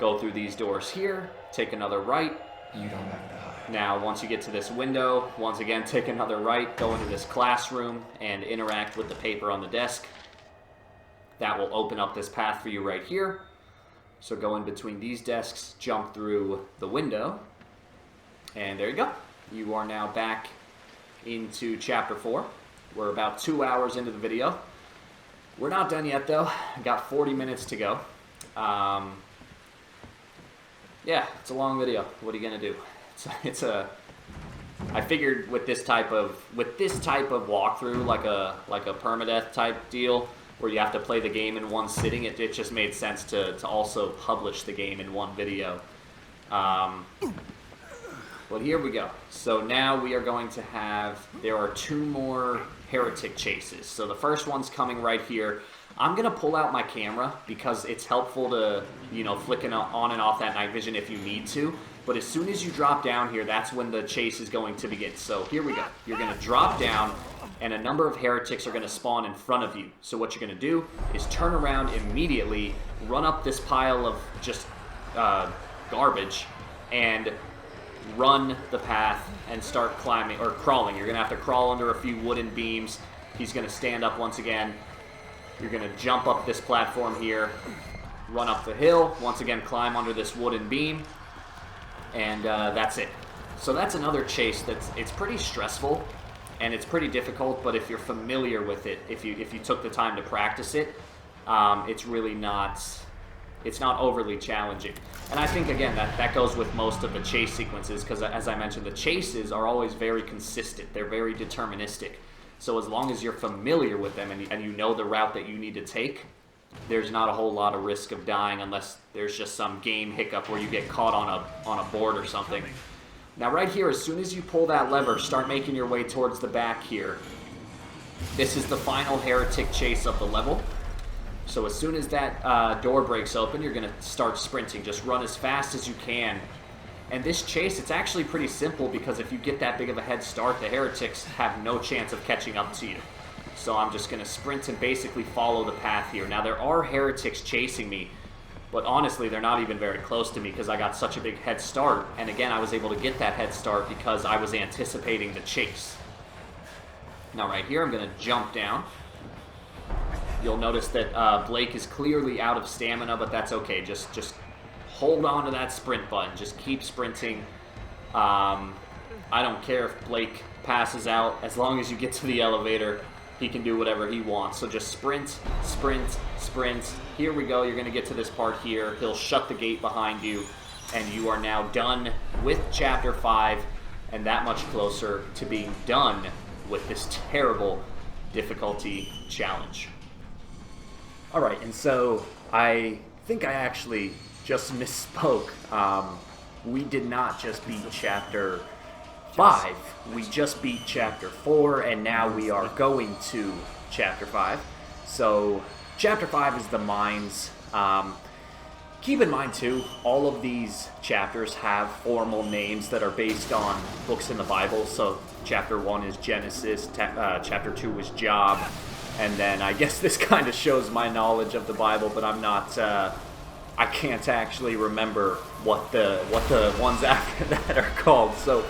Go through these doors here, take another right. You don't have to hide. Now, once you get to this window, once again, take another right, go into this classroom, and interact with the paper on the desk. That will open up this path for you right here. So go in between these desks, jump through the window, and there you go. You are now back into Chapter 4. We're about 2 hours into the video. We're not done yet, though. I got 40 minutes to go. Yeah, it's a long video. What are you going to do? It's a I figured with this type of walkthrough, like a permadeath type deal, where you have to play the game in one sitting, it just made sense to also publish the game in one video. But here we go. So now we are going to have, there are 2 more heretic chases. So the first one's coming right here. I'm going to pull out my camera because it's helpful to, you know, flicking on and off that night vision if you need to. But as soon as you drop down here, that's when the chase is going to begin. So here we go. You're going to drop down, and a number of heretics are going to spawn in front of you. So what you're going to do is turn around immediately, run up this pile of just garbage, and run the path and start climbing, or crawling. You're going to have to crawl under a few wooden beams. He's going to stand up once again. You're going to jump up this platform here, run up the hill, once again climb under this wooden beam, and that's it. So that's another chase it's pretty stressful and it's pretty difficult, but if you're familiar with it, if you took the time to practice it, it's really not, it's not overly challenging. And I think, again, that goes with most of the chase sequences, because as I mentioned, the chases are always very consistent. They're very deterministic. So as long as you're familiar with them and you know the route that you need to take, there's not a whole lot of risk of dying unless there's just some game hiccup where you get caught on a board or something. Now right here, as soon as you pull that lever, start making your way towards the back here. This is the final heretic chase of the level. So as soon as that door breaks open, you're going to start sprinting. Just run as fast as you can. And this chase, it's actually pretty simple, because if you get that big of a head start, the heretics have no chance of catching up to you. So I'm just going to sprint and basically follow the path here. Now there are heretics chasing me, but honestly they're not even very close to me because I got such a big head start. And again, I was able to get that head start because I was anticipating the chase. Now right here, I'm going to jump down. You'll notice that Blake is clearly out of stamina, but that's okay. Just hold on to that sprint button. Just keep sprinting. I don't care if Blake passes out. As long as you get to the elevator, he can do whatever he wants. So just sprint, sprint, sprint. Here we go. You're going to get to this part here. He'll shut the gate behind you, and you are now done with Chapter 5, and that much closer to being done with this terrible difficulty challenge. Alright, and so I think I actually just misspoke. We did not just beat Chapter 5, we just beat Chapter 4, and now we are going to Chapter 5. So, Chapter 5 is the mines. Keep in mind, too, all of these chapters have formal names that are based on books in the Bible. So, Chapter 1 is Genesis, Chapter 2 is Job, and then I guess this kind of shows my knowledge of the Bible, but I'm not, I can't actually remember what the ones after that are called. So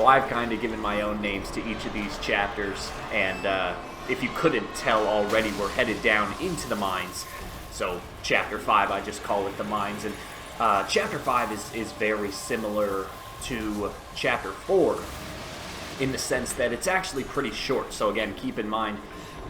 I've kind of given my own names to each of these chapters, and if you couldn't tell already, we're headed down into the mines. So Chapter 5, I just call it the mines, and Chapter 5 is very similar to Chapter 4 in the sense that it's actually pretty short. So again, keep in mind,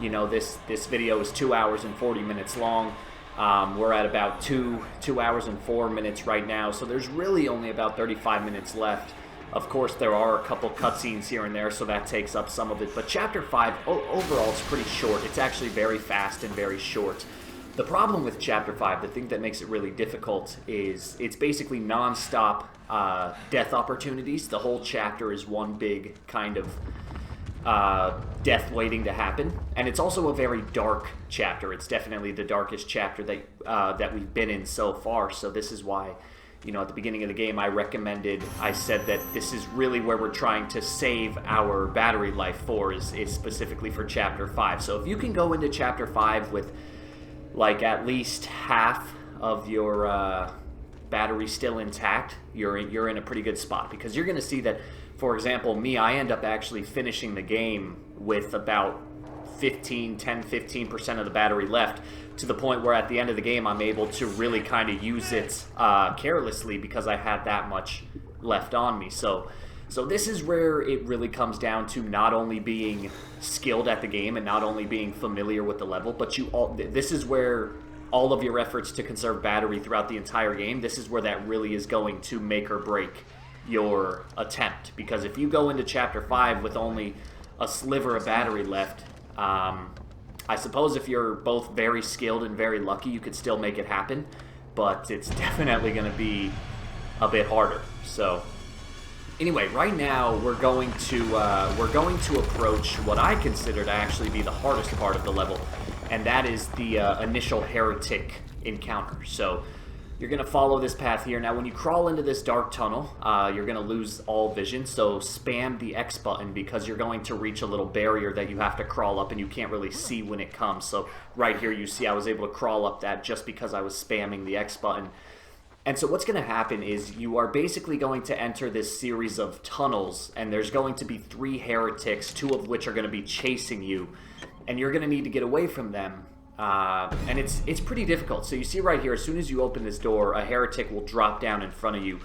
you know, this video is 2 hours and 40 minutes long. We're at about 2 hours and 4 minutes right now, so there's really only about 35 minutes left. Of course, there are a couple cutscenes here and there, so that takes up some of it. But Chapter 5, overall, is pretty short. It's actually very fast and very short. The problem with Chapter 5, the thing that makes it really difficult, is it's basically non-stop death opportunities. The whole chapter is one big kind of death waiting to happen. And it's also a very dark chapter. It's definitely the darkest chapter that we've been in so far. So this is why, you know, at the beginning of the game, I said that this is really where we're trying to save our battery life for, is specifically for Chapter 5. So if you can go into Chapter 5 with, like, at least half of your battery still intact, you're in a pretty good spot. Because you're going to see that, for example, me, I end up actually finishing the game with about 10-15% of the battery left, to the point where at the end of the game I'm able to really kind of use it carelessly because I had that much left on me. So this is where it really comes down to not only being skilled at the game and not only being familiar with the level, but this is where all of your efforts to conserve battery throughout the entire game, this is where that really is going to make or break your attempt. Because if you go into Chapter 5 with only a sliver of battery left, I suppose if you're both very skilled and very lucky, you could still make it happen. But it's definitely going to be a bit harder. So anyway, right now we're going to approach what I consider to actually be the hardest part of the level, and that is the initial heretic encounter. So you're going to follow this path here. Now when you crawl into this dark tunnel, you're going to lose all vision, so spam the X button because you're going to reach a little barrier that you have to crawl up and you can't really see when it comes. So right here you see I was able to crawl up that just because I was spamming the X button. And so what's going to happen is you are basically going to enter this series of tunnels, and there's going to be 3 heretics, 2 of which are going to be chasing you, and you're going to need to get away from them. And it's pretty difficult. So you see right here, as soon as you open this door, a heretic will drop down in front of you.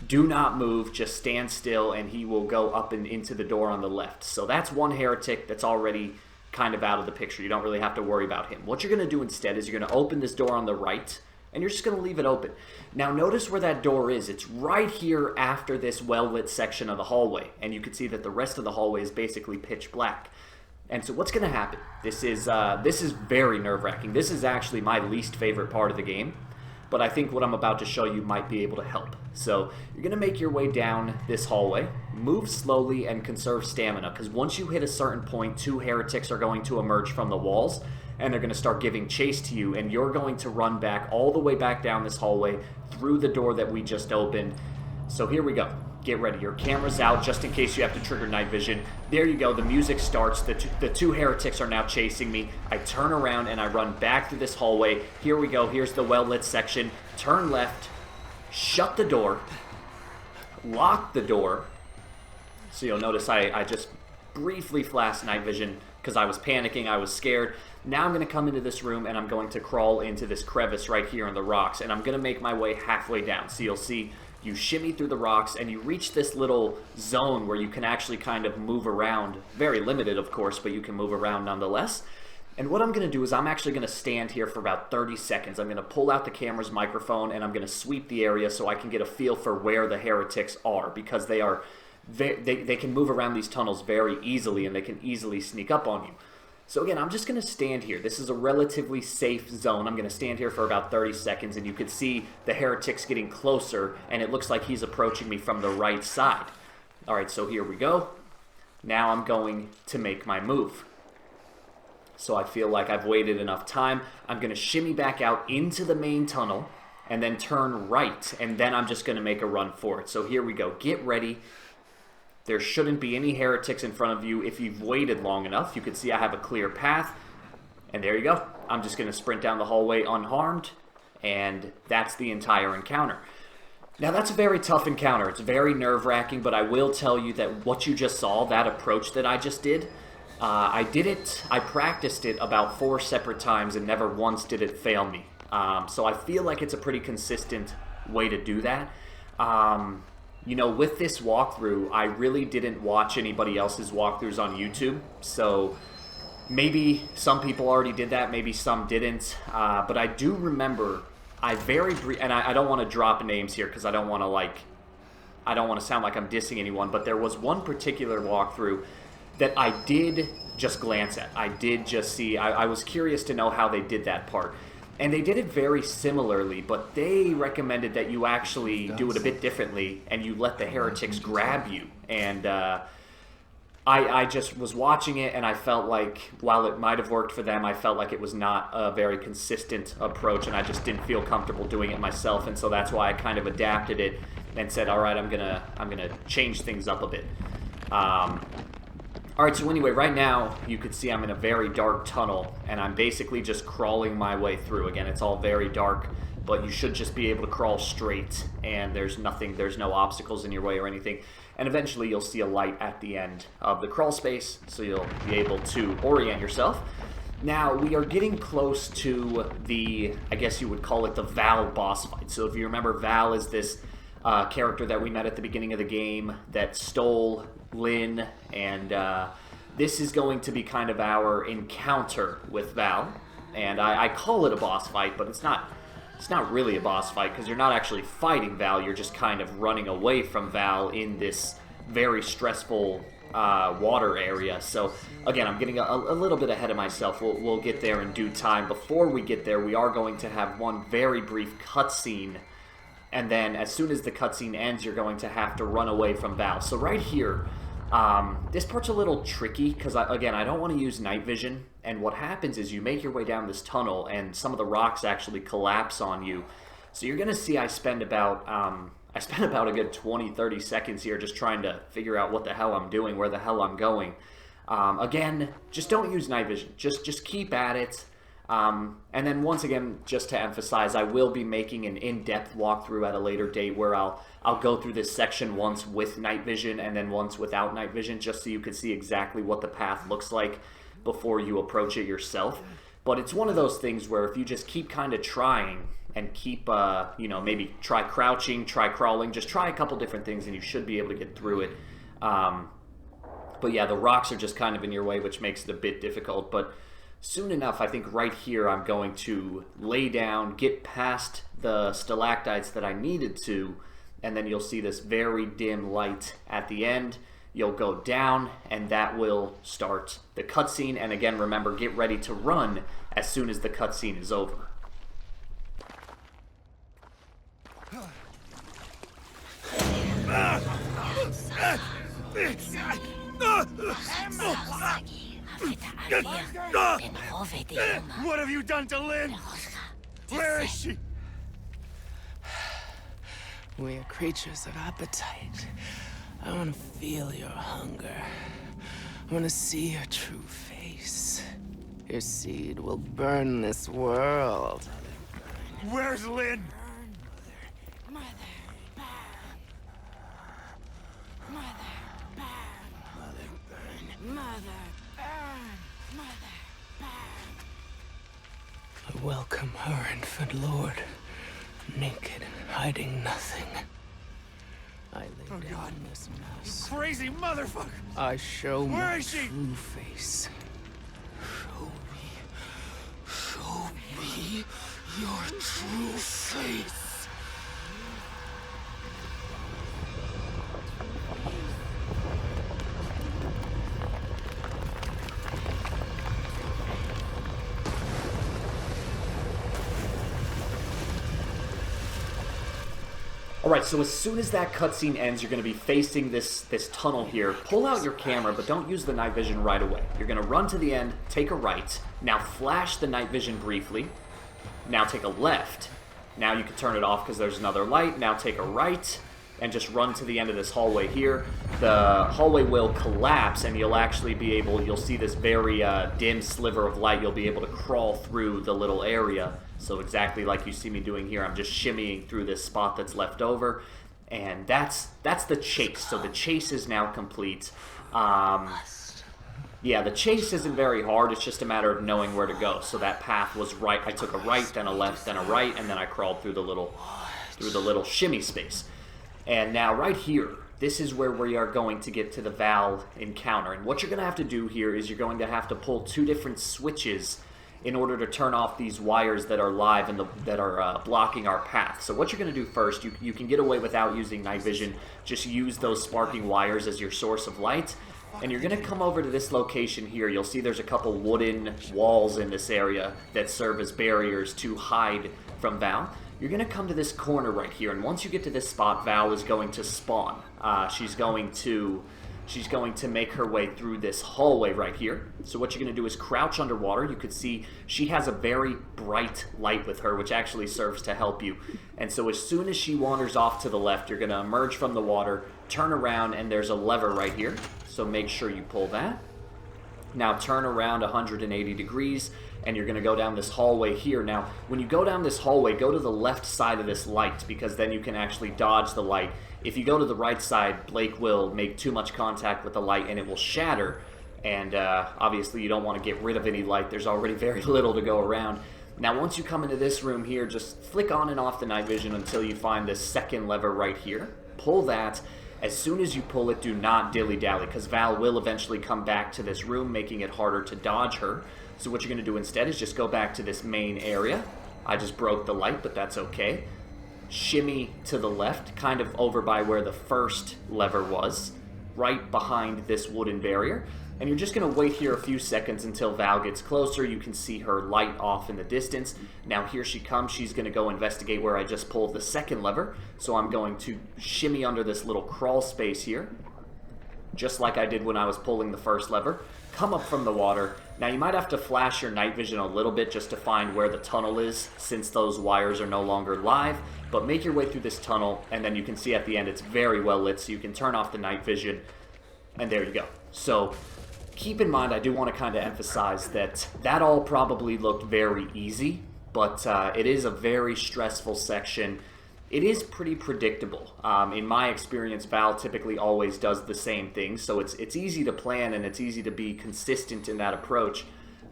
Do not move, just stand still, and he will go up and into the door on the left. So that's one heretic that's already kind of out of the picture. You don't really have to worry about him. What you're going to do instead is you're going to open this door on the right, and you're just going to leave it open. Now notice where that door is. It's right here after this well-lit section of the hallway, and you can see that the rest of the hallway is basically pitch black. And so what's going to happen? This is very nerve-wracking. This is actually my least favorite part of the game, but I think what I'm about to show you might be able to help. So you're going to make your way down this hallway, move slowly, and conserve stamina, because once you hit a certain point, 2 heretics are going to emerge from the walls, and they're going to start giving chase to you, and you're going to run back all the way back down this hallway through the door that we just opened. So here we go. Get ready. Your camera's out just in case you have to trigger night vision. There you go. The music starts. The two heretics are now chasing me. I turn around and I run back through this hallway. Here we go. Here's the well-lit section. Turn left. Shut the door. Lock the door. So you'll notice I just briefly flashed night vision because I was panicking. I was scared. Now I'm going to come into this room and I'm going to crawl into this crevice right here in the rocks. And I'm going to make my way halfway down. So you'll see you shimmy through the rocks and you reach this little zone where you can actually kind of move around. Very limited, of course, but you can move around nonetheless. And what I'm going to do is I'm actually going to stand here for about 30 seconds. I'm going to pull out the camera's microphone and I'm going to sweep the area so I can get a feel for where the heretics are, because they can move around these tunnels very easily and they can easily sneak up on you. So again, I'm just going to stand here. This is a relatively safe zone. I'm going to stand here for about 30 seconds, and you can see the heretic's getting closer, and it looks like he's approaching me from the right side. All right, so here we go. Now I'm going to make my move. So I feel like I've waited enough time. I'm going to shimmy back out into the main tunnel, and then turn right, and then I'm just going to make a run for it. So here we go. Get ready. There shouldn't be any heretics in front of you if you've waited long enough. You can see I have a clear path. And there you go. I'm just going to sprint down the hallway unharmed. And that's the entire encounter. Now that's a very tough encounter. It's very nerve-wracking, but I will tell you that what you just saw, that approach that I just did, I practiced it about 4 separate times and never once did it fail me. So I feel like it's a pretty consistent way to do that. You know, with this walkthrough, I really didn't watch anybody else's walkthroughs on YouTube, so maybe some people already did that, maybe some didn't, but I do remember, and I don't want to drop names here because I don't want to sound like I'm dissing anyone, but there was one particular walkthrough that I did just glance at. I did just see, I was curious to know how they did that part. And they did it very similarly, but they recommended that you actually do it a bit differently and you let the heretics grab you. And I just was watching it and I felt like, while it might have worked for them, I felt like it was not a very consistent approach and I just didn't feel comfortable doing it myself. And so that's why I kind of adapted it and said, all right, I'm gonna change things up a bit. Alright, so anyway, right now, you can see I'm in a very dark tunnel, and I'm basically just crawling my way through. Again, it's all very dark, but you should just be able to crawl straight, and there's no obstacles in your way or anything. And eventually, you'll see a light at the end of the crawl space, so you'll be able to orient yourself. Now, we are getting close to the, I guess you would call it the Val boss fight. So if you remember, Val is this character that we met at the beginning of the game that stole Lynn, and this is going to be kind of our encounter with Val. And I call it a boss fight, but it's not It's not really a boss fight because you're not actually fighting Val. You're just kind of running away from Val in this very stressful water area. So again, I'm getting a little bit ahead of myself. We'll get there in due time. Before we get there, we are going to have one very brief cutscene, and then as soon as the cutscene ends, you're going to have to run away from Val. So right here, this part's a little tricky because again, I don't want to use night vision, and what happens is you make your way down this tunnel and some of the rocks actually collapse on you. So you're gonna see I spend about a good 20-30 seconds here just trying to figure out what the hell I'm doing, where the hell I'm going. Again, just don't use night vision. Just keep at it. And then once again, just to emphasize, I will be making an in-depth walkthrough at a later date where I'll go through this section once with night vision and then once without night vision, just so you can see exactly what the path looks like before you approach it yourself. But it's one of those things where if you just keep kind of trying and keep, you know, maybe try crouching, try crawling, just try a couple different things and you should be able to get through it. But yeah, the rocks are just kind of in your way, which makes it a bit difficult. But soon enough, I think right here I'm going to lay down, get past the stalactites that I needed to, and then you'll see this very dim light at the end. You'll go down, and that will start the cutscene. And again, remember, get ready to run as soon as the cutscene is over. What have you done to Lynn? Where is she? We are creatures of appetite. I want to feel your hunger. I want to see your true face. Your seed will burn this world. Where's Lynn? Mother, burn. Mother, burn. Mother, burn. Mother, burn. Mother, burn. I welcome her, infant lord. Naked, hiding nothing. I lay down this mess. Crazy motherfucker! I show Where my is she? true face. Show me your true face. Alright, so as soon as that cutscene ends, you're going to be facing this tunnel here. Pull out your camera, but don't use the night vision right away. You're going to run to the end, take a right, now flash the night vision briefly, now take a left. Now you can turn it off because there's another light. Now take a right, and just run to the end of this hallway here. The hallway will collapse, and you'll actually be able, you'll see this very dim sliver of light. You'll be able to crawl through the little area. So exactly like you see me doing here, I'm just shimmying through this spot that's left over. And that's the chase. So the chase is now complete. Yeah, the chase isn't very hard. It's just a matter of knowing where to go. So that path was right. I took a right, then a left, then a right, and then I crawled through the little shimmy space. And now right here, this is where we are going to get to the Val encounter. And what you're going to have to do here is you're going to have to pull two different switches in order to turn off these wires that are live and that are blocking our path. So what you're going to do first, you can get away without using night vision. Just use those sparking wires as your source of light. And you're going to come over to this location here. You'll see there's a couple wooden walls in this area that serve as barriers to hide from Val. You're going to come to this corner right here, and once you get to this spot, Val is going to spawn. She's going to make her way through this hallway right here. So what you're going to do is crouch underwater. You could see she has a very bright light with her, which actually serves to help you. And so as soon as she wanders off to the left, you're going to emerge from the water, turn around, and there's a lever right here. So make sure you pull that. Now turn around 180 degrees, and you're going to go down this hallway here. Now, when you go down this hallway, go to the left side of this light, because then you can actually dodge the light. If you go to the right side, Blake will make too much contact with the light, and it will shatter. And obviously, you don't want to get rid of any light. There's already very little to go around. Now, once you come into this room here, just flick on and off the night vision until you find this second lever right here. Pull that. As soon as you pull it, do not dilly-dally, because Val will eventually come back to this room, making it harder to dodge her. So what you're going to do instead is just go back to this main area, I just broke the light, but that's okay. Shimmy to the left, kind of over by where the first lever was, right behind this wooden barrier. And you're just going to wait here a few seconds until Val gets closer. You can see her light off in the distance. Now here she comes. She's going to go investigate where I just pulled the second lever. So I'm going to shimmy under this little crawl space here, just like I did when I was pulling the first lever. Come up from the water. Now you might have to flash your night vision a little bit just to find where the tunnel is, since those wires are no longer live. But make your way through this tunnel, and then you can see at the end it's very well lit, so you can turn off the night vision, and there you go. So keep in mind, I do want to kind of emphasize that that all probably looked very easy, but it is a very stressful section. It is pretty predictable. In my experience, Val typically always does the same thing, so it's easy to plan and it's easy to be consistent in that approach.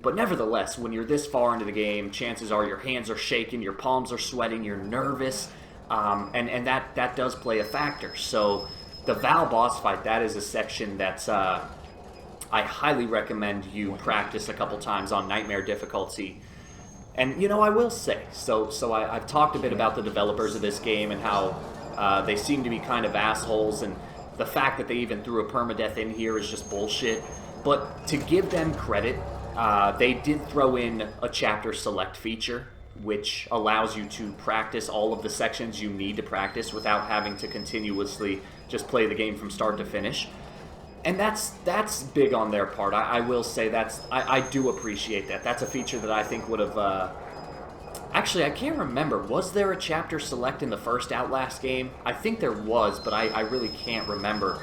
But nevertheless, when you're this far into the game, chances are your hands are shaking, your palms are sweating, you're nervous, and that does play a factor. So the Val boss fight, that is a section that's I highly recommend you practice a couple times on Nightmare difficulty. And, you know, I will say, so I've talked a bit about the developers of this game and how they seem to be kind of assholes, and the fact that they even threw a permadeath in here is just bullshit. But to give them credit, they did throw in a chapter select feature, which allows you to practice all of the sections you need to practice without having to continuously just play the game from start to finish. And that's big on their part. I will say I do appreciate that. That's a feature that I think would have... Actually, I can't remember. Was there a chapter select in the first Outlast game? I think there was, but I really can't remember.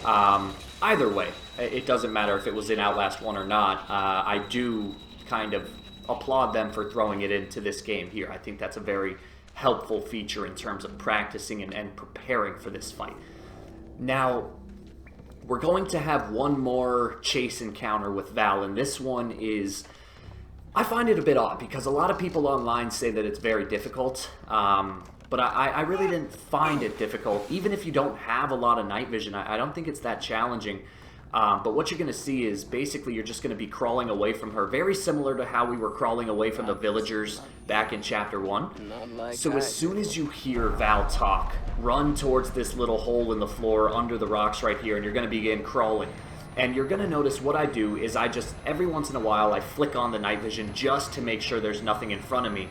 Either way, it doesn't matter if it was in Outlast 1 or not. I do kind of applaud them for throwing it into this game here. I think that's a very helpful feature in terms of practicing and preparing for this fight. Now, we're going to have one more chase encounter with Val, and this one is... I find it a bit odd, because a lot of people online say that it's very difficult, but I really didn't find it difficult. Even if you don't have a lot of night vision, I don't think it's that challenging. But what you're going to see is basically you're just going to be crawling away from her, very similar to how we were crawling away from the villagers back in Chapter 1. So as soon as you hear Val talk, run towards this little hole in the floor under the rocks right here, and you're going to begin crawling. And you're going to notice what I do is I just, every once in a while, I flick on the night vision just to make sure there's nothing in front of me.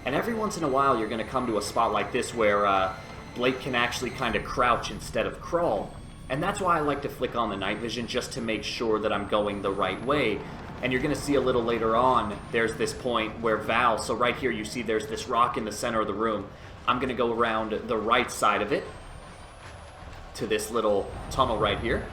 And every once in a while, you're going to come to a spot like this where Blake can actually kind of crouch instead of crawl. And that's why I like to flick on the night vision, just to make sure that I'm going the right way. And you're going to see a little later on, there's this point where Val, so right here you see there's this rock in the center of the room. I'm going to go around the right side of it to this little tunnel right here.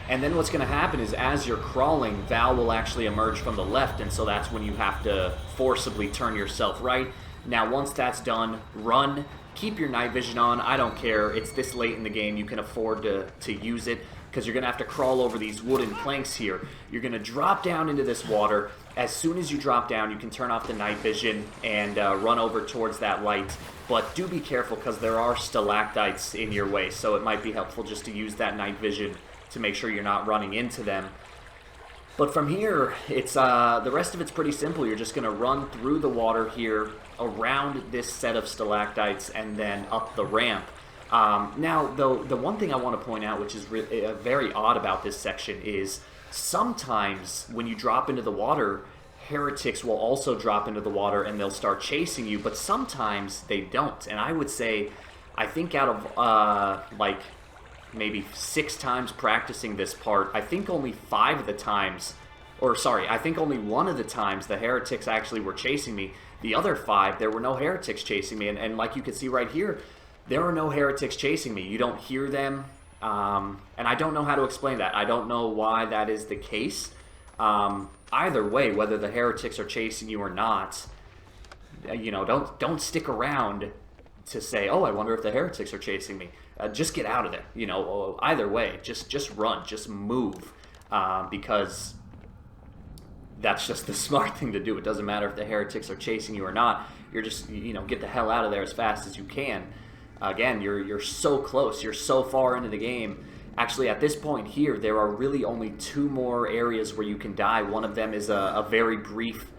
And then what's going to happen is as you're crawling, Val will actually emerge from the left, and so that's when you have to forcibly turn yourself right. Now once that's done, run. Keep your night vision on. I don't care. It's this late in the game. You can afford to use it because you're going to have to crawl over these wooden planks here. You're going to drop down into this water. As soon as you drop down, you can turn off the night vision and run over towards that light. But do be careful because there are stalactites in your way, so it might be helpful just to use that night vision to make sure you're not running into them. But from here, it's the rest of it's pretty simple. You're just going to run through the water here, around this set of stalactites, and then up the ramp. Now, though, the one thing I want to point out, which is very odd about this section, is sometimes when you drop into the water, heretics will also drop into the water and they'll start chasing you, but sometimes they don't. And I would say, I think out of, like, maybe 6 times practicing this part, I think only 5 of the times, or sorry, I think only 1 of the times the heretics actually were chasing me. The other 5, there were no heretics chasing me, and like you can see right here, there are no heretics chasing me. You don't hear them, and I don't know how to explain that. I don't know why that is the case. Either way, whether the heretics are chasing you or not, you know, don't stick around to say, oh, I wonder if the heretics are chasing me. Just get out of there. You know, either way, just run, just move, because that's just the smart thing to do. It doesn't matter if the heretics are chasing you or not. You're just, you know, get the hell out of there as fast as you can. Again, you're so close. You're so far into the game. Actually, at this point here, there are really only 2 more areas where you can die. One of them is a very brief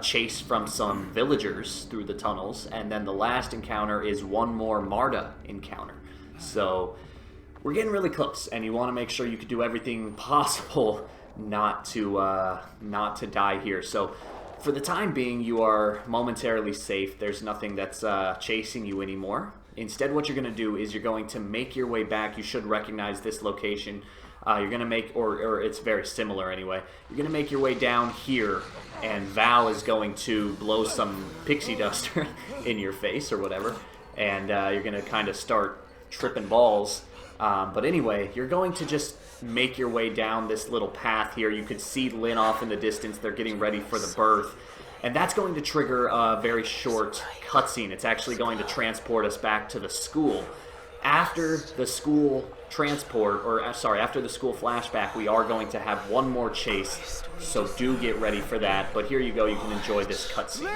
chase from some villagers through the tunnels, and then the last encounter is one more Marta encounter. So we're getting really close, and you want to make sure you can do everything possible not to die here. So for the time being, you are momentarily safe. There's nothing that's chasing you anymore. Instead, what you're going to do is you're going to make your way back. You should recognize this location. You're going to make, or it's very similar anyway, you're going to make your way down here, and Val is going to blow some pixie dust in your face or whatever, and you're going to kind of start tripping balls. But anyway, you're going to just make your way down this little path here. You could see Lynn off in the distance. They're getting ready for the birth. And that's going to trigger a very short cutscene. It's actually going to transport us back to the school. After the school transport, or sorry, after the school flashback, we are going to have one more chase. So do get ready for that. But here you go. You can enjoy this cutscene.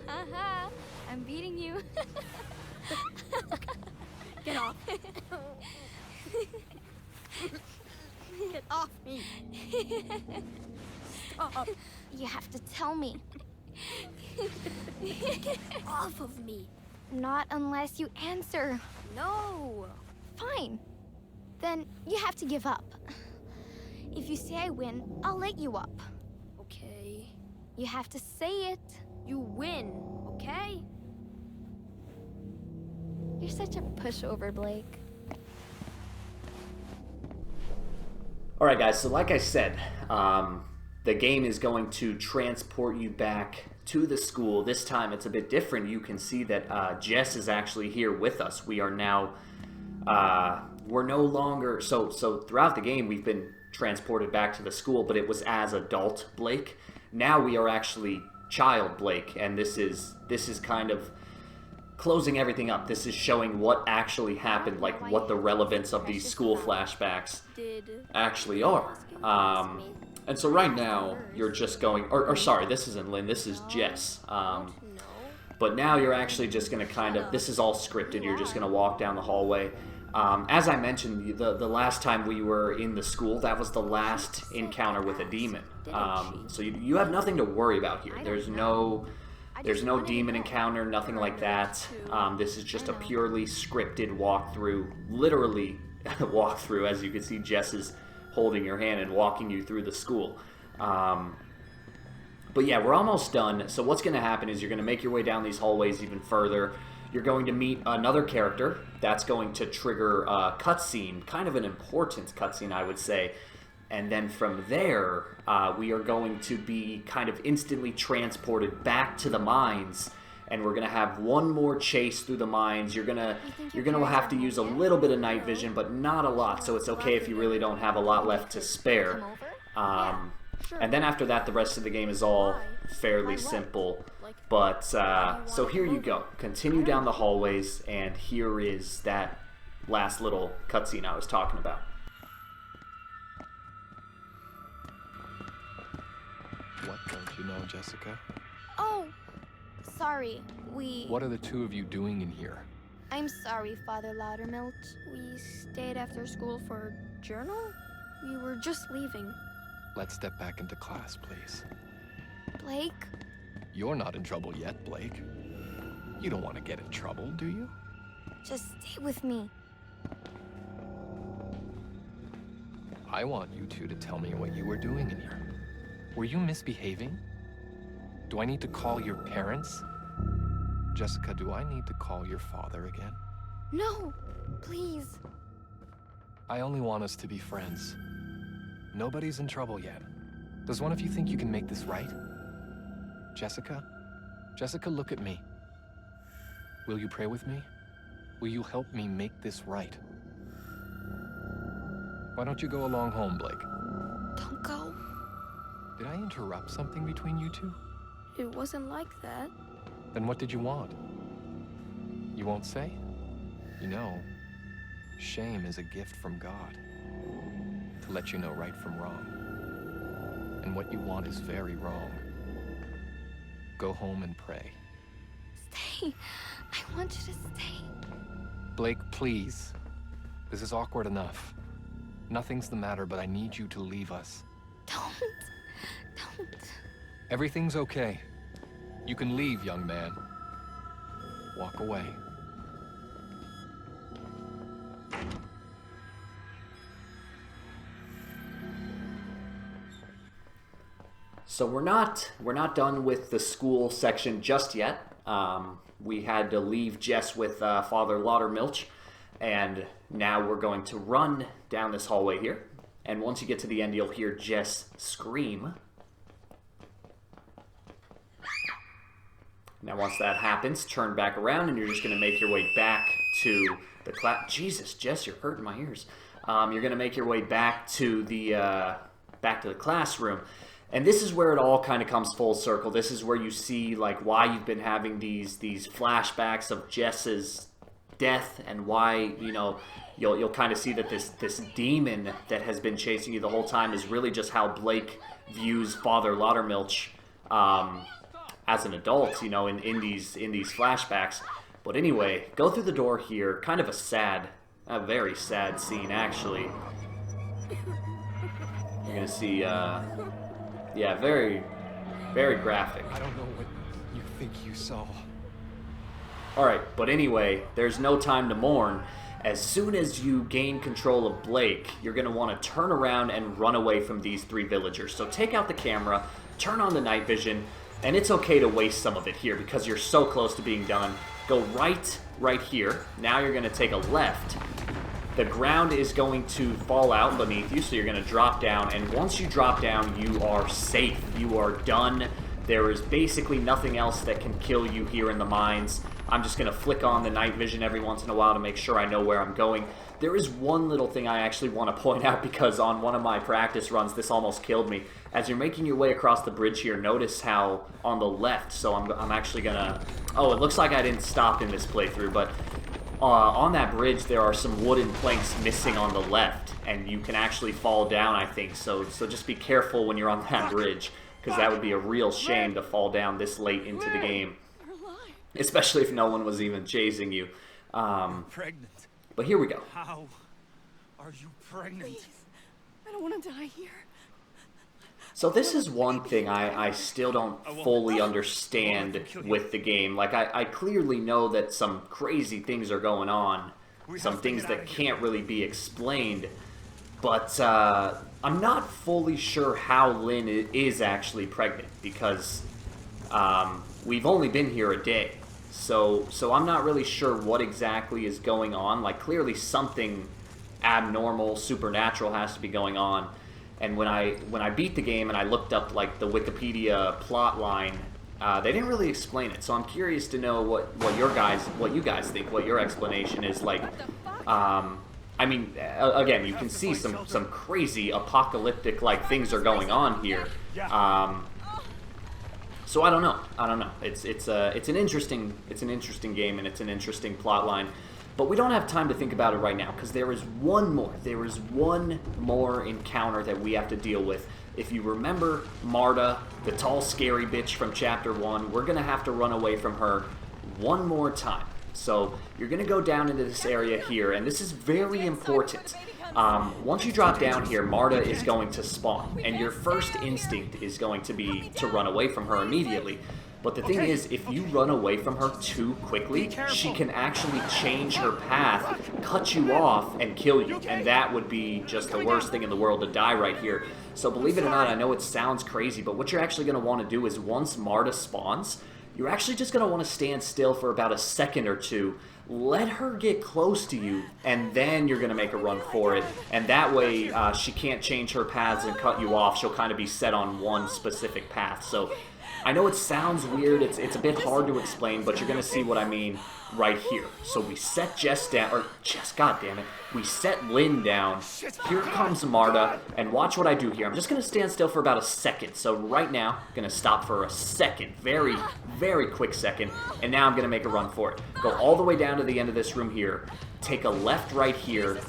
Haha, I'm beating you. Get off. Get off me. Stop. You have to tell me. Get off of me. Not unless you answer. No. Fine. Then you have to give up. If you say I win, I'll let you up. Okay. You have to say it. You win, okay? You're such a pushover, Blake. Alright guys, so like I said, the game is going to transport you back to the school. This time it's a bit different. You can see that Jess is actually here with us. We are now, we're no longer, so throughout the game we've been transported back to the school, but it was as adult Blake. Now we are actually child Blake, and this is kind of closing everything up. This is showing what actually happened, like what the relevance of these school flashbacks actually are. And so right now you're just going, or sorry, this isn't Lynn, this is Jess. But now you're actually just going to kind of, this is all scripted. You're just going to walk down the hallway. As I mentioned, the last time we were in the school, that was the last encounter with a demon. So you have nothing to worry about here. There's no demon encounter, nothing like that. This is just a purely scripted walkthrough, literally walkthrough, as you can see Jess is holding your hand and walking you through the school. But yeah, we're almost done. So what's going to happen is you're going to make your way down these hallways even further. You're going to meet another character that's going to trigger a cutscene, kind of an important cutscene, I would say. And then from there, we are going to be kind of instantly transported back to the mines, and we're gonna have one more chase through the mines. You're gonna have to use a little bit of night vision, but not a lot. So it's okay if you really don't have a lot left to spare. And then after that, the rest of the game is all fairly simple. But so here you go. Continue down the hallways, and here is that last little cutscene I was talking about. What don't you know, Jessica? Oh, sorry, What are the two of you doing in here? I'm sorry, Father Loudermilk. We stayed after school for journal? We were just leaving. Let's step back into class, please. Blake? You're not in trouble yet, Blake. You don't want to get in trouble, do you? Just stay with me. I want you two to tell me what you were doing in here. Were you misbehaving? Do I need to call your parents? Jessica, do I need to call your father again? No, please. I only want us to be friends. Nobody's in trouble yet. Does one of you think you can make this right? Jessica? Jessica, look at me. Will you pray with me? Will you help me make this right? Why don't you go along home, Blake? Don't go. Did I interrupt something between you two? It wasn't like that. Then what did you want? You won't say? You know, shame is a gift from God. To let you know right from wrong. And what you want is very wrong. Go home and pray. Stay. I want you to stay. Blake, please. This is awkward enough. Nothing's the matter, but I need you to leave us. Don't. Everything's okay. You can leave, young man. Walk away. So we're not done with the school section just yet. We had to leave Jess with Father Laudermilch, and now we're going to run down this hallway here. And once you get to the end, you'll hear Jess scream. Now once that happens, turn back around, and you're just going to make your way back to the class. Jesus, Jess, you're hurting my ears. You're going to make your way back to the classroom. And this is where it all kind of comes full circle. This is where you see like why you've been having these flashbacks of Jess's death, and why, you know, you'll kind of see that this demon that has been chasing you the whole time is really just how Blake views Father Laudermilch as an adult, you know, in these flashbacks. But anyway, go through the door here. Kind of a very sad scene actually. You're gonna see yeah, very, very graphic. I don't know what you think you saw. Alright, but anyway, there's no time to mourn. As soon as you gain control of Blake, you're going to want to turn around and run away from these 3 villagers. So take out the camera, turn on the night vision, and it's okay to waste some of it here because you're so close to being done. Go right here. Now you're going to take a left. The ground is going to fall out beneath you, so you're going to drop down, and once you drop down, you are safe. You are done. There is basically nothing else that can kill you here in the mines. I'm just going to flick on the night vision every once in a while to make sure I know where I'm going. There is one little thing I actually want to point out, because on one of my practice runs, this almost killed me. As you're making your way across the bridge here, notice how on the left, so I'm actually going to... Oh, it looks like I didn't stop in this playthrough, but... on that bridge, there are some wooden planks missing on the left, and you can actually fall down, I think. So just be careful when you're on that bridge, because that would be a real shame to fall down this late into the game, especially if no one was even chasing you. Pregnant. But here we go. How are you pregnant? Please. I don't want to die here. So this is one thing I still don't fully understand with the game. Like, I clearly know that some crazy things are going on, some things that can't really be explained, but I'm not fully sure how Lynn is actually pregnant, because we've only been here a day. So I'm not really sure what exactly is going on. Like, clearly something abnormal, supernatural has to be going on. And when I beat the game and I looked up like the Wikipedia plot line, they didn't really explain it. So I'm curious to know what you guys think, what your explanation is. Like, I mean, again, you can see some crazy apocalyptic like things are going on here. So I don't know. It's an interesting game, and it's an interesting plot line. But we don't have time to think about it right now, because there is one more encounter that we have to deal with. If you remember Marta, the tall, scary bitch from Chapter 1, we're going to have to run away from her one more time. So you're going to go down into this area here, and this is very important. Once you drop down here, Marta is going to spawn, and your first instinct is going to be to run away from her immediately. But the thing is, if you run away from her too quickly, she can actually change her path, cut you off, and kill you. And that would be just the worst thing in the world, to die right here. So believe it or not, I know it sounds crazy, but what you're actually going to want to do is once Marta spawns, you're actually just going to want to stand still for about a second or two, let her get close to you, and then you're going to make a run for it. And that way, she can't change her paths and cut you off. She'll kind of be set on one specific path. So I know it sounds weird, it's a bit hard to explain, but you're going to see what I mean right here. So we set Jess down, or Jess, goddammit, we set Lynn down. Here comes Marta, and watch what I do here. I'm just going to stand still for about a second. So right now, I'm going to stop for a second, very, very quick second, and now I'm going to make a run for it. Go all the way down to the end of this room here, take a left right here,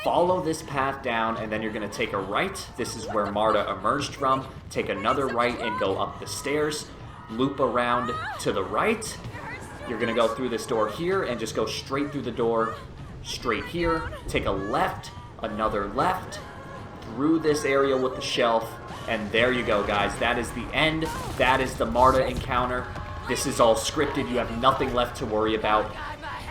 follow this path down, and then you're going to take a right. This is where Marta emerged from. Take another right and go up the stairs. Loop around to the right. You're going to go through this door here and just go straight through the door. Straight here. Take a left, another left, through this area with the shelf. And there you go, guys. That is the end. That is the Marta encounter. This is all scripted. You have nothing left to worry about.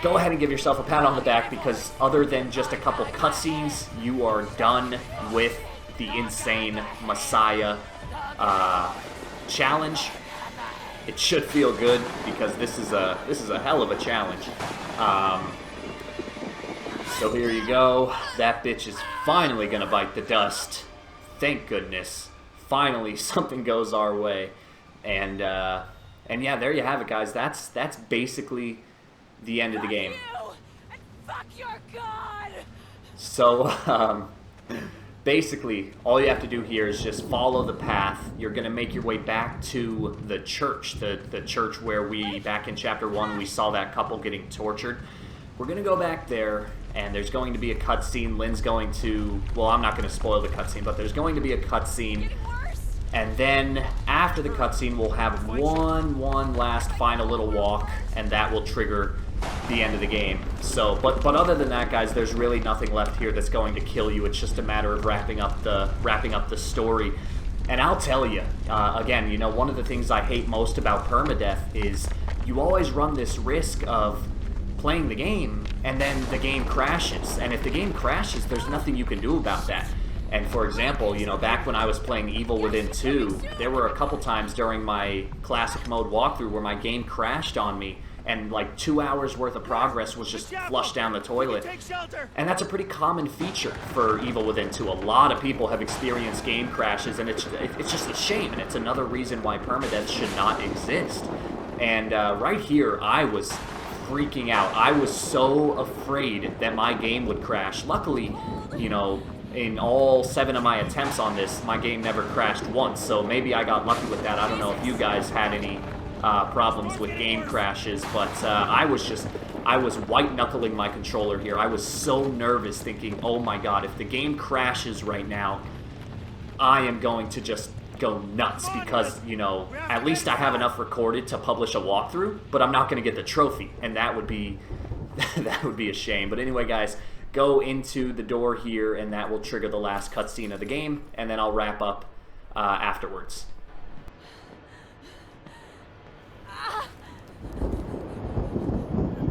Go ahead and give yourself a pat on the back, because other than just a couple cutscenes, you are done with the Insane Messiah challenge. It should feel good, because this is a hell of a challenge. So here you go. That bitch is finally gonna bite the dust. Thank goodness. Finally, something goes our way. And yeah, there you have it, guys. That's basically the end of the game. Fuck your god! So, basically, all you have to do here is just follow the path. You're going to make your way back to the church, the church where back in Chapter 1, we saw that couple getting tortured. We're going to go back there, and there's going to be a cutscene. Lynn's going to, well, I'm not going to spoil the cutscene, but there's going to be a cutscene. And then, after the cutscene, we'll have one last final little walk, and that will trigger the end of the game. So, but other than that, guys, there's really nothing left here that's going to kill you. It's just a matter of wrapping up the story. And I'll tell you, again, you know, one of the things I hate most about permadeath is you always run this risk of playing the game, and then the game crashes. And if the game crashes, there's nothing you can do about that. And for example, you know, back when I was playing Evil Within 2, there were a couple times during my classic mode walkthrough where my game crashed on me, and like 2 hours worth of progress was just flushed down the toilet. And that's a pretty common feature for Evil Within 2. A lot of people have experienced game crashes, and it's just a shame, and it's another reason why permadeath should not exist. And right here, I was freaking out. I was so afraid that my game would crash. Luckily, you know, in all 7 of my attempts on this, my game never crashed once, so maybe I got lucky with that. I don't know if you guys had any problems with game crashes, but I was white-knuckling my controller here. I was so nervous, thinking, oh my god, if the game crashes right now, I am going to just go nuts, because, you know, at least I have enough recorded to publish a walkthrough, but I'm not going to get the trophy, and that would be that would be a shame. But anyway, guys, go into the door here, and that will trigger the last cutscene of the game, and then I'll wrap up afterwards.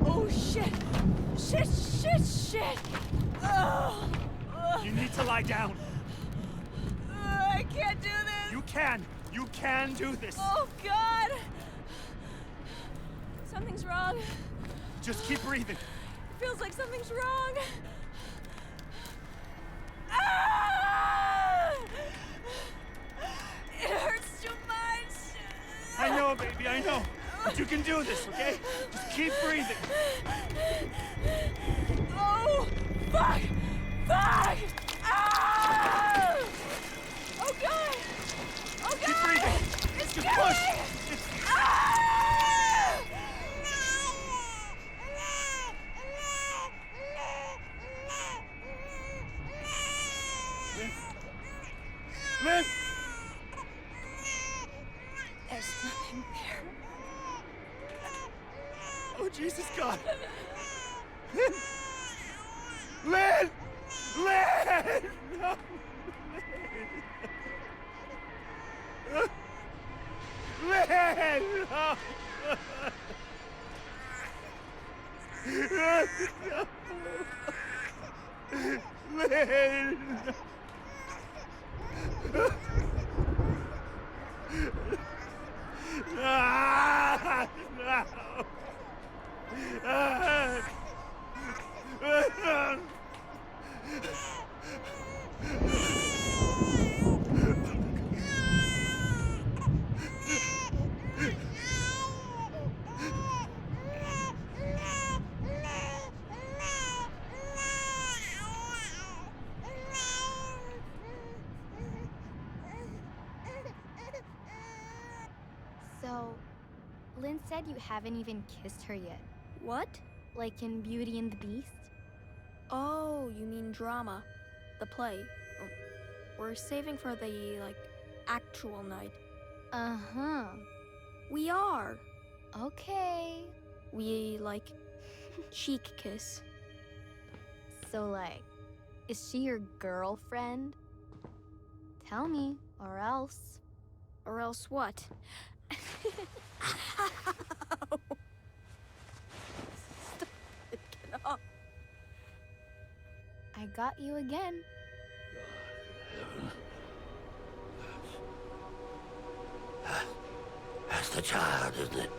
Oh shit! Shit! Oh. You need to lie down. I can't do this. You can do this. Oh god! Something's wrong. Just keep breathing. It feels like something's wrong. Ah! It hurts too much. I know, baby, I know. But you can do this, okay? Just keep breathing. Oh, fuck! Fuck! Ah! Oh god! Oh god! Keep breathing. It's Just going! push. Ah! Lynn! There's nothing there. Oh, Jesus God. Lynn! Lynn! Lynn! No! Lynn! No! Lynn! Ah, no. Lynn said you haven't even kissed her yet. What? Like in Beauty and the Beast? Oh, you mean drama. The play. We're saving for the, like, actual night. Uh-huh. We are. Okay. We, like, cheek kiss. So, like, is she your girlfriend? Tell me, or else. Or else what? Stop it, get off. I got you again. That's the child, isn't it?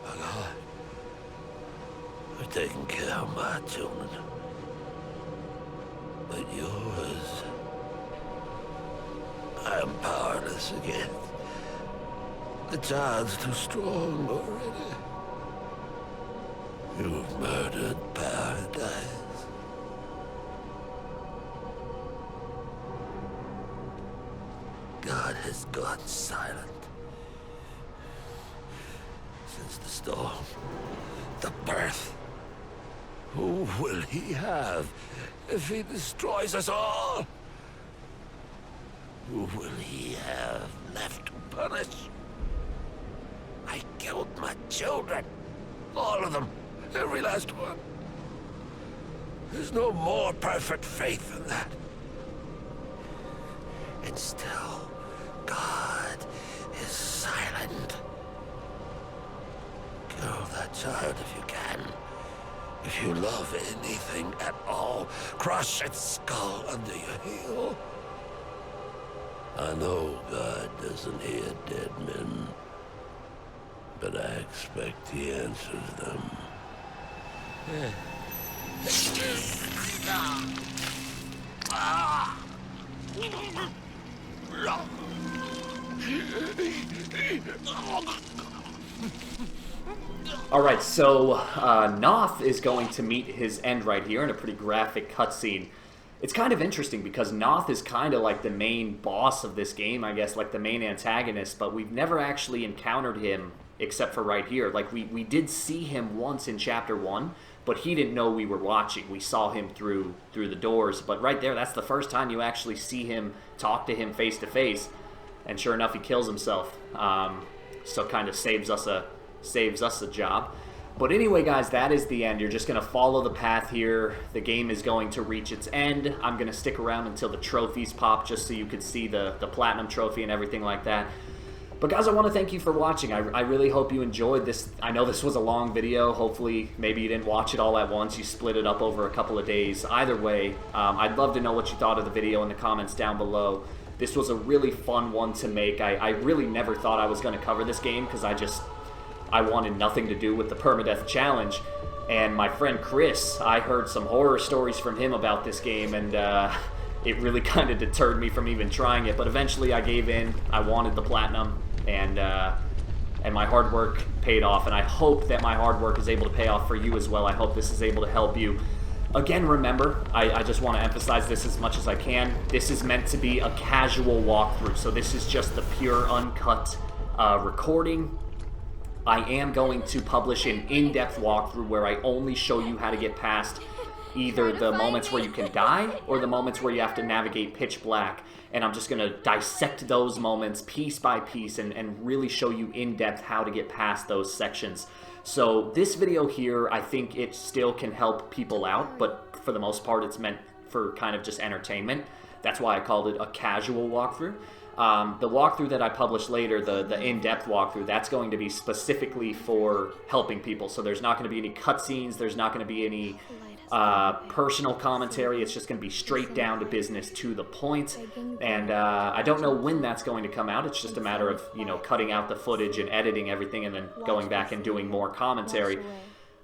My God. We're taking care of my children. But yours, I am powerless again. The child's too strong already. You've murdered paradise. God has gone silent. Since the storm, the birth. Who will he have if he destroys us all? Who will he have left to punish? I killed my children. All of them. Every last one. There's no more perfect faith than that. And still, God is silent. Kill that child if you can. If you love anything at all, crush its skull under your heel. I know God doesn't hear dead men, but I expect he answers them. Alright, so Noth is going to meet his end right here in a pretty graphic cutscene. It's kind of interesting because Noth is kind of like the main boss of this game, I guess, like the main antagonist, but we've never actually encountered him except for right here. Like, we did see him once in Chapter 1, but he didn't know we were watching. We saw him through the doors, but right there, that's the first time you actually see him, talk to him face to face, and sure enough, he kills himself. So kind of saves us a job. But anyway, guys, that is the end. You're just going to follow the path here. The game is going to reach its end. I'm going to stick around until the trophies pop just so you could see the platinum trophy and everything like that. But guys, I want to thank you for watching. I really hope you enjoyed this. I know this was a long video. Hopefully, maybe you didn't watch it all at once. You split it up over a couple of days. Either way, I'd love to know what you thought of the video in the comments down below. This was a really fun one to make. I really never thought I was going to cover this game because I wanted nothing to do with the permadeath challenge. And my friend Chris, I heard some horror stories from him about this game, and it really kind of deterred me from even trying it. But eventually I gave in. I wanted the platinum, and my hard work paid off. And I hope that my hard work is able to pay off for you as well. I hope this is able to help you. Again, remember, I just want to emphasize this as much as I can. This is meant to be a casual walkthrough, so this is just the pure uncut recording. I am going to publish an in-depth walkthrough where I only show you how to get past either the moments where you can die or the moments where you have to navigate pitch black. And I'm just going to dissect those moments piece by piece and really show you in-depth how to get past those sections. So this video here, I think it still can help people out, but for the most part it's meant for kind of just entertainment. That's why I called it a casual walkthrough. The walkthrough that I publish later, the in-depth walkthrough, that's going to be specifically for helping people. So there's not going to be any cutscenes, there's not going to be any personal commentary. It's just going to be straight down to business, to the point. And I don't know when that's going to come out. It's just a matter of, you know, cutting out the footage and editing everything and then going back and doing more commentary.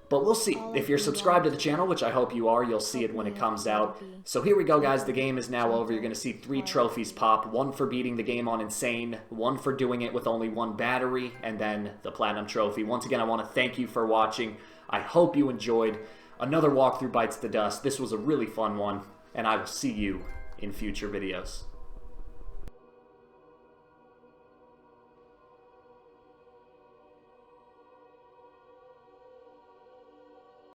But we'll see. If you're subscribed to the channel, which I hope you are, you'll see it when it comes out. So here we go, guys. The game is now over. You're going to see 3 trophies pop. 1 for beating the game on Insane, 1 for doing it with only 1 battery, and then the Platinum Trophy. Once again, I want to thank you for watching. I hope you enjoyed. Another walkthrough bites the dust. This was a really fun one, and I will see you in future videos.